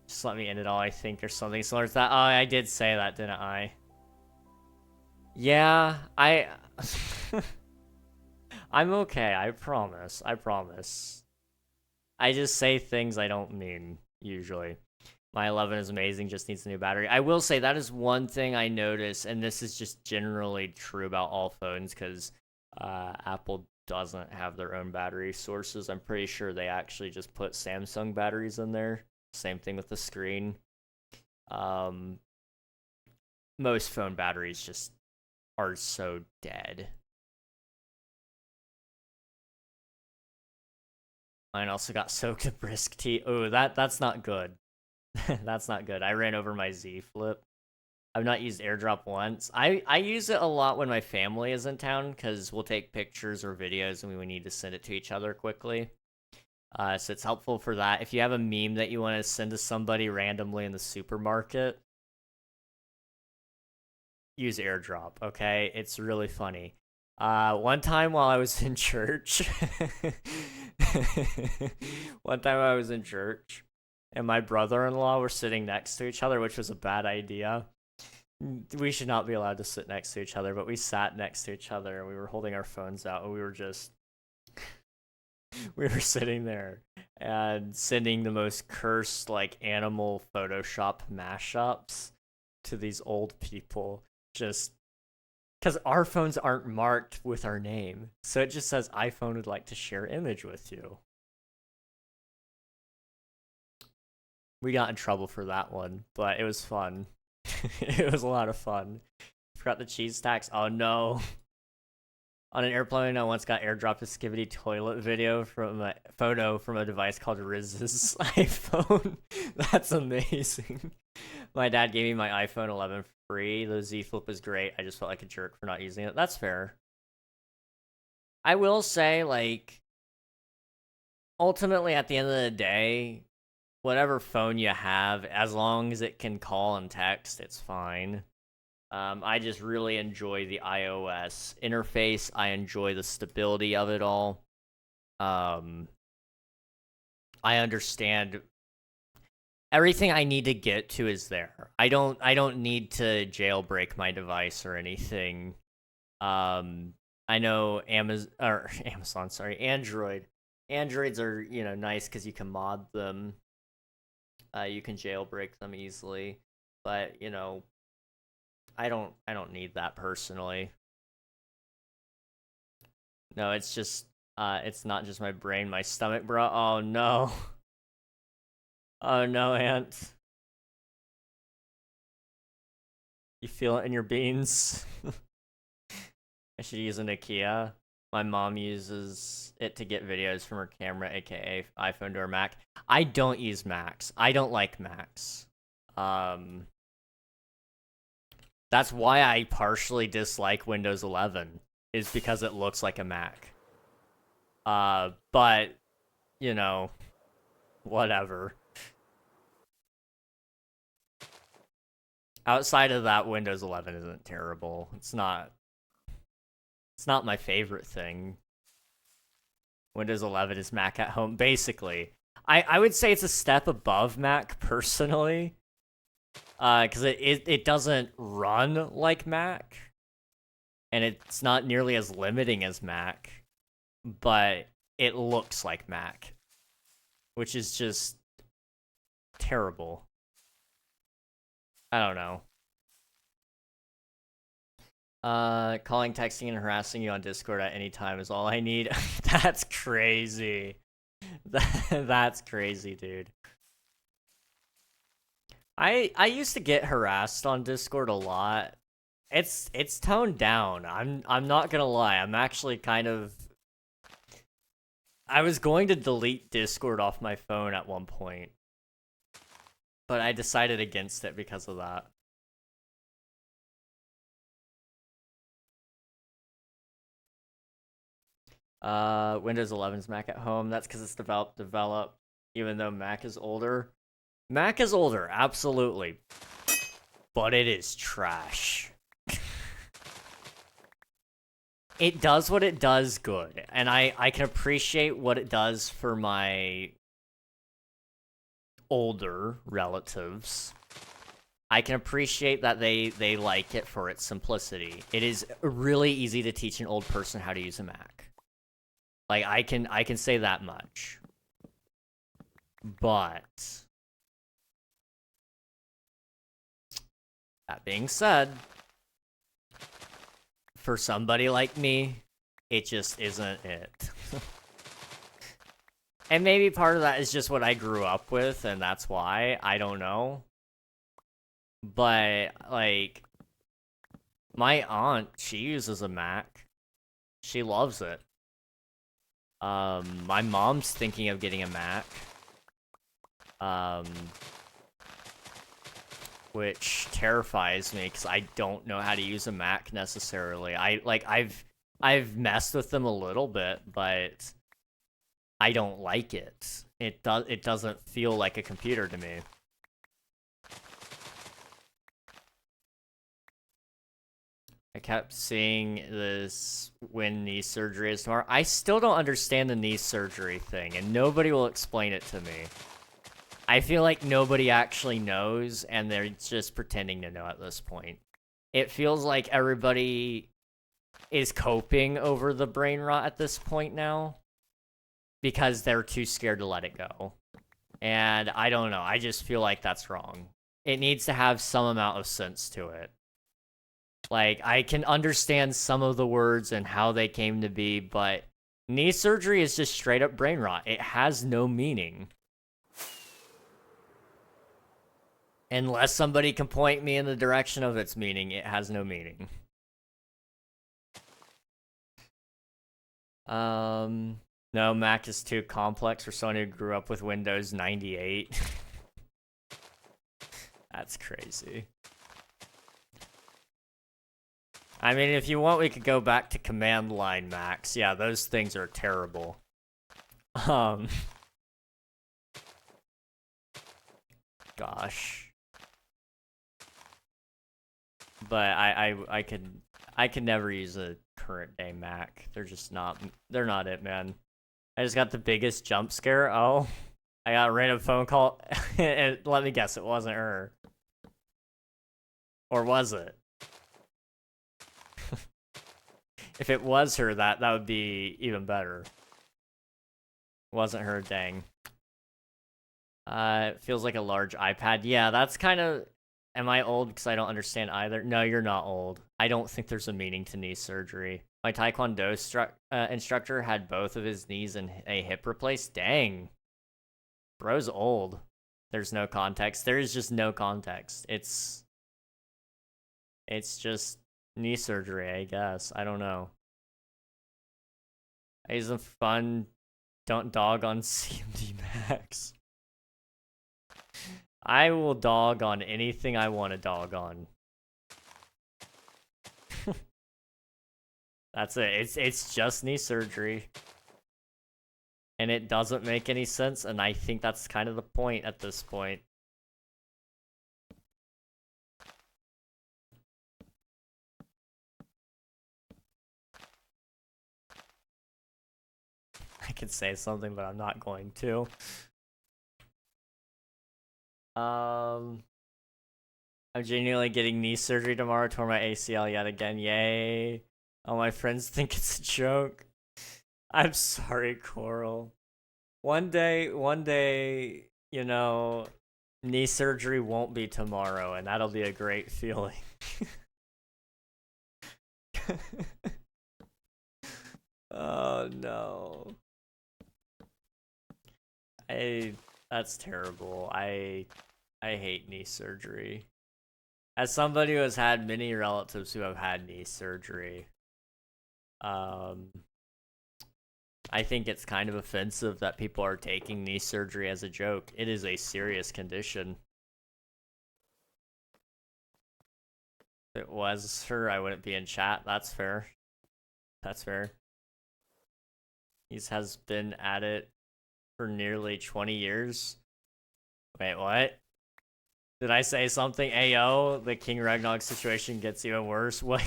Just let me end it all, I think, or something similar to that. Oh, I did say that, didn't I? Yeah, I'm okay, I promise. I promise. I just say things I don't mean, usually. My 11 is amazing, just needs a new battery. I will say that is one thing I notice, and this is just generally true about all phones, because Apple doesn't have their own battery sources. I'm pretty sure they actually just put Samsung batteries in there. Same thing with the screen. Most phone batteries just are so dead. Mine also got soaked in brisk tea. Oh, that's not good. That's not good. I ran over my Z Flip. I've not used AirDrop once. I use it a lot when my family is in town because we'll take pictures or videos and we need to send it to each other quickly. So it's helpful for that. If you have a meme that you want to send to somebody randomly in the supermarket, use AirDrop, okay? It's really funny. One time while I was in church, and my brother-in-law were sitting next to each other, which was a bad idea. We should not be allowed to sit next to each other, but we sat next to each other and we were holding our phones out and we were sitting there and sending the most cursed like animal Photoshop mashups to these old people, just because our phones aren't marked with our name, so it just says iPhone would like to share image with you. We got in trouble for that one, but it was fun. It was a lot of fun. Forgot the cheese stacks. Oh no. On an airplane, I once got airdropped a Skibidi toilet video from a photo from a device called Riz's iPhone. That's amazing. My dad gave me my iPhone 11 free. The Z Flip was great. I just felt like a jerk for not using it. That's fair. I will say, like, ultimately at the end of the day, whatever phone you have, as long as it can call and text, it's fine. I just really enjoy the iOS interface. I enjoy the stability of it all. I understand everything I need to get to is there. I don't need to jailbreak my device or anything. I know Amazon, sorry, Androids are, nice because you can mod them. You can jailbreak them easily, but I don't need that personally. No, it's just it's not just my brain, my stomach, bro. Oh no. Oh no, Ant. You feel it in your beans? I should use an IKEA. My mom uses it to get videos from her camera, aka iPhone to her Mac. I don't use Macs. I don't like Macs. That's why I partially dislike Windows 11, is because it looks like a Mac. But, whatever. Outside of that, Windows 11 isn't terrible. It's not my favorite thing. Windows 11 is Mac at home, basically. I would say it's a step above Mac, personally. Because it doesn't run like Mac, and it's not nearly as limiting as Mac, but it looks like Mac, which is just terrible. I don't know. Calling, texting, and harassing you on Discord at any time is all I need. That's crazy. That's crazy, dude. I used to get harassed on Discord a lot. It's toned down. I'm not gonna lie. I'm actually kind of. I was going to delete Discord off my phone at one point, but I decided against it because of that. Windows 11's Mac at home. That's because it's developed, even though Mac is older. Mac is older, absolutely. But it is trash. It does what it does good. And I can appreciate what it does for my older relatives. I can appreciate that they like it for its simplicity. It is really easy to teach an old person how to use a Mac. Like, I can say that much. But that being said, for somebody like me, it just isn't it. And maybe part of that is just what I grew up with, and that's why. I don't know. But, like, my aunt, she uses a Mac. She loves it. My mom's thinking of getting a Mac. Which terrifies me because I don't know how to use a Mac necessarily. I've messed with them a little bit, but I don't like it. It doesn't feel like a computer to me. I kept seeing this when knee surgery is tomorrow. I still don't understand the knee surgery thing, and nobody will explain it to me. I feel like nobody actually knows, and they're just pretending to know at this point. It feels like everybody is coping over the brain rot at this point now because they're too scared to let it go. And I don't know. I just feel like that's wrong. It needs to have some amount of sense to it. Like, I can understand some of the words and how they came to be, but knee surgery is just straight up brain rot. It has no meaning. Unless somebody can point me in the direction of its meaning, it has no meaning. No, Mac is too complex for someone who grew up with Windows 98. That's crazy. I mean, if you want, we could go back to command line Macs. Yeah, those things are terrible. Gosh. But I could never use a current day Mac. They're not it, man. I just got the biggest jump scare. Oh, I got a random phone call. And let me guess, it wasn't her. Or was it? If it was her, that would be even better. Wasn't her, dang. It feels like a large iPad. Yeah, that's kind of... Am I old because I don't understand either? No, you're not old. I don't think there's a meaning to knee surgery. My Taekwondo instructor had both of his knees and a hip replaced. Dang. Bro's old. There's no context. There is just no context. It's just knee surgery, I guess. I don't know. He's a fun... Don't dog on CMD Max. I will dog on anything I want to dog on. That's it. It's just knee surgery. And it doesn't make any sense, and I think that's kind of the point at this point. I could say something, but I'm not going to. I'm genuinely getting knee surgery tomorrow. Tore my ACL yet again. Yay. All my friends think it's a joke. I'm sorry, Coral. One day, you know, knee surgery won't be tomorrow, and that'll be a great feeling. Oh no. That's terrible. I hate knee surgery. As somebody who has had many relatives who have had knee surgery, I think it's kind of offensive that people are taking knee surgery as a joke. It is a serious condition. If it was her, I wouldn't be in chat. That's fair. That's fair. He has been at it for nearly 20 years. Wait, what? Did I say something? Ayo, the King Ragnog situation gets even worse. What?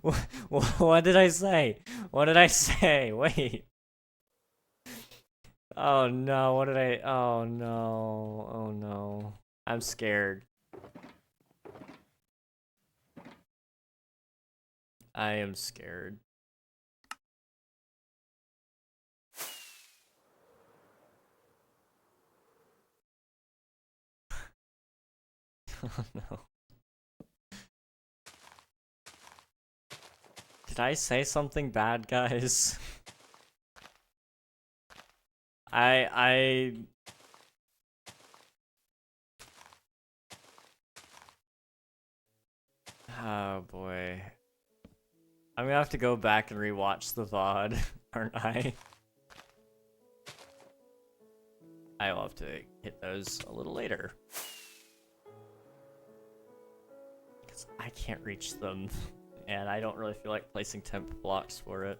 What did I say? What did I say? Wait. Oh no, what did I? Oh no. Oh no. I'm scared. I am scared. Oh no. Did I say something bad, guys? I Oh boy. I'm gonna have to go back and rewatch the VOD, aren't I? I will have to hit those a little later. Because I can't reach them, and I don't really feel like placing temp blocks for it.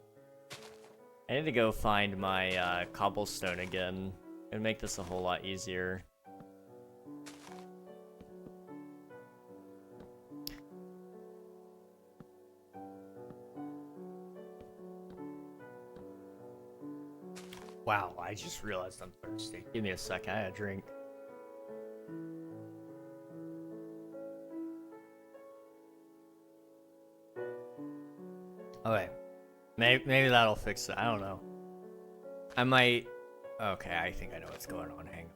I need to go find my cobblestone again and make this a whole lot easier. Wow, I just realized I'm thirsty. Give me a sec, I had a drink. Okay. Maybe that'll fix it. I don't know. I might... Okay, I think I know what's going on. Hang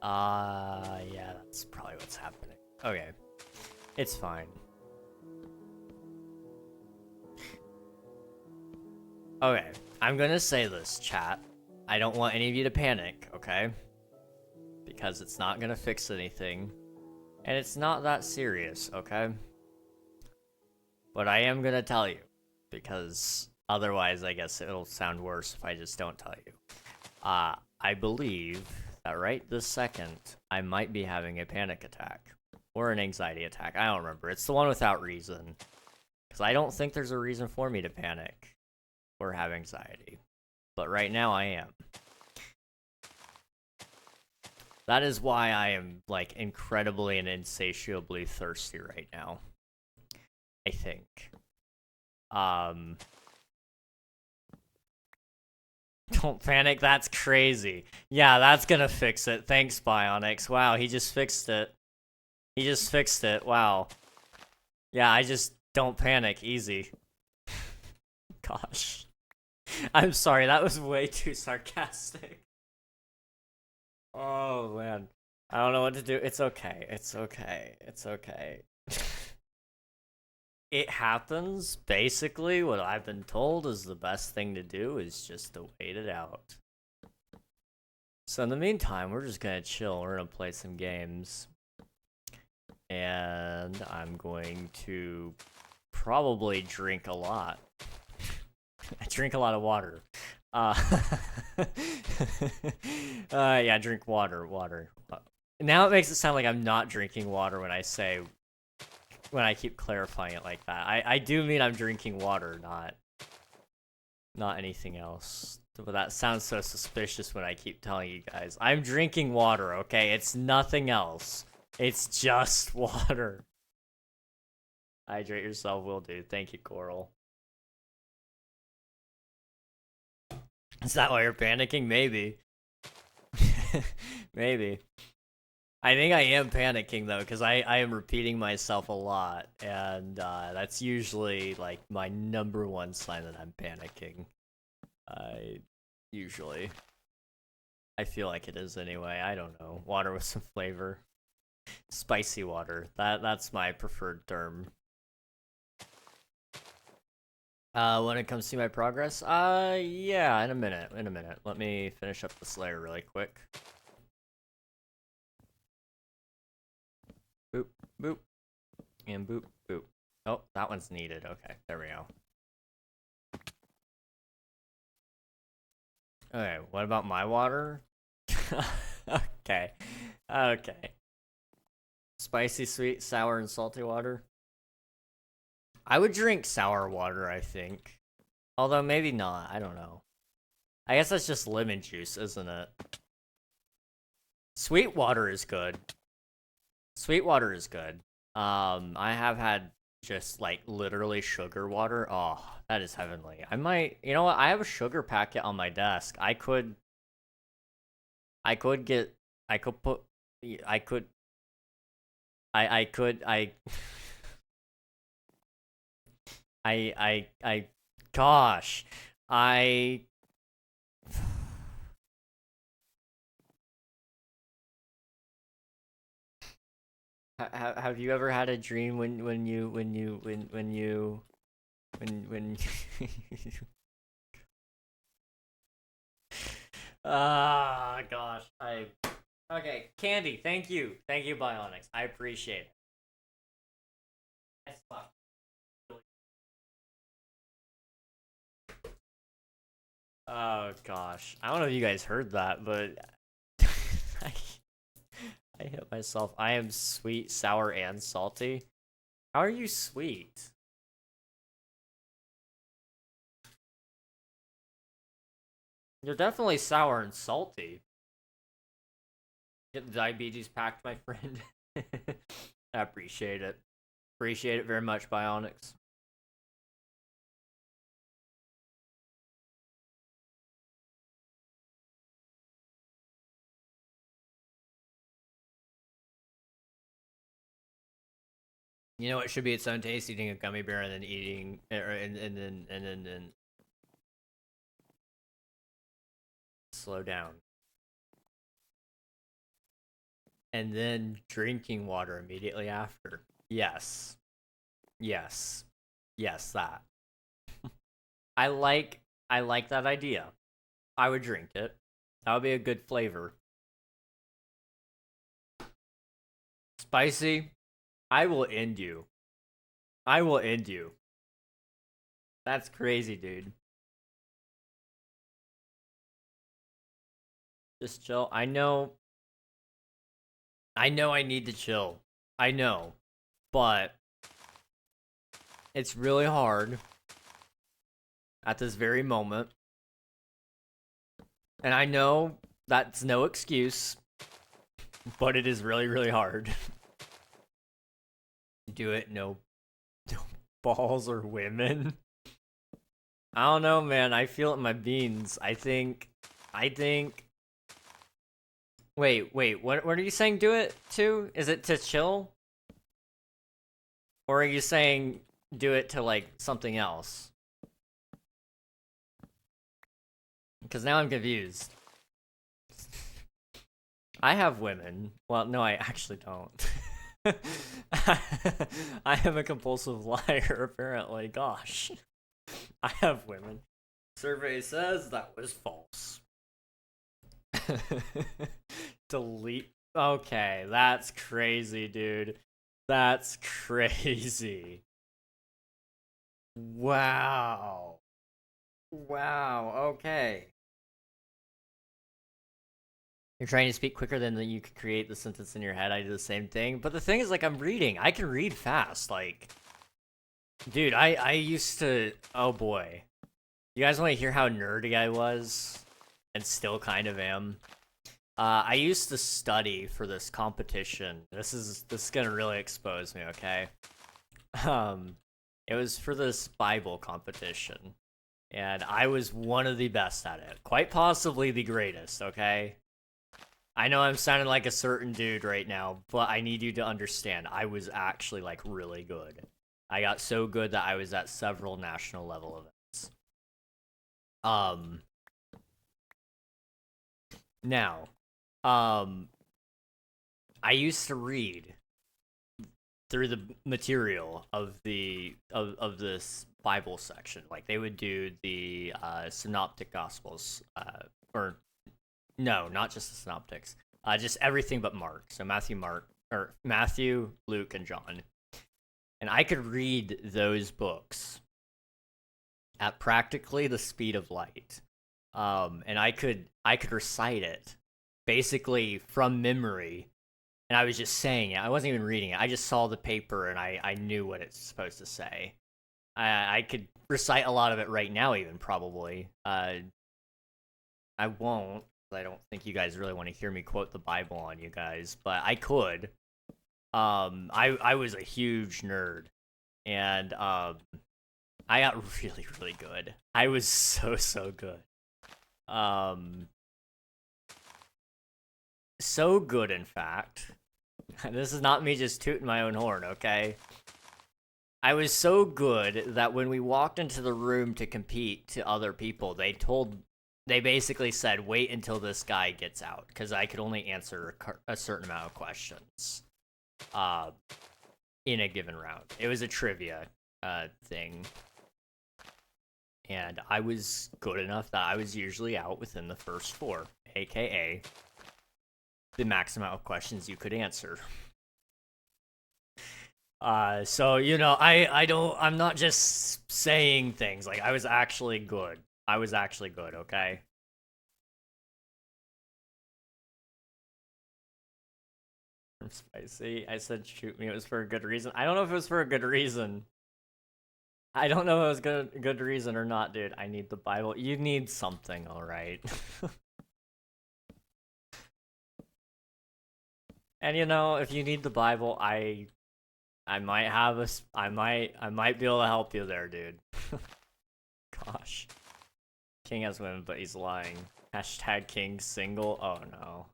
on. Yeah, that's probably what's happening. Okay. It's fine. Okay. I'm gonna say this, chat. I don't want any of you to panic, okay? Because it's not gonna fix anything. And it's not that serious, okay? But I am gonna tell you. Because otherwise, I guess it'll sound worse if I just don't tell you. I believe that right this second, I might be having a panic attack. Or an anxiety attack. I don't remember. It's the one without reason. Because I don't think there's a reason for me to panic. Or have anxiety. But right now I am. That is why I am, like, incredibly and insatiably thirsty right now. I think. Don't panic, that's crazy. Yeah, that's gonna fix it. Thanks, Bionics. Wow, he just fixed it. He just fixed it. Wow. Yeah, I just don't panic. Easy. Gosh. I'm sorry, that was way too sarcastic. Oh, man. I don't know what to do. It's okay. It's okay. It's okay. It happens. Basically, what I've been told is the best thing to do is just to wait it out. So in the meantime, we're just gonna chill. We're gonna play some games. And I'm going to probably drink a lot. I drink a lot of water. Yeah, drink water. Now it makes it sound like I'm not drinking water when I keep clarifying it like that. I do mean I'm drinking water, not anything else. But that sounds so suspicious when I keep telling you guys. I'm drinking water, okay? It's nothing else. It's just water. Hydrate yourself, will do. Thank you, Coral. Is that why you're panicking? Maybe. Maybe. I think I am panicking though, because I am repeating myself a lot, and that's usually like my #1 sign that I'm panicking. Usually. I feel like it is anyway. I don't know. Water with some flavor. Spicy water. That's my preferred term. When it comes to my progress, yeah, in a minute. Let me finish up this layer really quick. Boop, boop, and boop, boop. Oh, that one's needed. Okay, there we go. Okay, what about my water? Okay. Okay. Spicy, sweet, sour, and salty water. I would drink sour water, I think. Although maybe not, I don't know. I guess that's just lemon juice, isn't it? Sweet water is good. Sweet water is good. I have had just like literally sugar water. Oh, that is heavenly. I might, you know what? I have a sugar packet on my desk. I could get, I could put, I could, I could, gosh, have you ever had a dream when ah, gosh, okay, Candy, thank you, Bionics, I appreciate it. Oh gosh, I don't know if you guys heard that, but I, I hit myself. I am sweet, sour, and salty. How are you sweet? You're definitely sour and salty. Get the diabetes packed, my friend. I appreciate it. Appreciate it very much, Bionics. You know, it should be its own taste, eating a gummy bear and then eating, and then slow down. And then drinking water immediately after. Yes. Yes. Yes, that. I like that idea. I would drink it. That would be a good flavor. Spicy. I will end you. I will end you. That's crazy, dude. Just chill. I know I need to chill. I know. But it's really hard at this very moment. And I know that's no excuse, but it is really, really hard. Do it, no balls or women. I don't know, man. I feel it in my beans. I think. Wait. What are you saying? Do it to? Is it to chill? Or are you saying do it to like something else? Because now I'm confused. I have women. Well, no, I actually don't. I am a compulsive liar, apparently. Gosh. I have women. Survey says that was false. Delete. Okay, that's crazy, dude. That's crazy. Wow. Wow, okay. You're trying to speak quicker than you could create the sentence in your head. I do the same thing. But the thing is, like, I'm reading. I can read fast. Like, dude, I used to... Oh, boy. You guys want to hear how nerdy I was? And still kind of am. I used to study for this competition. This is gonna really expose me, okay? It was for this Bible competition. And I was one of the best at it. Quite possibly the greatest, okay? I know I'm sounding like a certain dude right now, but I need you to understand. I was actually like really good. I got so good that I was at several national level events. Um, now, um, I used to read through the material of this Bible section. Like they would do the synoptic gospels, or no, not just the synoptics, just everything but Mark. So Matthew, Luke, and John. And I could read those books at practically the speed of light. And I could recite it basically from memory, and I was just saying it. I wasn't even reading it. I just saw the paper and I knew what it's supposed to say. I could recite a lot of it right now, even probably. I won't. I don't think you guys really want to hear me quote the Bible on you guys, but I could. I was a huge nerd, and I got really really good. I was so good. Um, so good, in fact. This is not me just tooting my own horn, okay? I was so good that when we walked into the room to compete to other people, they basically said, wait until this guy gets out, because I could only answer a certain amount of questions uh, in a given round. It was a trivia thing, and I was good enough that I was usually out within the first four, aka the max amount of questions you could answer. So I'm not just saying things. Like I was actually good. I was actually good, okay? I'm spicy. I said shoot me. It was for a good reason. I don't know if it was for a good reason. I don't know if it was good reason or not, dude. I need the Bible. You need something, all right. And if you need the Bible, I might have I might be able to help you there, dude. Gosh. King has women, but he's lying. Hashtag King single. Oh no.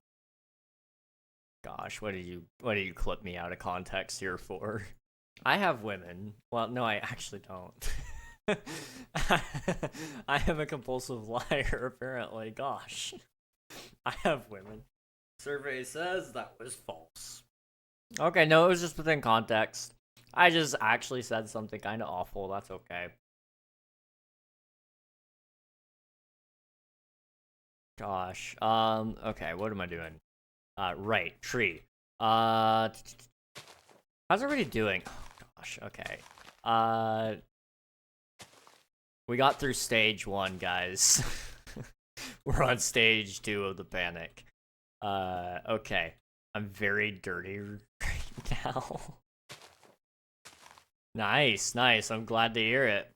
Gosh, what did you clip me out of context here for? I have women. Well, no, I actually don't. I am a compulsive liar, apparently. Gosh. I have women. Survey says that was false. Okay, no, it was just within context. I just actually said something kind of awful. That's okay. Gosh. Okay, what am I doing? Right, tree. How's everybody doing? Oh gosh, okay. Uh, we got through stage 1, guys. We're on stage 2 of the panic. Okay. I'm very dirty right now. Nice, nice. I'm glad to hear it.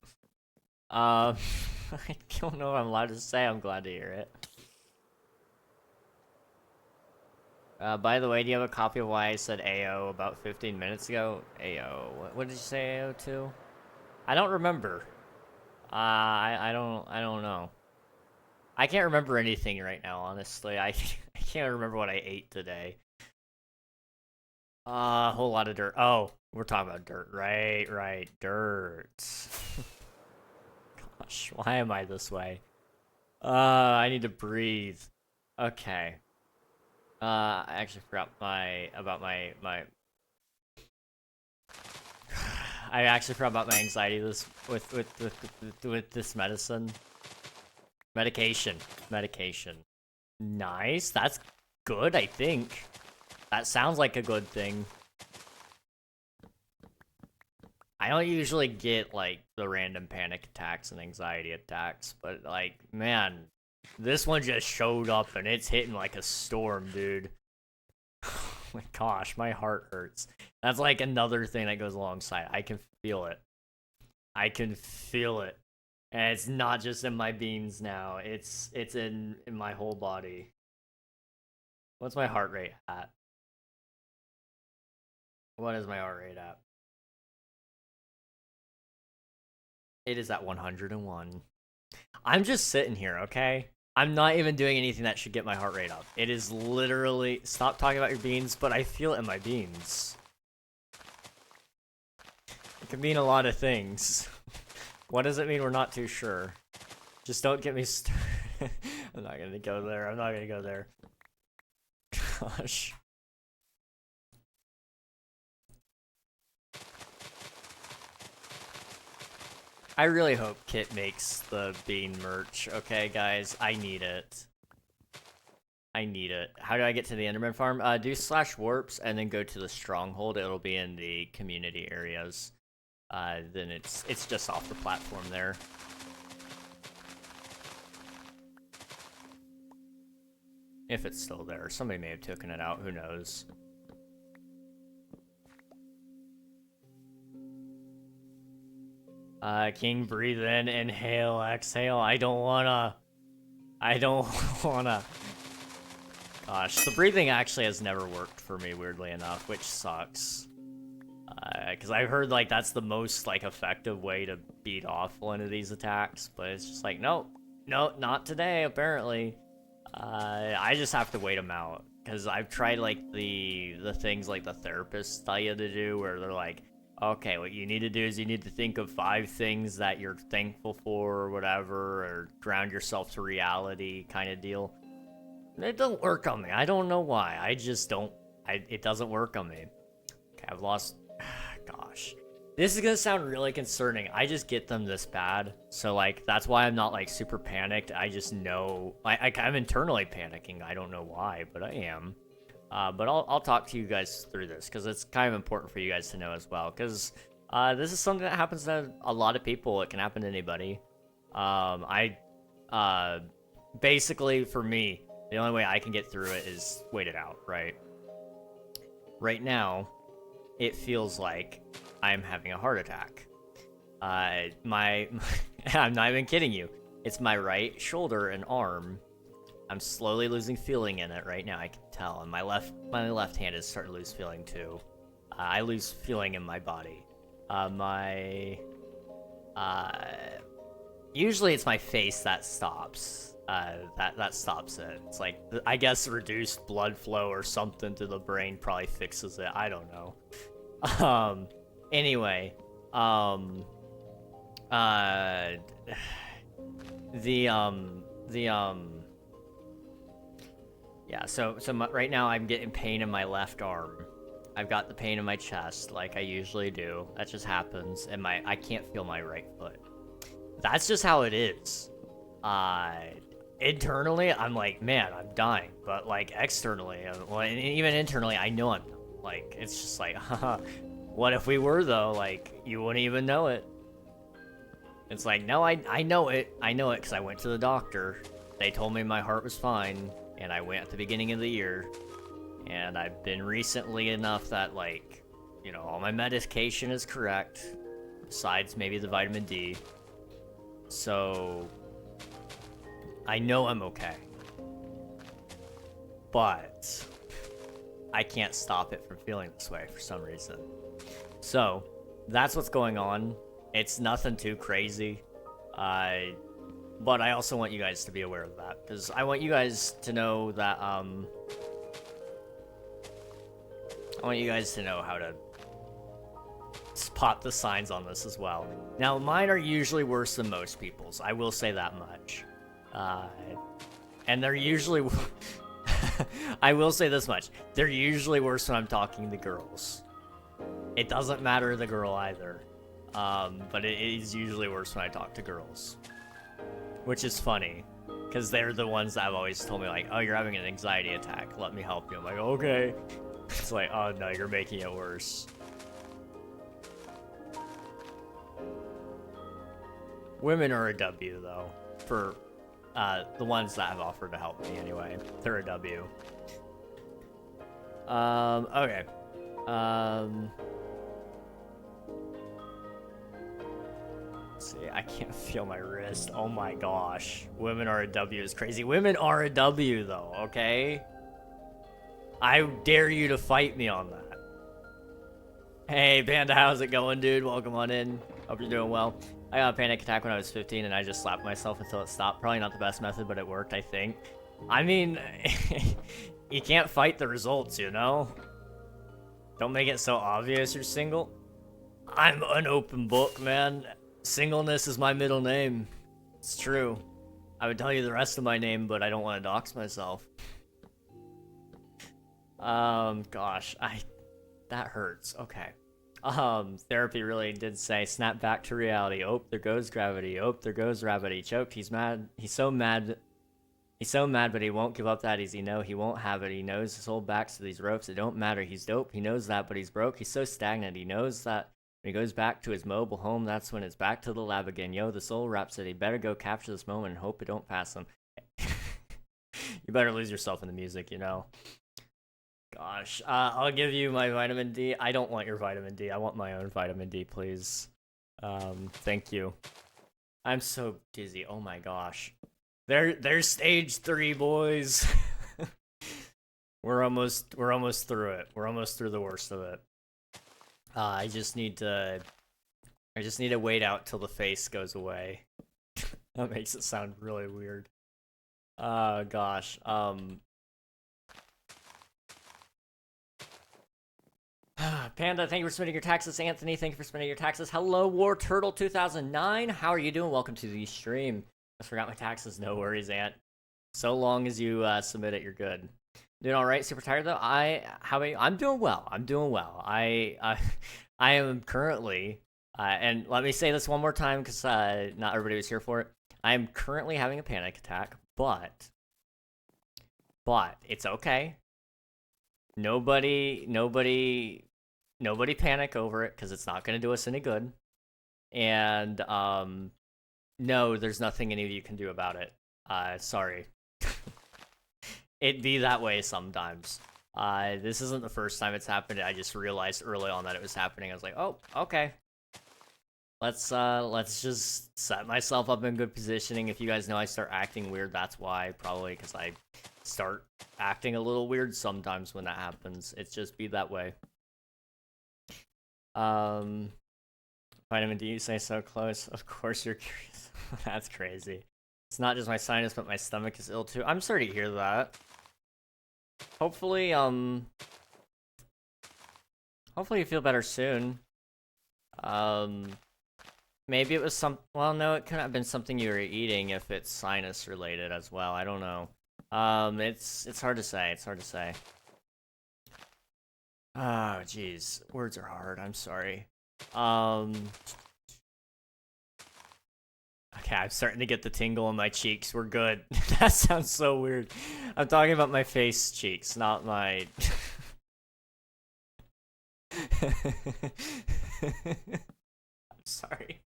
I don't know if I'm allowed to say I'm glad to hear it. By the way, do you have a copy of why I said AO about 15 minutes ago? AO. What did you say AO to? I don't remember. I don't know. I can't remember anything right now, honestly. I can't remember what I ate today. A whole lot of dirt. Oh, we're talking about dirt. Right. Dirt. Gosh, why am I this way? I need to breathe. Okay. I actually forgot my I actually forgot about my anxiety with this medication. Nice. That's good, I think. That sounds like a good thing. I don't usually get like the random panic attacks and anxiety attacks, but like, man, this one just showed up and it's hitting like a storm, dude. Oh my gosh, my heart hurts. That's like another thing that goes alongside. I can feel it. I can feel it. And it's not just in my beams now. It's in my whole body. What's my heart rate at? What is my heart rate at? It is at 101. I'm just sitting here, okay? I'm not even doing anything that should get my heart rate up. It is literally... Stop talking about your beans, but I feel it in my beans. It can mean a lot of things. What does it mean? We're not too sure. Just don't get me started. I'm not gonna go there. I'm not gonna go there. Gosh. I really hope Kit makes the bean merch, okay, guys? I need it. I need it. How do I get to the Enderman farm? Do /warps and then go to the stronghold. It'll be in the community areas. Then it's just off the platform there. If it's still there. Somebody may have taken it out, who knows. King, breathe in, inhale, exhale. I don't wanna. Gosh, the breathing actually has never worked for me, weirdly enough, which sucks. Because I've heard, like, that's the most, like, effective way to beat off one of these attacks, but it's just like, nope, not today, apparently. I just have to wait them out, because I've tried, like, the things, like, the therapists tell you to do, where they're like, okay, what you need to do is you need to think of 5 things that you're thankful for, or whatever, or ground yourself to reality kind of deal. It doesn't work on me. I don't know why. I just don't. It doesn't work on me. Okay, I've lost... Gosh. This is gonna sound really concerning. I just get them this bad. So, like, that's why I'm not, like, super panicked. I just know... I'm internally panicking. I don't know why, but I am. But I'll talk to you guys through this, because it's kind of important for you guys to know as well. Because this is something that happens to a lot of people. It can happen to anybody. Basically, for me, the only way I can get through it is wait it out, right? Right now, it feels like I'm having a heart attack. I'm not even kidding you. It's my right shoulder and arm. I'm slowly losing feeling in it right now, I can tell. And my left hand is starting to lose feeling too. I lose feeling in my body. Usually it's my face that stops. That stops it. It's like, I guess reduced blood flow or something to the brain probably fixes it. I don't know. Anyway, yeah, so right now I'm getting pain in my left arm. I've got the pain in my chest, like I usually do. That just happens, and I can't feel my right foot. That's just how it is. Internally, I'm like, man, I'm dying. But, like, externally, well, and even internally, I know I'm not. Like, it's just like, haha, what if we were, though? Like, you wouldn't even know it. It's like, no, I know it. I know it because I went to the doctor. They told me my heart was fine, and I went at the beginning of the year. And I've been recently enough that, like, you know, all my medication is correct, besides maybe the vitamin D. So, I know I'm okay. But I can't stop it from feeling this way for some reason. So, that's what's going on. It's nothing too crazy. But I also want you guys to be aware of that, because I want you guys to know that, I want you guys to know how to spot the signs on this as well. Now, mine are usually worse than most people's. I will say that much. And they're usually... I will say this much. They're usually worse when I'm talking to girls. It doesn't matter the girl either. But it is usually worse when I talk to girls. Which is funny. Because they're the ones that have always told me, like, oh, you're having an anxiety attack. Let me help you. I'm like, okay. It's like, oh, no, you're making it worse. Women are a W, though. For the ones that have offered to help me, anyway. They're a W. Okay. Let's see, I can't feel my wrist. Oh my gosh. Women are a W is crazy. Women are a W, though, okay? I dare you to fight me on that. Hey, Panda, how's it going, dude? Welcome on in. Hope you're doing well. I got a panic attack when I was 15 and I just slapped myself until it stopped. Probably not the best method, but it worked, I think. I mean, you can't fight the results, you know? Don't make it so obvious you're single. I'm an open book, man. Singleness is my middle name. It's true. I would tell you the rest of my name, but I don't want to dox myself. Gosh, that hurts. Okay. Therapy really did say, snap back to reality. Oh, there goes gravity. Oh, there goes rabbit. He choked. He's mad. He's so mad. He's so mad, but he won't give up that easy. No, he won't have it. He knows his whole back's to these ropes. It don't matter. He's dope. He knows that, but he's broke. He's so stagnant. He knows that when he goes back to his mobile home, that's when it's back to the lab again. Yo, the soul rhapsody. Better go capture this moment and hope it don't pass him. You better lose yourself in the music, you know. Gosh, I'll give you my vitamin D. I don't want your vitamin D. I want my own vitamin D, please. Thank you. I'm so dizzy. Oh my gosh. There's stage 3, boys. we're almost through it. We're almost through the worst of it. I just need to wait out till the face goes away. That makes it sound really weird. Gosh. Panda, thank you for submitting your taxes. Anthony, thank you for submitting your taxes. Hello, War Turtle 2009. How are you doing? Welcome to the stream. I forgot my taxes. No worries, Ant. So long as you submit it, you're good. Doing all right. Super tired though. How about you? I'm doing well. I'm doing well. I am currently, and let me say this one more time because not everybody was here for it. I am currently having a panic attack, but it's okay. Nobody panic over it because it's not going to do us any good. And no, there's nothing any of you can do about it. Sorry. It be that way sometimes. This isn't the first time it's happened. I just realized early on that it was happening. I was like, oh, okay. Let's just set myself up in good positioning. If you guys know I start acting weird, that's why. Probably because I start acting a little weird sometimes when that happens. It's just be that way. Vitamin D, you say so close. Of course you're curious. That's crazy. It's not just my sinus, but my stomach is ill too. I'm sorry to hear that. Hopefully you feel better soon. Maybe it was well, no, it couldn't have been something you were eating if it's sinus related as well. I don't know. It's hard to say. It's hard to say. Oh, jeez. Words are hard. I'm sorry. Okay, I'm starting to get the tingle in my cheeks. We're good. That sounds so weird. I'm talking about my face cheeks, not my... I'm sorry.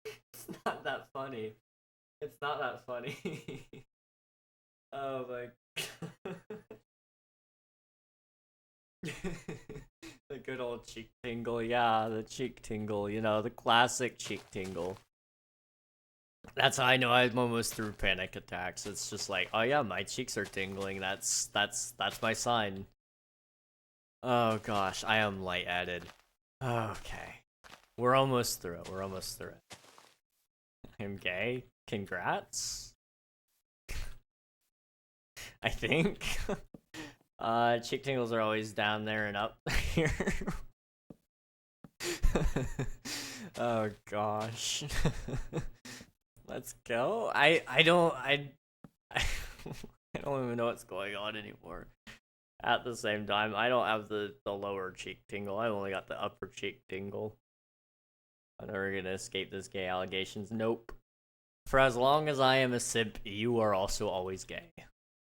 It's not that funny. It's not that funny. Oh my god. The good old cheek tingle, yeah, the cheek tingle, you know, the classic cheek tingle. That's how I know I'm almost through panic attacks. It's just like, oh yeah, my cheeks are tingling. That's my sign. Oh gosh, I am lightheaded. Okay. We're almost through it. We're almost through it. I'm gay. Congrats. I think. Cheek tingles are always down there and up here. Oh gosh. Let's go. I don't even know what's going on anymore. At the same time, I don't have the lower cheek tingle. I only got the upper cheek tingle. I'm never gonna escape this gay allegations. Nope. For as long as I am a simp, you are also always gay.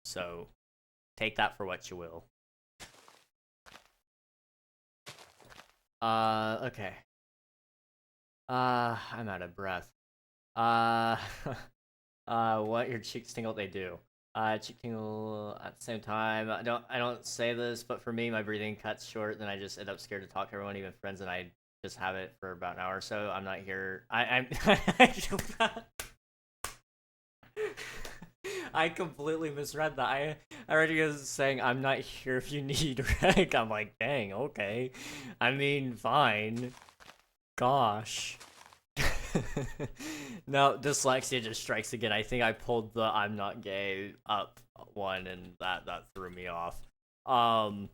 So, take that for what you will. Okay. I'm out of breath. What your cheeks tingle? They do. Cheek tingle at the same time. I don't say this, but for me, my breathing cuts short. Then I just end up scared to talk to everyone, even friends, and I just have it for about an hour or so. I'm not here. I'm. I completely misread that. I read you guys saying I'm not here if you need reg. I'm like, dang, okay. I mean, fine. Gosh. No, dyslexia just strikes again. I think I pulled the I'm not gay up one and that threw me off. Um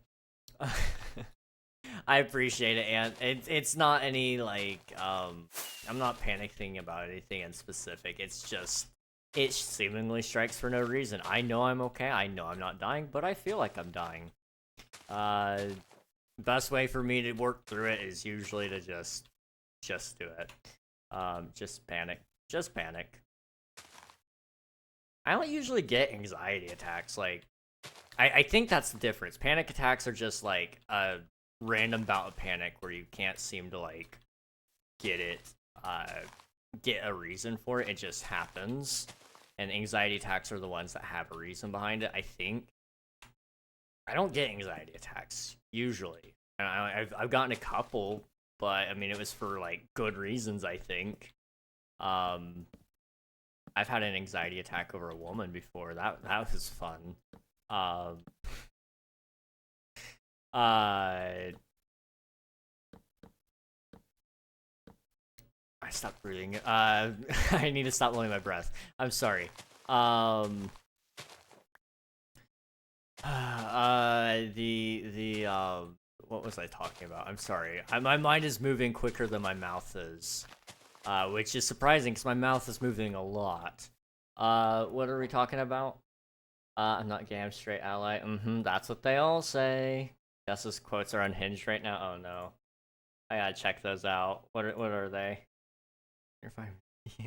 I appreciate it, and it's not any like I'm not panicking about anything in specific. It's just it seemingly strikes for no reason. I know I'm okay. I know I'm not dying, but I feel like I'm dying. Uh, best way for me to work through it is usually to just do it. Just panic. Just panic. I don't usually get anxiety attacks. Like, I think that's the difference. Panic attacks are just like a random bout of panic where you can't seem to like get it, get a reason for it. It just happens. And anxiety attacks are the ones that have a reason behind it. I think. I don't get anxiety attacks usually. And I've gotten a couple, but I mean it was for like good reasons. I think. I've had an anxiety attack over a woman before. That was fun. I stopped breathing. I need to stop holding my breath. I'm sorry. What was I talking about? I'm sorry. My mind is moving quicker than my mouth is. Which is surprising because my mouth is moving a lot. What are we talking about? I'm not gay, I'm straight ally. That's what they all say. Guess's quotes are unhinged right now. Oh no. I gotta check those out. What are they? If I'm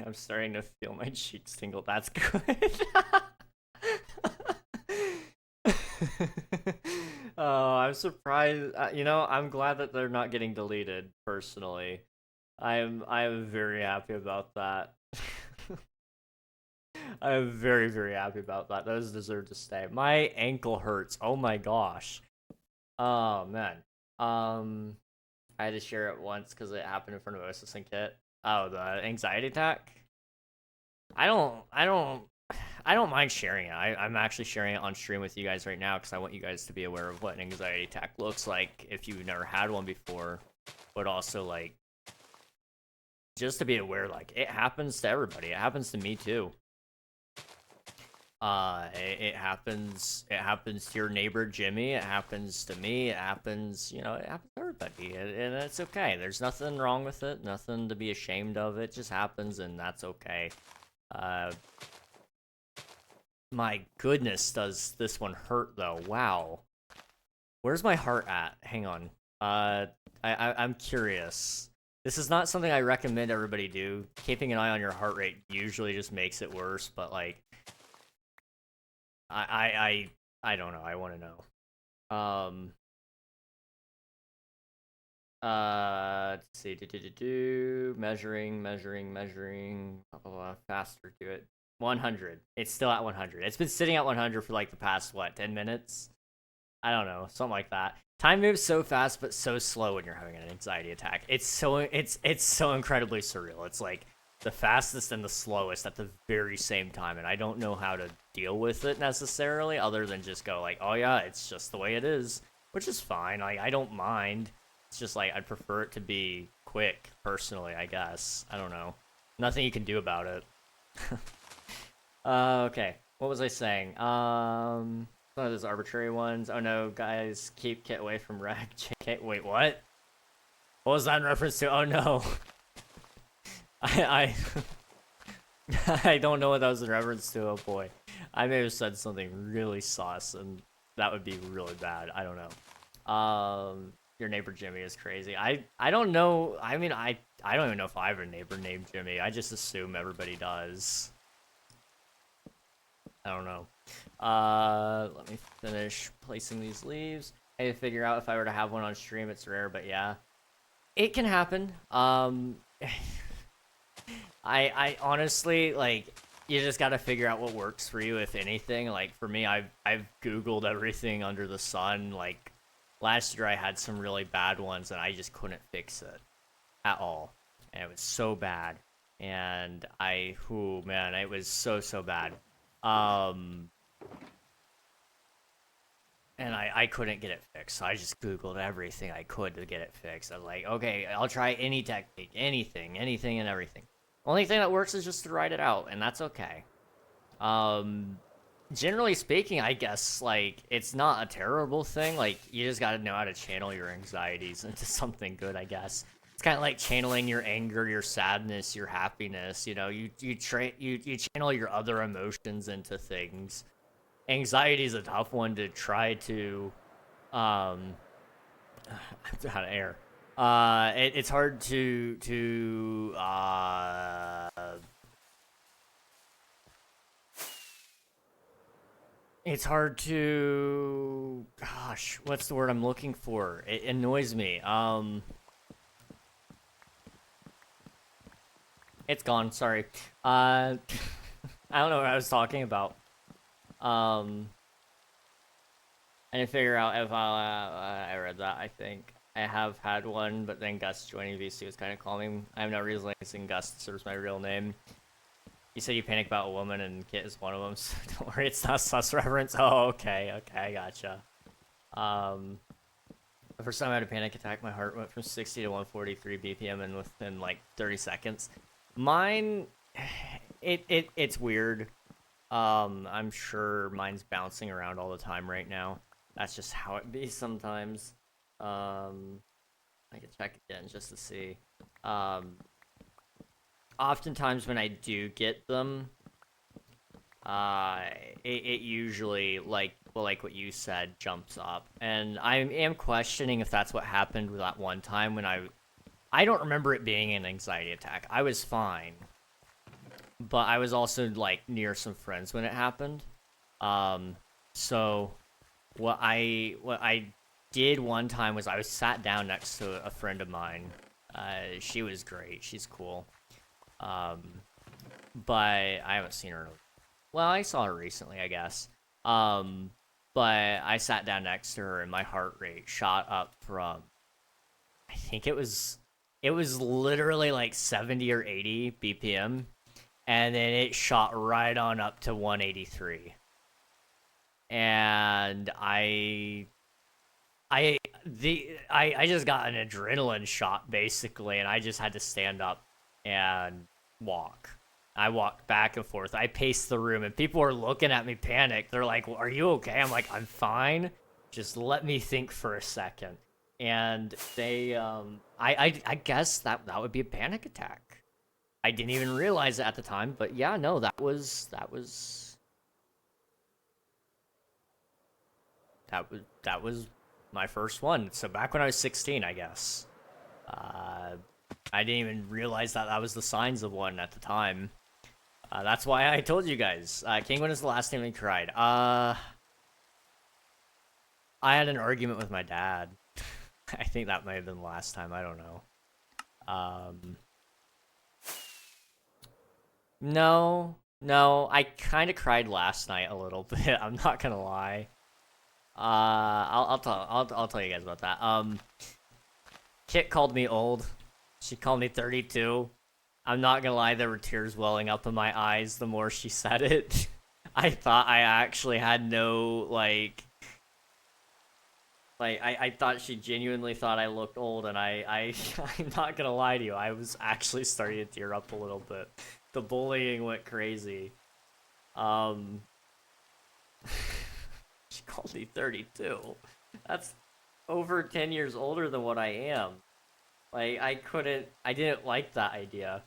I'm starting to feel my cheeks tingle. That's good. Oh, I'm surprised. You know, I'm glad that they're not getting deleted. Personally, I'm very happy about that. I'm very happy about that. Those deserve to stay. My ankle hurts. Oh my gosh. Oh man. I had to share it once because it happened in front of Osis and Kit. Oh, the anxiety attack. I don't mind sharing it. I'm actually sharing it on stream with you guys right now because I want you guys to be aware of what an anxiety attack looks like if you've never had one before, but also like just to be aware, like it happens to everybody. It happens to me too. It happens to your neighbor Jimmy, it happens to me, it happens, you know, it happens to everybody, and it's okay. There's nothing wrong with it, nothing to be ashamed of. It just happens, and that's okay. My goodness, does this one hurt though? Wow. Where's my heart at? Hang on. I'm curious. This is not something I recommend everybody do. Keeping an eye on your heart rate usually just makes it worse, but like I don't know. I want to know. Let's see. Measuring. Blah, blah, blah. Faster. Do it. 100. It's still at 100. It's been sitting at 100 for like the past 10 minutes. I don't know, something like that. Time moves so fast but so slow when you're having an anxiety attack. It's so incredibly surreal. It's like the fastest and the slowest at the very same time, and I don't know how to deal with it necessarily other than just go like, oh yeah, it's just the way it is, which is fine. Like I don't mind. It's just like I'd prefer it to be quick personally, I guess. I don't know. Nothing you can do about it. Okay. What was I saying? Some of those arbitrary ones. Oh no, guys, keep Kit away from Rag. Wait, what? What was that in reference to? Oh no. I I don't know what that was in reference to. Oh boy. I may have said something really sauce and that would be really bad. I don't know. Your neighbor Jimmy is crazy. I don't know. I mean, I don't even know if I have a neighbor named Jimmy. I just assume everybody does. I don't know. Let me finish placing these leaves. I need to figure out if I were to have one on stream. It's rare, but yeah, it can happen. I honestly like. You just gotta figure out what works for you, if anything. Like for me, I've Googled everything under the sun. Like last year, I had some really bad ones, and I just couldn't fix it at all, and it was so bad. And man, it was so bad. Um, and I couldn't get it fixed, so I just Googled everything I could to get it fixed. I was like, okay, I'll try any technique, anything and everything. Only thing that works is just to write it out, and that's okay. Um, Generally speaking, I guess, like, it's not a terrible thing. Like, you just gotta know how to channel your anxieties into something good, I guess. It's kind of like channeling your anger, your sadness, your happiness. You know, you channel your other emotions into things. Anxiety is a tough one to try to, um, I'm out of air. It's hard to it's hard to, gosh, what's the word I'm looking for? It annoys me. It's gone. Sorry. I don't know what I was talking about. I didn't figure out if I read that. I think I have had one, but then Gus joining VC was kind of calming. I have no reason saying Gus serves my real name. You said you panic about a woman, and Kit is one of them, so don't worry, it's not sus reference. Oh, okay, I gotcha. The first time I had a panic attack, my heart went from 60 to 143 BPM and within like 30 seconds. Mine, it's weird. I'm sure mine's bouncing around all the time right now. That's just how it be sometimes. I can check again just to see. Oftentimes when I do get them, it usually, like what you said, jumps up. And I am questioning if that's what happened with that one time when I don't remember it being an anxiety attack. I was fine. But I was also, like, near some friends when it happened. So what I did one time was I was sat down next to a friend of mine. She was great. She's cool. But I haven't seen her. Well, I saw her recently, I guess. But I sat down next to her and my heart rate shot up from, I think it was literally like 70 or 80 BPM, and then it shot right on up to 183. And I just got an adrenaline shot basically, and I just had to stand up and walk. I walked back and forth. I paced the room, and people were looking at me panicked. They're like, well, "Are you okay?" I'm like, "I'm fine. Just let me think for a second." And they, I guess that would be a panic attack. I didn't even realize it at the time, but yeah, no, that was my first one. So back when I was 16, I guess. I didn't even realize that was the signs of one at the time. That's why I told you guys. Kingwin is the last time he cried. I had an argument with my dad. I think that might have been the last time. I don't know. No. I kind of cried last night a little bit. I'm not gonna lie. I'll tell you guys about that. Kit called me old. She called me 32. I'm not gonna lie, there were tears welling up in my eyes the more she said it. I thought I actually had no, I thought she genuinely thought I looked old, and I'm not gonna lie to you, I was actually starting to tear up a little bit. The bullying went crazy. She called me 32. That's over 10 years older than what I am. Like, I didn't like that idea.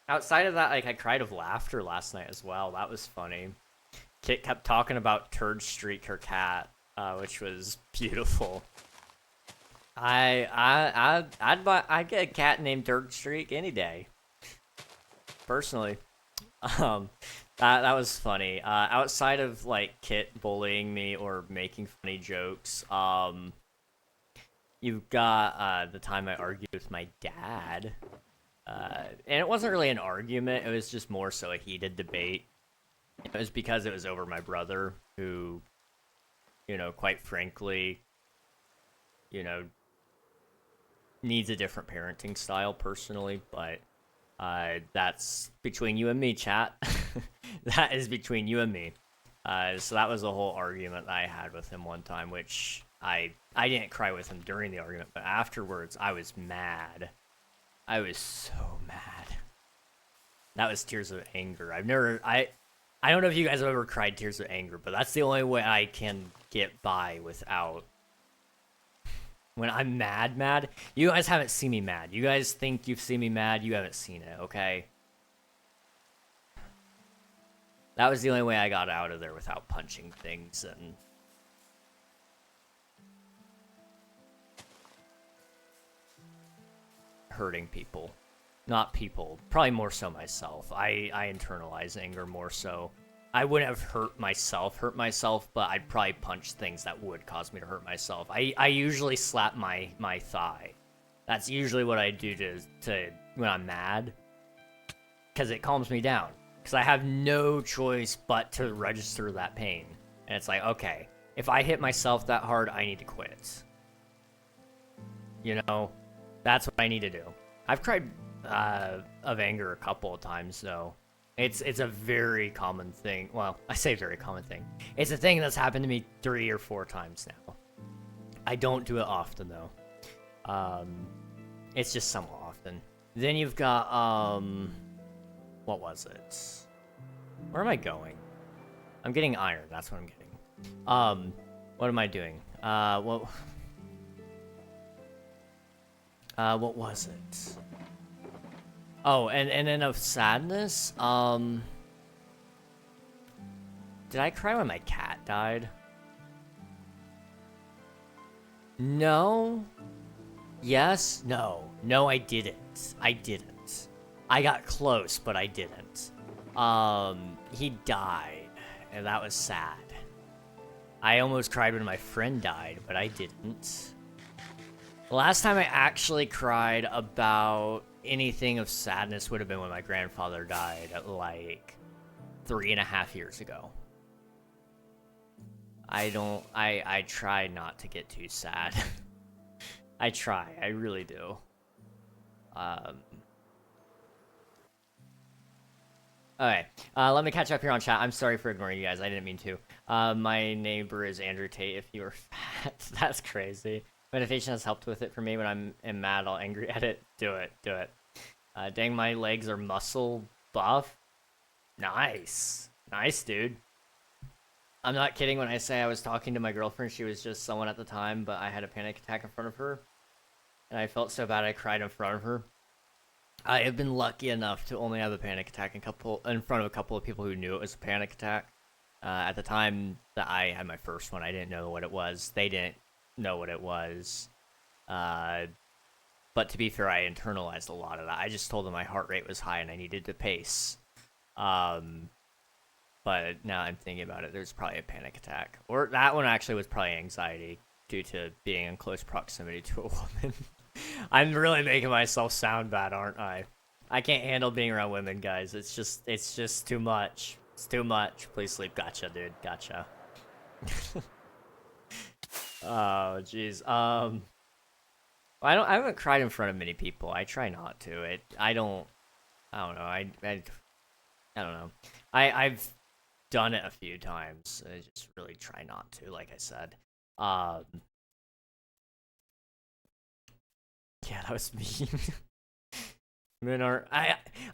Outside of that, like, I cried of laughter last night as well. That was funny. Kit kept talking about Turd Streak, her cat, which was beautiful. I'd get a cat named Turd Streak any day. Personally. That was funny. Outside of, like, Kit bullying me or making funny jokes, you've got, the time I argued with my dad. And it wasn't really an argument, it was just more so a heated debate. It was because it was over my brother, who, you know, quite frankly, you know, needs a different parenting style personally, but That's between you and me, chat. That is between you and me. So that was the whole argument that I had with him one time, which I didn't cry with him during the argument, but afterwards I was mad. I was so mad. That was tears of anger. I don't know if you guys have ever cried tears of anger, but that's the only way I can get by without. When I'm mad. You guys haven't seen me mad. You guys think you've seen me mad. You haven't seen it, okay? That was the only way I got out of there without punching things and... hurting people. Not people. Probably more so myself. I internalize anger more so. I wouldn't have hurt myself, but I'd probably punch things that would cause me to hurt myself. I usually slap my thigh. That's usually what I do to when I'm mad. Because it calms me down. Because I have no choice but to register that pain. And it's like, okay, if I hit myself that hard, I need to quit. You know? That's what I need to do. I've cried of anger a couple of times, though. It's a very common thing. Well, I say very common thing. It's a thing that's happened to me 3 or 4 times now. I don't do it often, though. It's just somewhat often. Then you've got, what was it? Where am I going? I'm getting iron. That's what I'm getting. What am I doing? What was it? Oh, and then of sadness, did I cry when my cat died? No. Yes. No. No, I didn't. I didn't. I got close, but I didn't. He died, and that was sad. I almost cried when my friend died, but I didn't. The last time I actually cried about anything of sadness would have been when my grandfather died, like 3.5 years ago. I try not to get too sad. I try, I really do. Okay, let me catch up here on chat. I'm sorry for ignoring you guys, I didn't mean to. My neighbor is Andrew Tate if you were fat. That's crazy. Meditation has helped with it for me when I'm mad, all angry at it. Do it. Dang, my legs are muscle buff. Nice. Nice, dude. I'm not kidding when I say I was talking to my girlfriend. She was just someone at the time, but I had a panic attack in front of her. And I felt so bad I cried in front of her. I have been lucky enough to only have a panic attack in front of a couple of people who knew it was a panic attack. At the time that I had my first one, I didn't know what it was. They didn't know what it was. But to be fair, I internalized a lot of that. I just told them my heart rate was high and I needed to pace. But now I'm thinking about it, there's probably a panic attack. Or that one actually was probably anxiety due to being in close proximity to a woman. I'm really making myself sound bad, aren't I? I can't handle being around women, guys. It's just too much. It's too much. Please sleep. Gotcha, dude. Gotcha. Oh, jeez. I haven't cried in front of many people. I try not to. I don't know. I don't know. I've done it a few times. I just really try not to, like I said. Yeah, that was mean.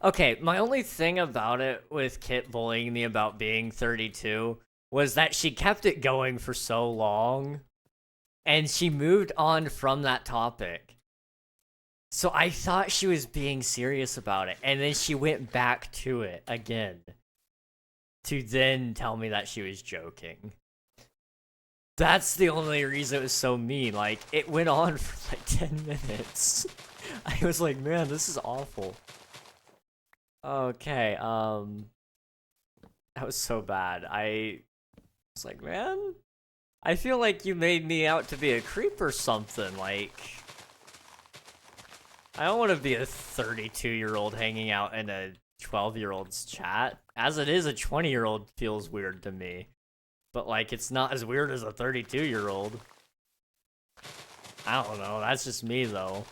Okay, my only thing about it with Kit bullying me about being 32 was that she kept it going for so long. And she moved on from that topic. So I thought she was being serious about it. And then she went back to it again. To then tell me that she was joking. That's the only reason it was so mean. Like, it went on for like 10 minutes. I was like, man, this is awful. Okay, that was so bad. I was like, man, I feel like you made me out to be a creep or something, like... I don't want to be a 32-year-old hanging out in a 12-year-old's chat. As it is, a 20-year-old feels weird to me. But, like, it's not as weird as a 32-year-old. I don't know, that's just me, though.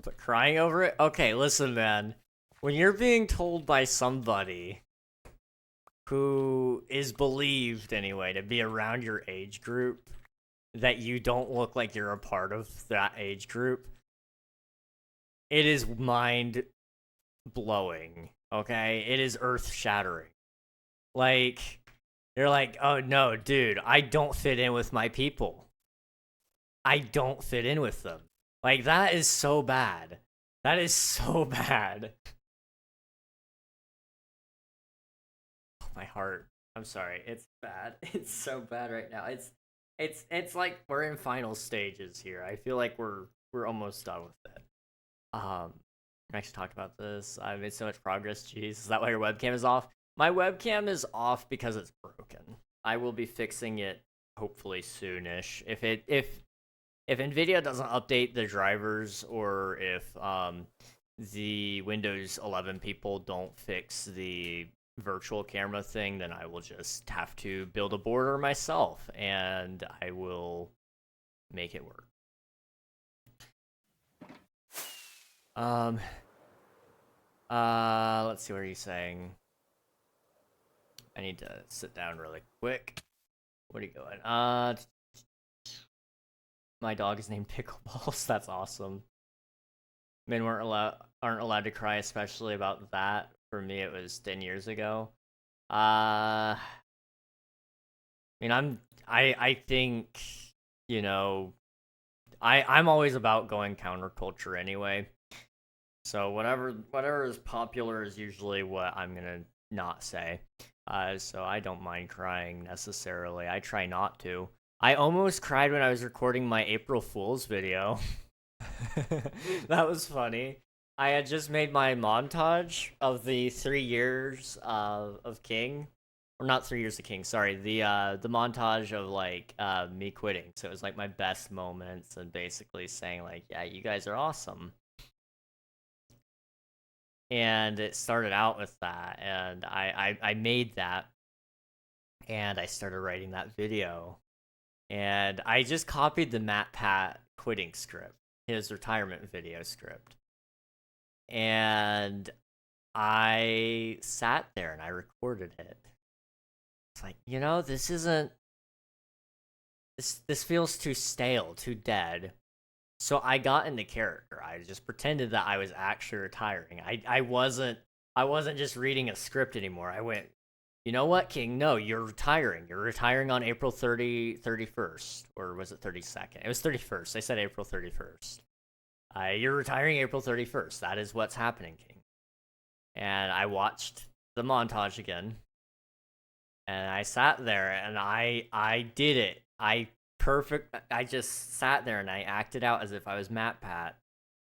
But crying over it? Okay, listen, man. When you're being told by somebody who is believed, anyway, to be around your age group that you don't look like you're a part of that age group, it is mind blowing, okay? It is earth shattering. Like, you're like, oh no, dude, I don't fit in with my people. I don't fit in with them. Like, that is so bad. That is so bad. Oh, my heart. I'm sorry. It's bad. It's so bad right now. It's like we're in final stages here. I feel like we're almost done with it. I actually talked about this. I made so much progress. Jeez, is that why your webcam is off? My webcam is off because it's broken. I will be fixing it hopefully soonish. If Nvidia doesn't update the drivers, or if the Windows 11 people don't fix the virtual camera thing, then I will just have to build a border myself, and I will make it work. Let's see what he's saying. I need to sit down really quick. What are you going? My dog is named Pickleballs. That's awesome. Men aren't allowed to cry, especially about that. For me, it was 10 years ago. I mean, I think, you know, I'm always about going counterculture anyway. So whatever is popular is usually what I'm gonna not say. So I don't mind crying necessarily. I try not to. I almost cried when I was recording my April Fool's video. That was funny. I had just made my montage of the 3 years of King, or not 3 years of King. Sorry, the montage of like me quitting. So it was like my best moments, and basically saying like, yeah, you guys are awesome. And it started out with that, and I made that, and I started writing that video, and I just copied the Matt Pat quitting script, his retirement video script, and I sat there and I recorded it. It's like, you know, this isn't this feels too stale, too dead. So I got into character. I just pretended that I was actually retiring. I wasn't just reading a script anymore. I went, you know what, King? No, you're retiring. You're retiring on April 31st. Or was it 32nd? It was 31st. I said April 31st. You're retiring April 31st. That is what's happening, King. And I watched the montage again. And I sat there and I did it. I just sat there and I acted out as if I was Matt Pat.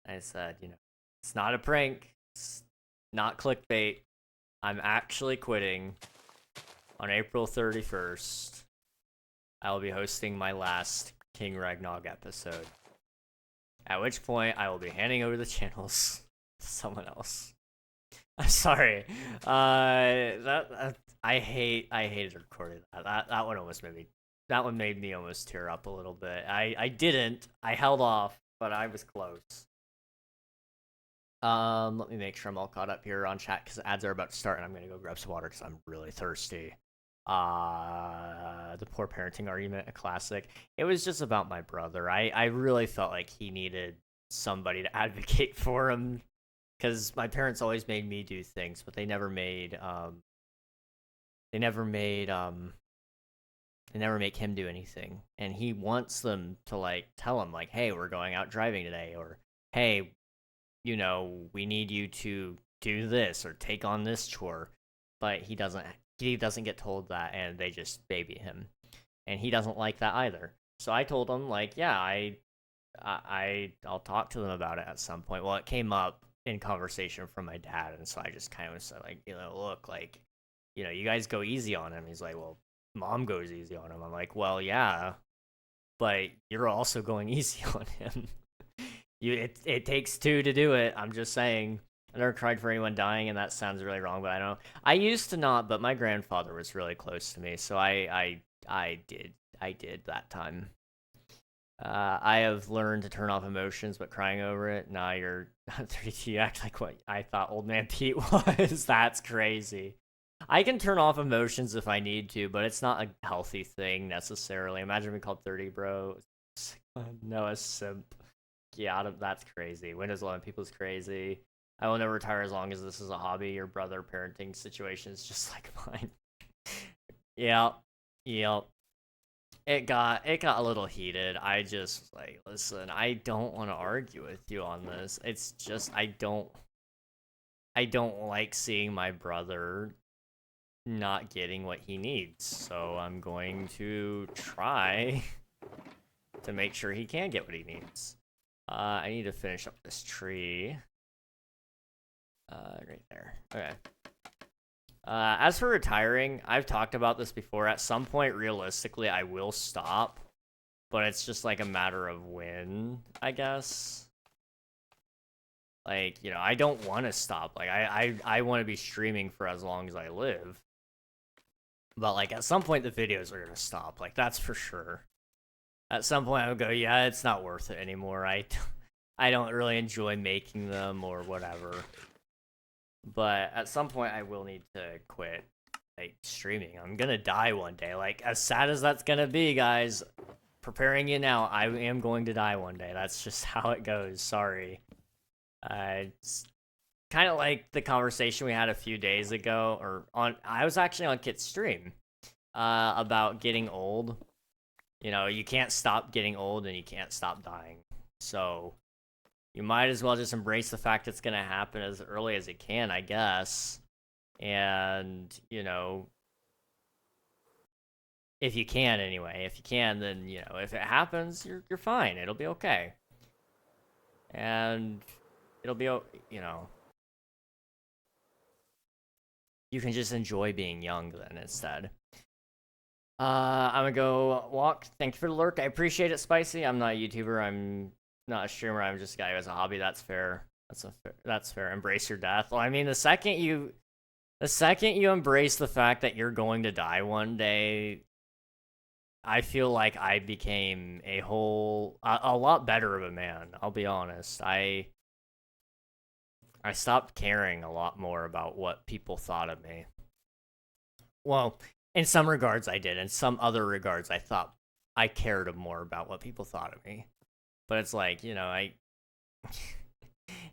I said, you know, it's not a prank. It's not clickbait. I'm actually quitting on April 31st. I will be hosting my last King Ragnog episode. At which point, I will be handing over the channels to someone else. I'm sorry. I hated recording that. That one almost made me. That one made me almost tear up a little bit. I didn't. I held off, but I was close. Let me make sure I'm all caught up here on chat because ads are about to start, and I'm gonna go grab some water because I'm really thirsty. The poor parenting argument, a classic. It was just about my brother. I really felt like he needed somebody to advocate for him, because my parents always made me do things, but they never make him do anything. And he wants them to like tell him like, hey, we're going out driving today, or hey, you know, we need you to do this or take on this chore. But he doesn't get told that, and they just baby him, and he doesn't like that either. So I told him like, yeah, I'll talk to them about it at some point. Well, it came up in conversation from my dad, and so I just kind of said like, you know, look, like, you know, you guys go easy on him. He's like, well, Mom goes easy on him. I'm like, well, yeah, but you're also going easy on him. It takes two to do it. I'm just saying. I never cried for anyone dying, and that sounds really wrong, but I don't. I used to not, but my grandfather was really close to me, so I did that time. I have learned to turn off emotions, but crying over it. Nah, you're 32. You act like what I thought Old Man Pete was. That's crazy. I can turn off emotions if I need to, but it's not a healthy thing necessarily. Imagine being called 30, bro. No, a simp. Yeah, that's crazy. Windows 11 people is crazy. I will never retire as long as this is a hobby. Your brother parenting situation is just like mine. Yeah, yeah. It got a little heated. I just like, listen, I don't want to argue with you on this. It's just I don't like seeing my brother not getting what he needs. So I'm going to try to make sure he can get what he needs. I need to finish up this tree. Right there. Okay. As for retiring, I've talked about this before. At some point, realistically, I will stop, but it's just like a matter of when, I guess. Like, I don't want to stop. Like, I want to be streaming for as long as I live. But, like, at some point, the videos are going to stop. Like, that's for sure. At some point, I would go, yeah, it's not worth it anymore. I don't really enjoy making them or whatever. But at some point, I will need to quit, like, streaming. I'm gonna die one day. Like, as sad as that's gonna be, guys, preparing you now, I am going to die one day. That's just how it goes. Sorry. It's kind of like the conversation we had a few days ago, I was actually on Kit's stream, about getting old. You can't stop getting old and you can't stop dying. So you might as well just embrace the fact it's gonna happen as early as it can, I guess. And, if you can anyway. If you can, then, if it happens, you're fine. It'll be okay. And it'll be, you can just enjoy being young then instead. I'm gonna go walk. Thank you for the lurk. I appreciate it, Spicy. I'm not a YouTuber. I'm not a streamer. I'm just a guy who has a hobby. That's fair. That's fair. Embrace your death. Well, I mean, the second you embrace the fact that you're going to die one day, I feel like I became a lot better of a man. I'll be honest. I stopped caring a lot more about what people thought of me. Well, in some regards I did. In some other regards I thought I cared more about what people thought of me. But it's like,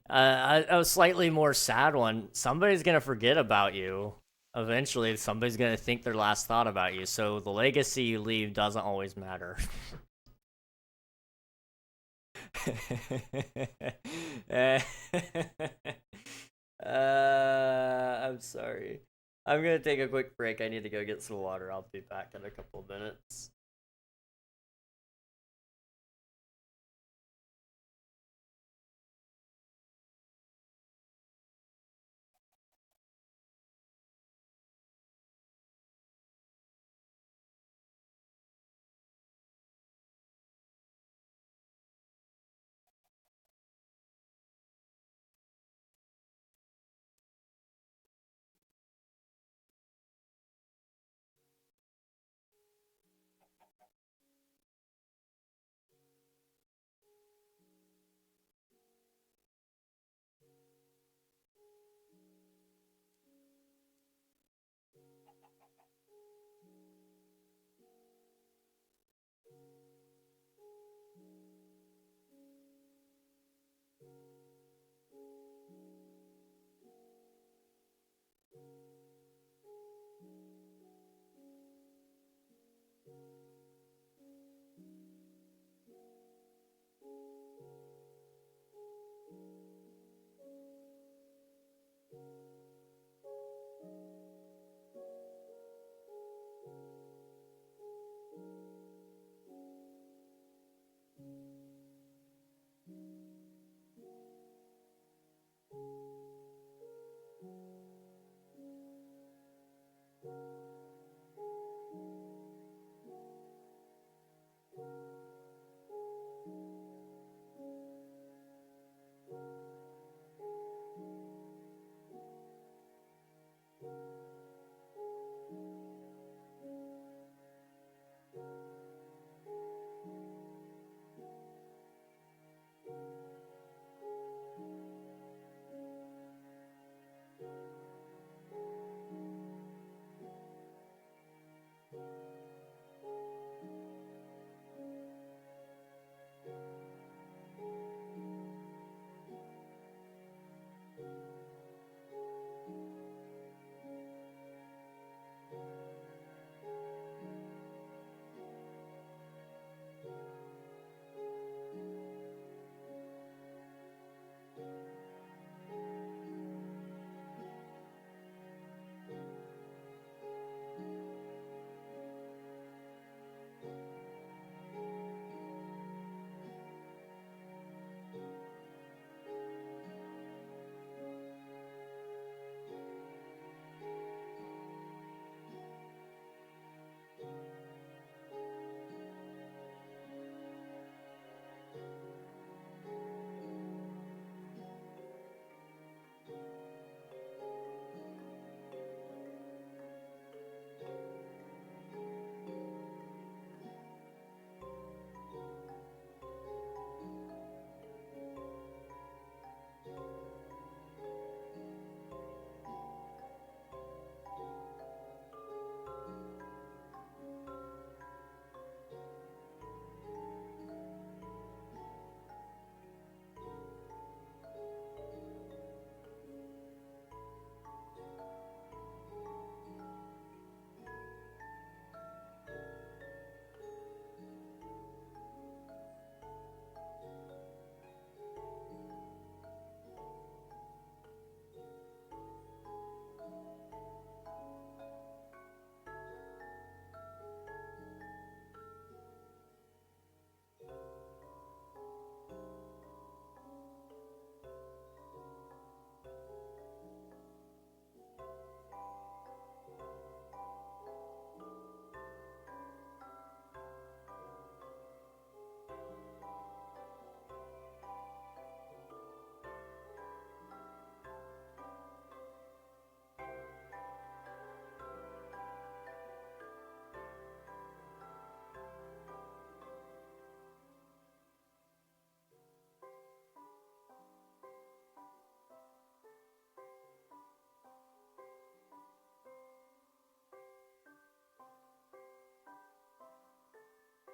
a slightly more sad one. Somebody's gonna forget about you. Eventually, somebody's gonna think their last thought about you. So the legacy you leave doesn't always matter. I'm sorry. I'm gonna take a quick break. I need to go get some water. I'll be back in a couple of minutes.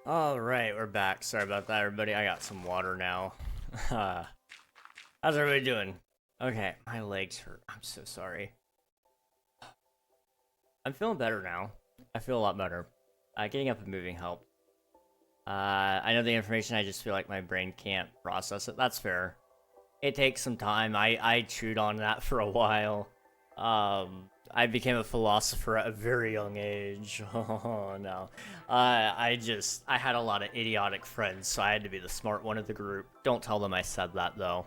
Alright, we're back. Sorry about that, everybody. I got some water now. How's everybody doing? Okay, my legs hurt. I'm so sorry. I'm feeling better now. I feel a lot better. Getting up and moving helped. I know the information, I just feel like my brain can't process it. That's fair. It takes some time. I chewed on that for a while. I became a philosopher at a very young age. Oh, no. I had a lot of idiotic friends, so I had to be the smart one of the group. Don't tell them I said that, though.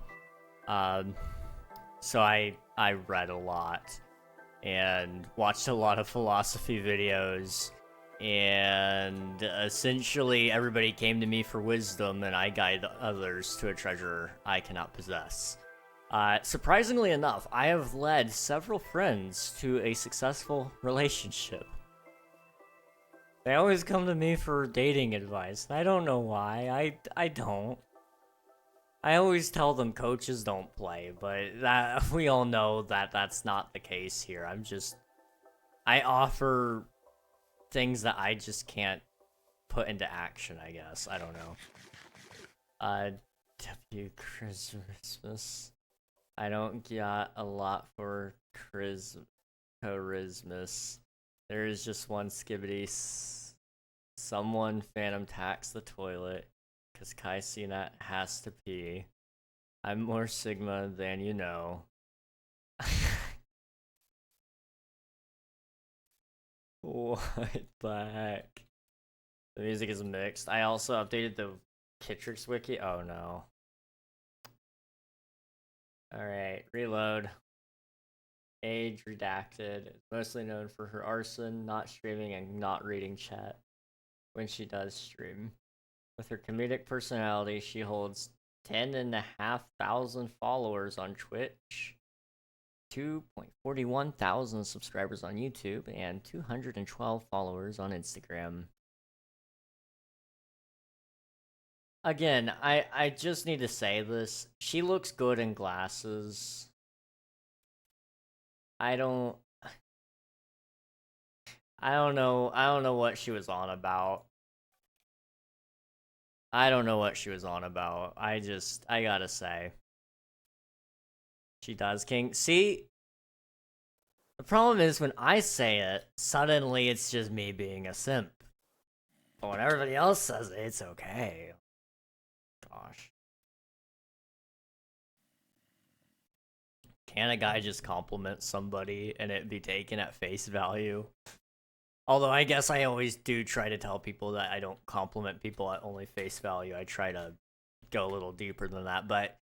So I read a lot and watched a lot of philosophy videos, and essentially everybody came to me for wisdom, and I guide others to a treasure I cannot possess. Surprisingly enough, I have led several friends to a successful relationship. They always come to me for dating advice. I don't know why. I don't. I always tell them coaches don't play, but that we all know that that's not the case here. I offer things that I just can't put into action, I guess. I don't know. W Christmas. I don't get a lot for charismas. There is just one skibbity. Someone phantom tax the toilet, cause Kai Cenat has to pee. I'm more Sigma than you know. What the heck? The music is mixed. I also updated the Kitrix wiki. Oh no. Alright, reload. Age redacted. Mostly known for her arson, not streaming, and not reading chat when she does stream. With her comedic personality, she holds 10,500 followers on Twitch, 2.41 thousand subscribers on YouTube, and 212 followers on Instagram. Again, I just need to say this. She looks good in glasses. I don't know what she was on about. I don't know what she was on about. I gotta say. She does king. See? The problem is when I say it, suddenly it's just me being a simp. But when everybody else says it, it's okay. Gosh. Can a guy just compliment somebody and it be taken at face value? Although I guess I always do try to tell people that I don't compliment people at only face value. I try to go a little deeper than that, but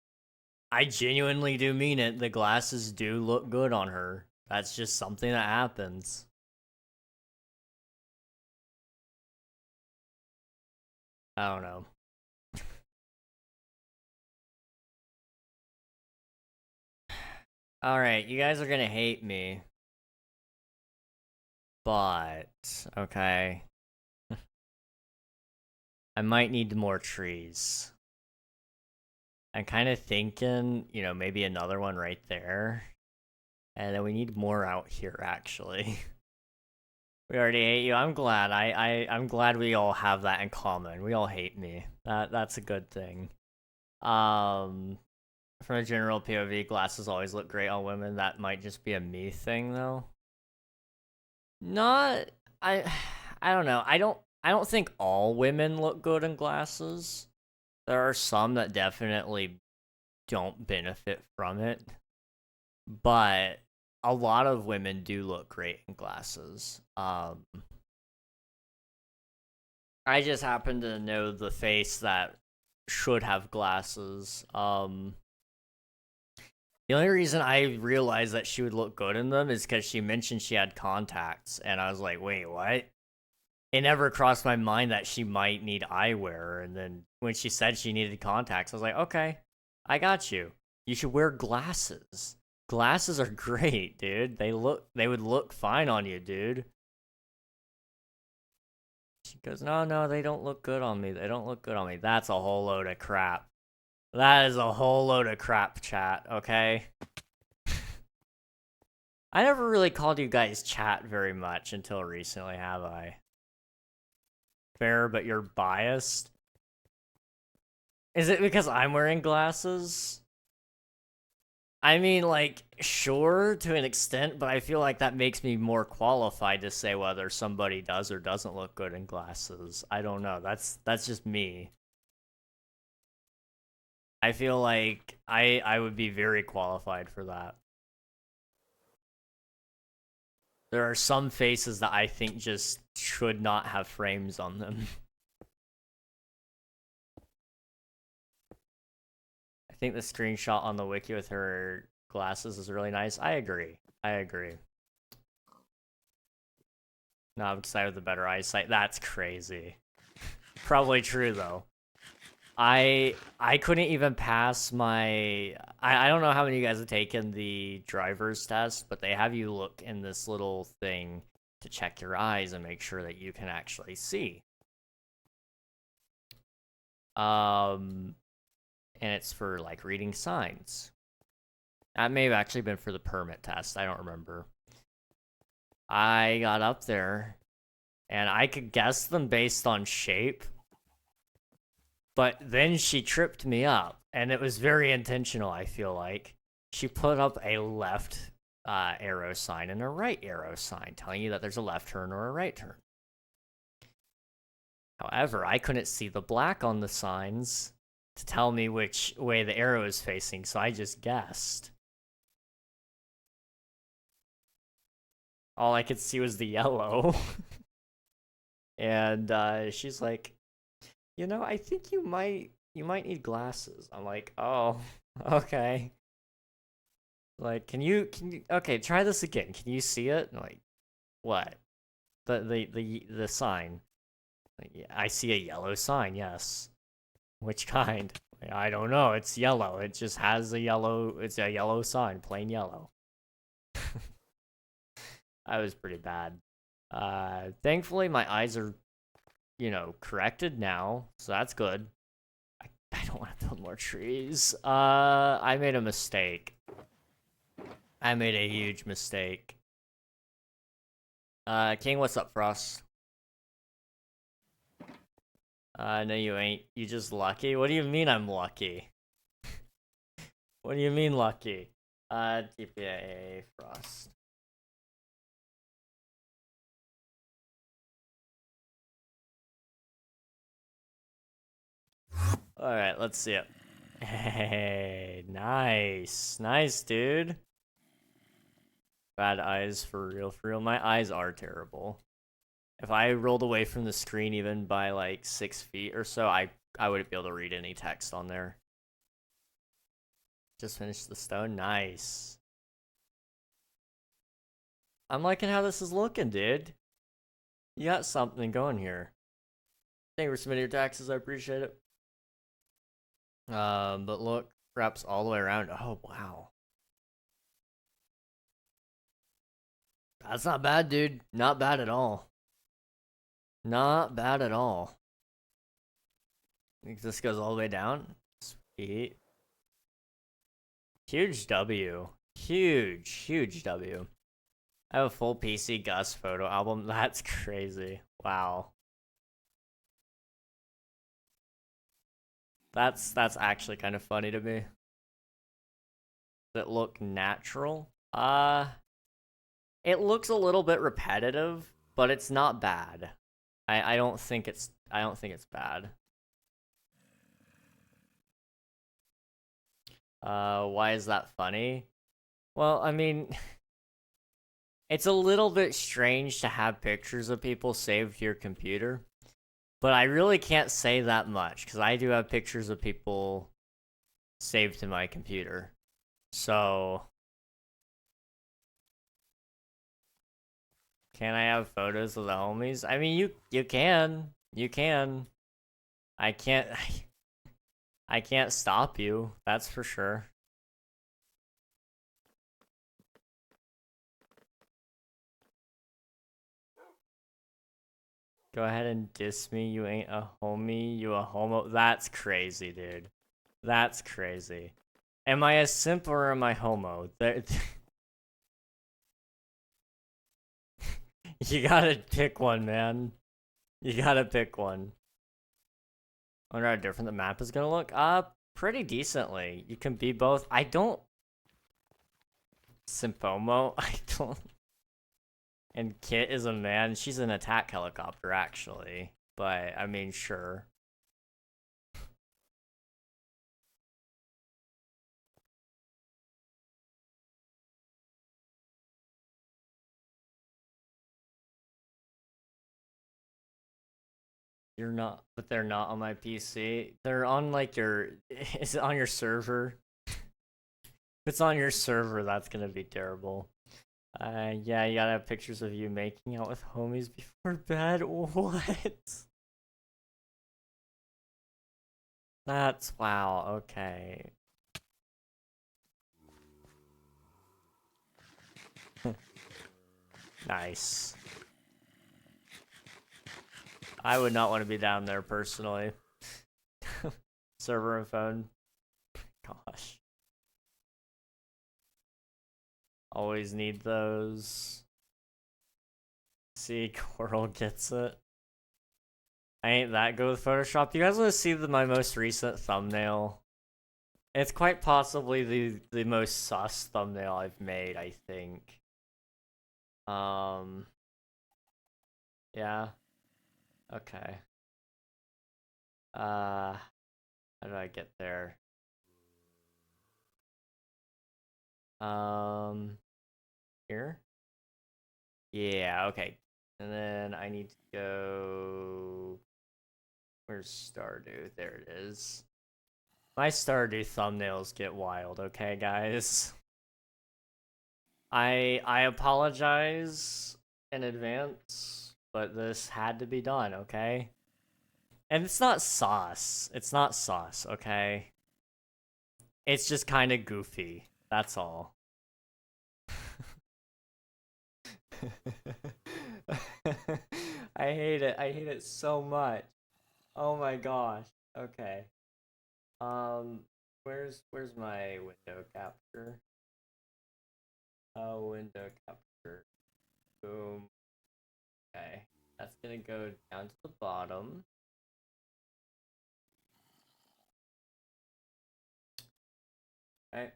I genuinely do mean it. The glasses do look good on her. That's just something that happens. I don't know. Alright, you guys are gonna hate me. But, okay. I might need more trees. I'm kind of thinking, you know, maybe another one right there. And then we need more out here, actually. We already hate you. I'm glad. I'm glad we all have that in common. We all hate me. That's a good thing. From a general POV, glasses always look great on women. That might just be a me thing, though. Not, I don't know. I don't think all women look good in glasses. There are some that definitely don't benefit from it, but a lot of women do look great in glasses. I just happen to know the face that should have glasses. The only reason I realized that she would look good in them is because she mentioned she had contacts, and I was like, wait, what? It never crossed my mind that she might need eyewear, and then when she said she needed contacts, I was like, okay, I got you. You should wear glasses. Glasses are great, dude. They would look fine on you, dude. She goes, no, they don't look good on me. They don't look good on me. That's a whole load of crap. That is a whole load of crap, chat, okay? I never really called you guys chat very much until recently, have I? fair, but you're biased. Is it because I'm wearing glasses? I mean, like, sure, to an extent, but I feel like that makes me more qualified to say whether somebody does or doesn't look good in glasses. I don't know. That's just me. I feel like I would be very qualified for that. There are some faces that I think just should not have frames on them. I think the screenshot on the wiki with her glasses is really nice. I agree. I agree. No, I'm excited with the better eyesight. That's crazy. Probably true though. I couldn't even pass my I don't know how many of you guys have taken the driver's test, but they have you look in this little thing to check your eyes and make sure that you can actually see. And it's for like reading signs. That may have actually been for the permit test. I don't remember. I got up there and I could guess them based on shape. But then she tripped me up, and it was very intentional, I feel like. She put up a left arrow sign and a right arrow sign, telling you that there's a left turn or a right turn. However, I couldn't see the black on the signs to tell me which way the arrow is facing, so I just guessed. All I could see was the yellow. And she's like, you know, I think you might need glasses. I'm like, oh, okay. Like, can you okay, try this again. Can you see it? I'm like, what? The sign. Like, yeah, I see a yellow sign, yes. Which kind? I don't know. It's yellow. It just has a yellow, it's a yellow sign, plain yellow. That was pretty bad. Thankfully my eyes are, you know, corrected now, so that's good. I don't want to build more trees. I made a mistake. I made a huge mistake. King, what's up, Frost? No, you ain't. You just lucky? What do you mean I'm lucky? What do you mean lucky? TPA Frost. Alright, let's see it. Hey, nice. Nice, dude. Bad eyes for real, for real. My eyes are terrible. If I rolled away from the screen even by like 6 feet or so, I wouldn't be able to read any text on there. Just finished the stone. Nice. I'm liking how this is looking, dude. You got something going here. Thank you for submitting your taxes. I appreciate it. But look, wraps all the way around. Oh, wow. That's not bad, dude. Not bad at all. Not bad at all. I think this goes all the way down. Sweet. Huge W. Huge, huge W. I have a full PC Gus photo album. That's crazy. Wow. That's actually kind of funny to me. Does it look natural? It looks a little bit repetitive, but it's not bad. I don't think it's bad. Why is that funny? Well, I mean, it's a little bit strange to have pictures of people saved to your computer, but I really can't say that much because I do have pictures of people saved to my computer. So, can I have photos of the homies? I mean, you can. You can. I can't I can't stop you. That's for sure. Go ahead and diss me. You ain't a homie. You a homo. That's crazy, dude. That's crazy. Am I a simp or am I homo? You gotta pick one, man. You gotta pick one. I wonder how different the map is gonna look. Pretty decently. You can be both. I don't... Symphomo? I don't... And Kit is a man. She's an attack helicopter, actually. But, I mean, sure. You're not, but they're not on my PC. They're on like your, is it on your server? If it's on your server, that's gonna be terrible. Yeah, you gotta have pictures of you making out with homies before bed. What? That's, wow, okay. Nice. I would not want to be down there personally. Server and phone. Gosh. Always need those. See, Coral gets it. I ain't that good with Photoshop. You guys want to see my most recent thumbnail? It's quite possibly the most sus thumbnail I've made, I think. Yeah. Okay. How do I get there? Here? Yeah, okay. And then I need to go... Where's Stardew? There it is. My Stardew thumbnails get wild, okay, guys? I apologize in advance, but this had to be done, okay? And it's not sauce. It's not sauce, okay? It's just kind of goofy. That's all. I hate it. I hate it so much. Oh my gosh. Okay. Where's my window capture? Oh, window capture. Boom. Okay. That's gonna go down to the bottom. Okay.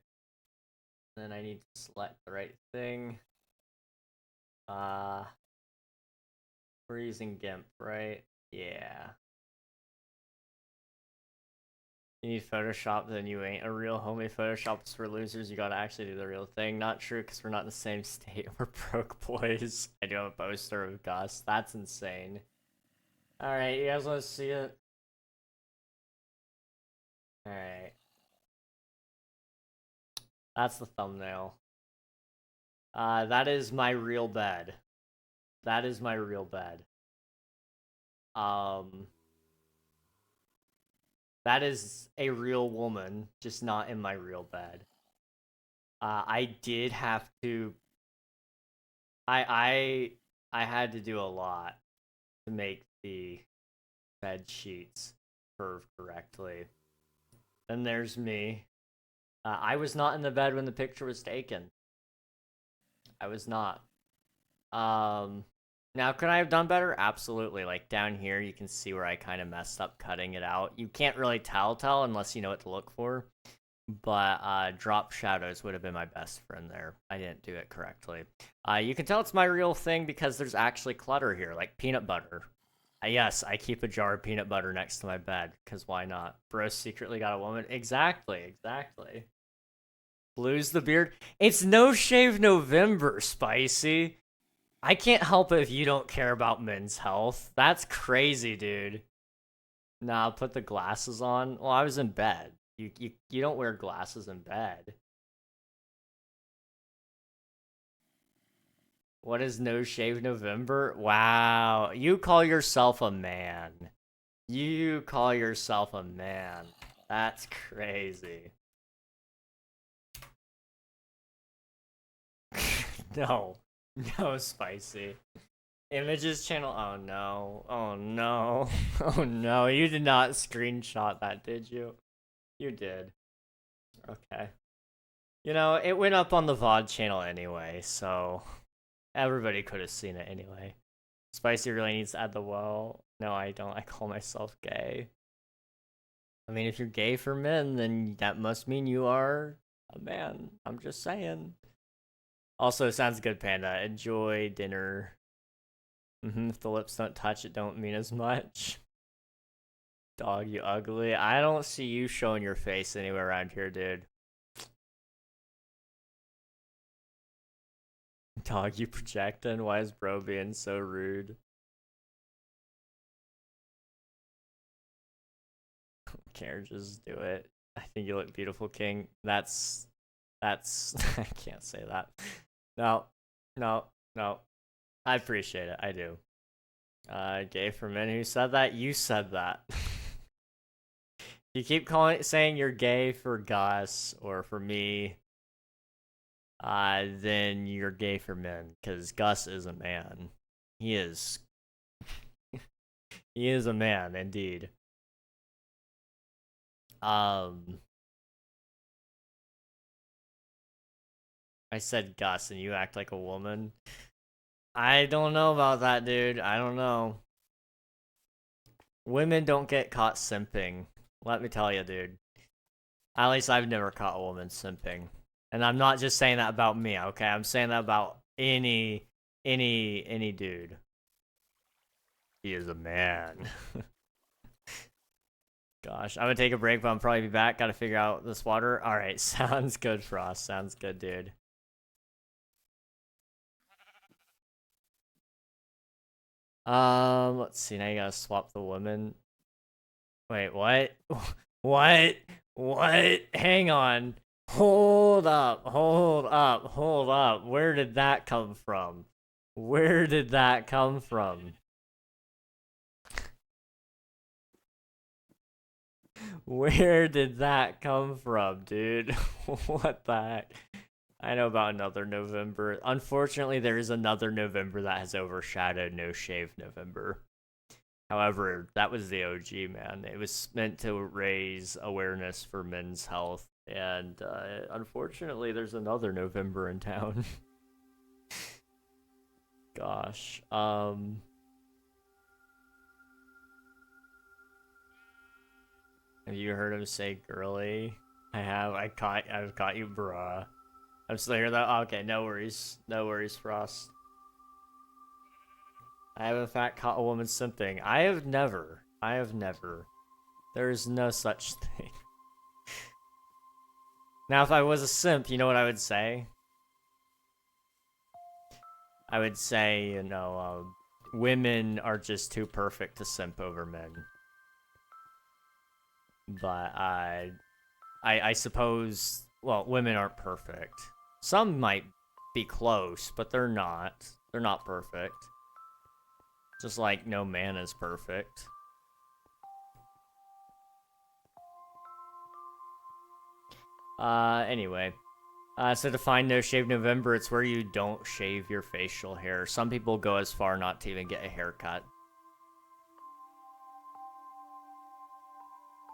Then I need to select the right thing. We're using GIMP, right? Yeah. You need Photoshop, then you ain't a real homie. Photoshop's for losers. You gotta actually do the real thing. Not true, because we're not in the same state. We're broke boys. I do have a poster of Gus. That's insane. Alright, you guys want to see it? Alright. That's the thumbnail. That is my real bed. That is my real bed. That is a real woman, just not in my real bed. I did have to... I had to do a lot to make the bed sheets curve correctly. Then there's me. I was not in the bed when the picture was taken. I was not. Now, could I have done better? Absolutely. Like, down here, you can see where I kind of messed up cutting it out. You can't really tell unless you know what to look for. But, drop shadows would have been my best friend there. I didn't do it correctly. You can tell it's my real thing because there's actually clutter here, like peanut butter. Yes, I keep a jar of peanut butter next to my bed, because why not? Bro secretly got a woman. Exactly. Blue's the beard. It's No Shave November, Spicy. I can't help it if you don't care about men's health. That's crazy, dude. Nah, I'll put the glasses on. Well, I was in bed. You don't wear glasses in bed. What is No Shave November? Wow. You call yourself a man. You call yourself a man. That's crazy. No. No, Spicy. Images channel. Oh no. Oh no. Oh no. You did not screenshot that, did you? You did. Okay. You know, it went up on the VOD channel anyway, so everybody could have seen it anyway. Spicy really needs to add the well. No, I don't. I call myself gay. I mean, if you're gay for men, then that must mean you are a man. I'm just saying. Also, sounds good, Panda. Enjoy dinner. If the lips don't touch, it don't mean as much. Dog, you ugly. I don't see you showing your face anywhere around here, dude. Dog, you projecting? Why is bro being so rude? Care, just do it. I think you look beautiful, King. That's I can't say that. No, no, no. I appreciate it. I do. Gay for men. Who said that? You said that. You keep saying you're gay for Gus or for me. Then you're gay for men, because Gus is a man. He is. He is a man, indeed. I said Gus and you act like a woman. I don't know about that, dude. I don't know. Women don't get caught simping. Let me tell you, dude. At least I've never caught a woman simping. And I'm not just saying that about me, okay? I'm saying that about any dude. He is a man. Gosh, I'm gonna take a break, but I'll probably be back. Gotta figure out this water. Alright, sounds good, Frost. Sounds good, dude. Let's see. Now you gotta swap the woman. Wait, what? What? What? Hang on. Hold up. Hold up. Hold up. Where did that come from? Where did that come from? Where did that come from, dude? What the heck? I know about another November. Unfortunately, there is another November that has overshadowed No Shave November. However, that was the OG, man. It was meant to raise awareness for men's health. And unfortunately, there's another November in town. Gosh. Have you heard him say girly? I have. I've caught you, bruh. I'm still here though. Okay, no worries. No worries, Frost. I have in fact caught a woman simping. I have never. I have never. There is no such thing. Now, if I was a simp, you know what I would say? I would say, you know, women are just too perfect to simp over men. But I suppose, well, women aren't perfect. Some might be close, but they're not. They're not perfect. Just like no man is perfect. Anyway. So to find No Shave November, it's where you don't shave your facial hair. Some people go as far not to even get a haircut.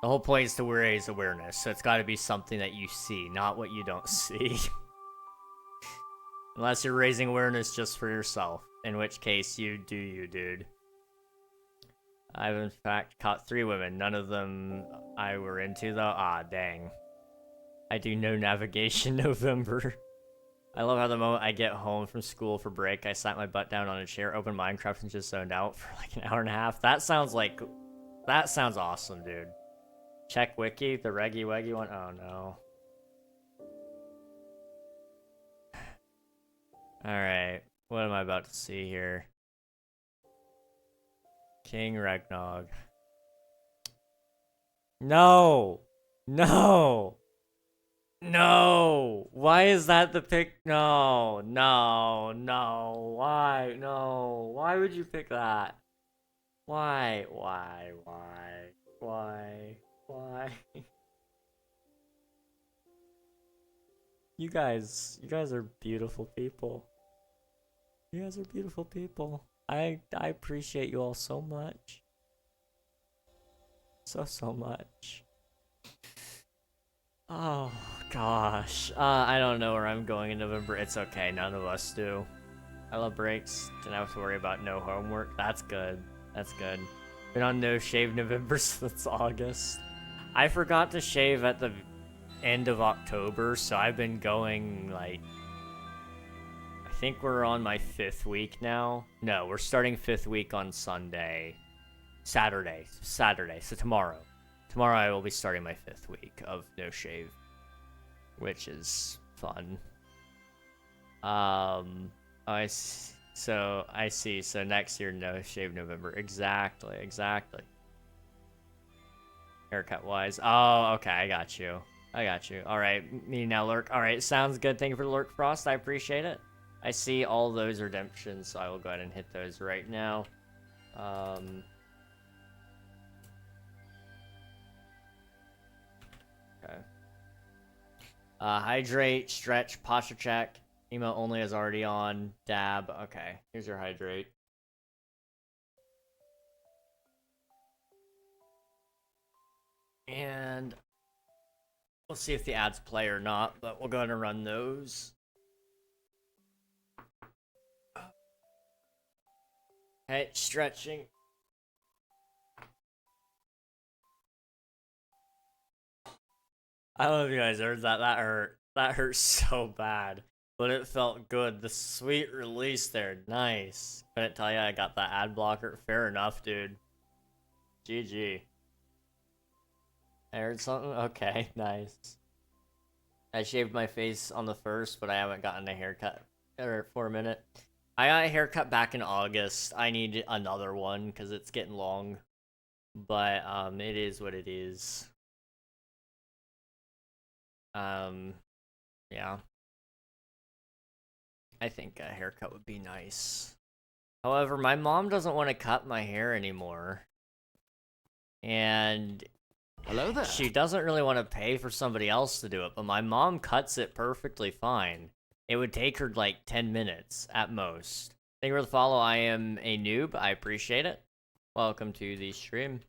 The whole point is to raise awareness, so it's gotta be something that you see, not what you don't see. Unless you're raising awareness just for yourself, in which case you do you, dude. I've in fact caught 3 women, none of them I were into though. Ah, dang. I do no navigation November. I love how the moment I get home from school for break, I sat my butt down on a chair, opened Minecraft, and just zoned out for like an hour and a half. That sounds awesome, dude. Check wiki, the Reggie Weggy one. Oh no. Alright, what am I about to see here? King Regnog. No! No! No! Why is that the pick? No, no, no. Why? No. Why would you pick that? Why? Why? You guys are beautiful people. You guys are beautiful people. I appreciate you all so much. So much. Oh gosh. I don't know where I'm going in November. It's okay, none of us do. I love breaks. Didn't have to worry about no homework. That's good. That's good. Been on no shave November since August. I forgot to shave at the end of October, so I've been going like, I think we're on my 5th week now. No, we're starting 5th week on Saturday. So tomorrow. Tomorrow I will be starting my 5th week of no shave, which is fun. I see. So next year, no shave November. Exactly. Haircut wise. Oh, okay. I got you. All right. Me now, Lurk. All right. Sounds good. Thank you for the Lurk, Frost. I appreciate it. I see all those redemptions, so I will go ahead and hit those right now. Okay. Hydrate, stretch, posture check. Emo only is already on. Dab. Okay. Here's your hydrate. And we'll see if the ads play or not, but we'll go ahead and run those. Okay, stretching. I don't know if you guys heard that. That hurt. That hurt so bad. But it felt good. The sweet release there. Nice. Couldn't tell you I got that ad blocker. Fair enough, dude. GG. I heard something? Okay, nice. I shaved my face on the 1st, but I haven't gotten a haircut for a minute. I got a haircut back in August. I need another one because it's getting long. But it is what it is. Yeah. I think a haircut would be nice. However, my mom doesn't want to cut my hair anymore. And hello there. She doesn't really want to pay for somebody else to do it, but my mom cuts it perfectly fine. It would take her like 10 minutes at most. Thank you for the follow. I am a noob. I appreciate it. Welcome to the stream.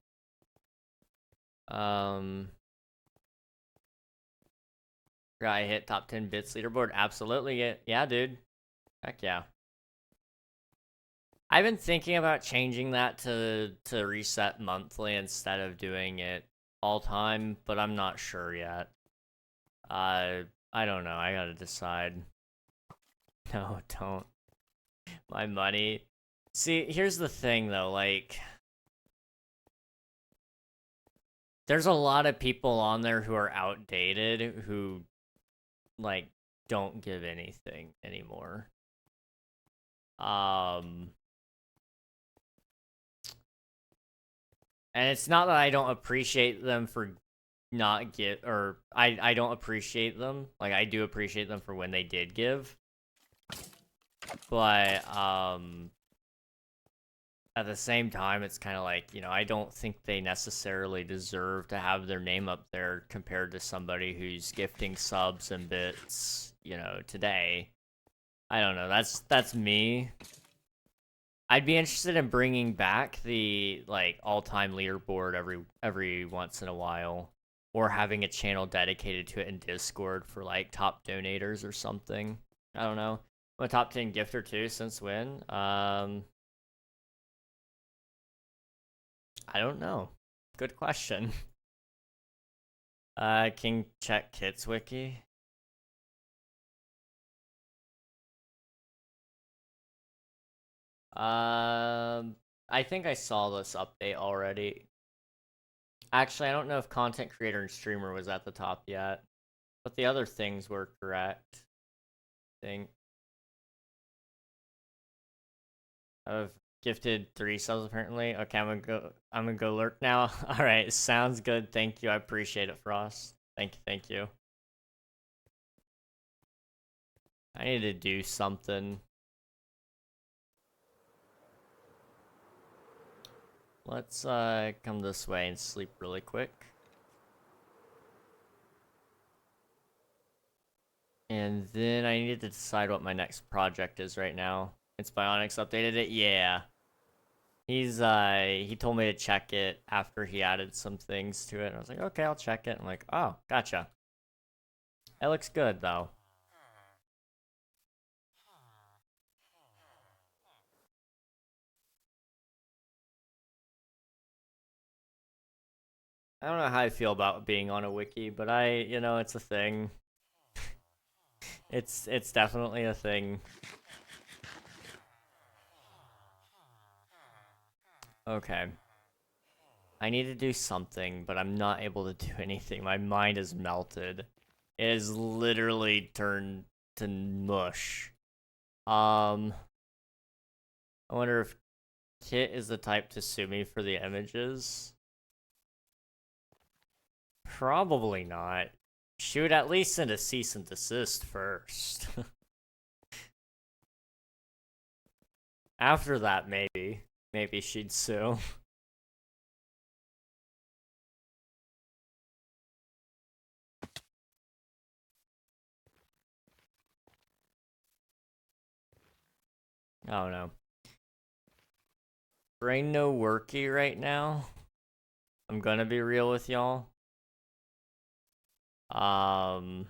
I hit top 10 bits leaderboard. Absolutely. Yeah, dude. Heck yeah. I've been thinking about changing that to reset monthly instead of doing it all time, but I'm not sure yet. I don't know. I gotta decide. No, don't. My money. See, here's the thing though, like, there's a lot of people on there who are outdated who, like, don't give anything anymore. And it's not that I don't appreciate them for not give, or I don't appreciate them. Like, I do appreciate them for when they did give. But, at the same time, it's kind of like, you know, I don't think they necessarily deserve to have their name up there compared to somebody who's gifting subs and bits, you know, today. I don't know. That's me. I'd be interested in bringing back the, like, all-time leaderboard every once in a while, or having a channel dedicated to it in Discord for, like, top donators or something. I don't know. I'm a top 10 gifter too. Since when? I don't know. Good question. Can check Kits Wiki. I think I saw this update already. Actually, I don't know if content creator and streamer was at the top yet, but the other things were correct. I think I've gifted 3 subs apparently. Okay, I'm gonna go lurk now. All right, sounds good. Thank you. I appreciate it, Frost. Thank you. I need to do something. Let's come this way and sleep really quick. And then I need to decide what my next project is right now. It's Bionics updated it? Yeah. He told me to check it after he added some things to it. I was like, okay, I'll check it. I'm like, oh, gotcha. It looks good though. I don't know how I feel about being on a wiki, but it's a thing. It's definitely a thing. Okay. I need to do something, but I'm not able to do anything. My mind is melted. It has literally turned to mush. I wonder if Kit is the type to sue me for the images. Probably not. She would at least send a cease and desist first. After that, maybe. Maybe she'd sue. Oh no. Brain no worky right now. I'm gonna be real with y'all. So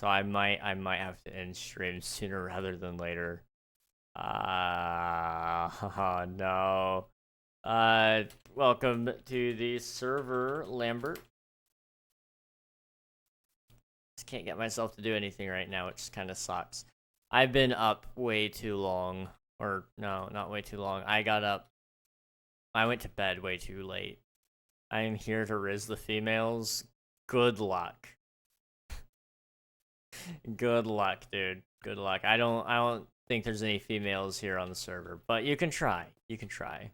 I might have to end stream sooner rather than later. Oh, no. Welcome to the server, Lambert. Just can't get myself to do anything right now, which kind of sucks. I've been up way too long. Or, no, not way too long. I went to bed way too late. I am here to riz the females. Good luck. Good luck, dude. Good luck. I don't think there's any females here on the server, but you can try. You can try.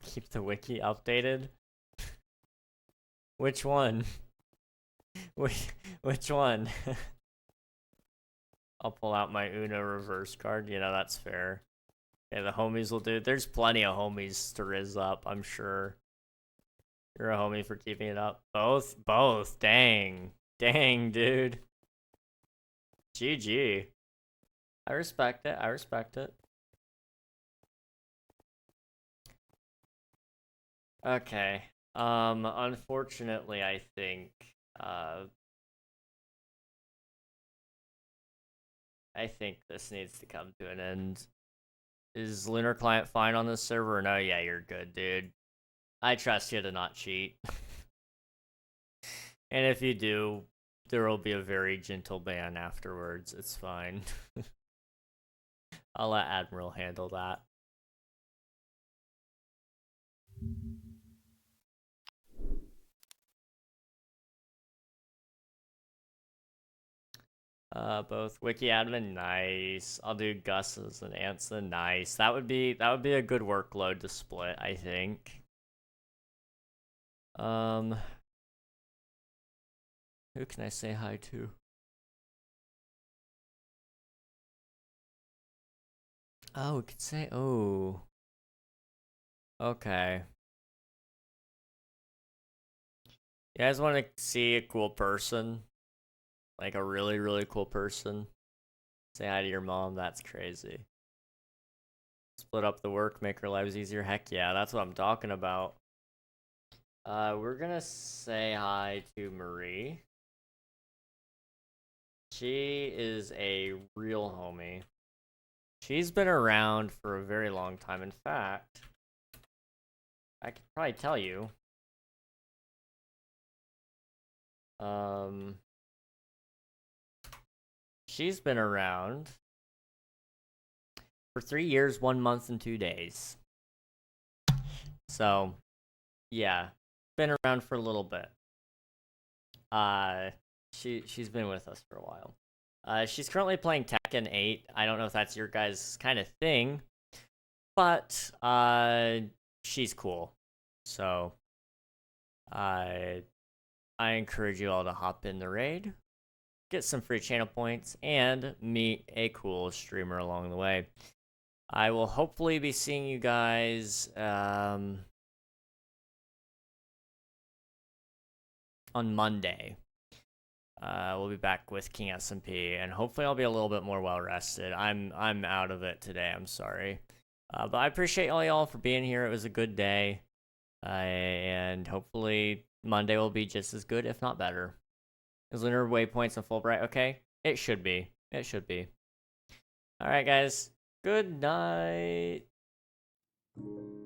Keep the wiki updated. Which one? Which one? I'll pull out my Uno reverse card. You know, that's fair. Yeah, the homies will do. There's plenty of homies to riz up, I'm sure. You're a homie for keeping it up. Both. Dang, dude. GG. I respect it. Okay. Unfortunately, I think this needs to come to an end. Is Lunar Client fine on this server? No, yeah, you're good, dude. I trust you to not cheat. And if you do, there will be a very gentle ban afterwards. It's fine. I'll let Admiral handle that. Both wiki admin, nice. I'll do Gus's and Anson, nice. That would be a good workload to split, I think. Who can I say hi to? Oh, we could say, oh. Okay. You guys want to see a cool person? Like a really, really cool person? Say hi to your mom, that's crazy. Split up the work, make our lives easier. Heck yeah, that's what I'm talking about. We're gonna say hi to Marie. She is a real homie. She's been around for a very long time. In fact, I could probably tell you. She's been around for 3 years, 1 month, and 2 days. So, yeah, been around for a little bit. She's been with us for a while. She's currently playing Tekken 8. I don't know if that's your guys' kind of thing, but she's cool. So, I encourage you all to hop in the raid, get some free channel points, and meet a cool streamer along the way. I will hopefully be seeing you guys on Monday. We'll be back with King SMP, and hopefully I'll be a little bit more well rested. I'm out of it today. I'm sorry, but I appreciate all y'all for being here. It was a good day, and hopefully Monday will be just as good, if not better. Is Lunar Waypoints and Fulbright okay? It should be. It should be. All right, guys. Good night. you.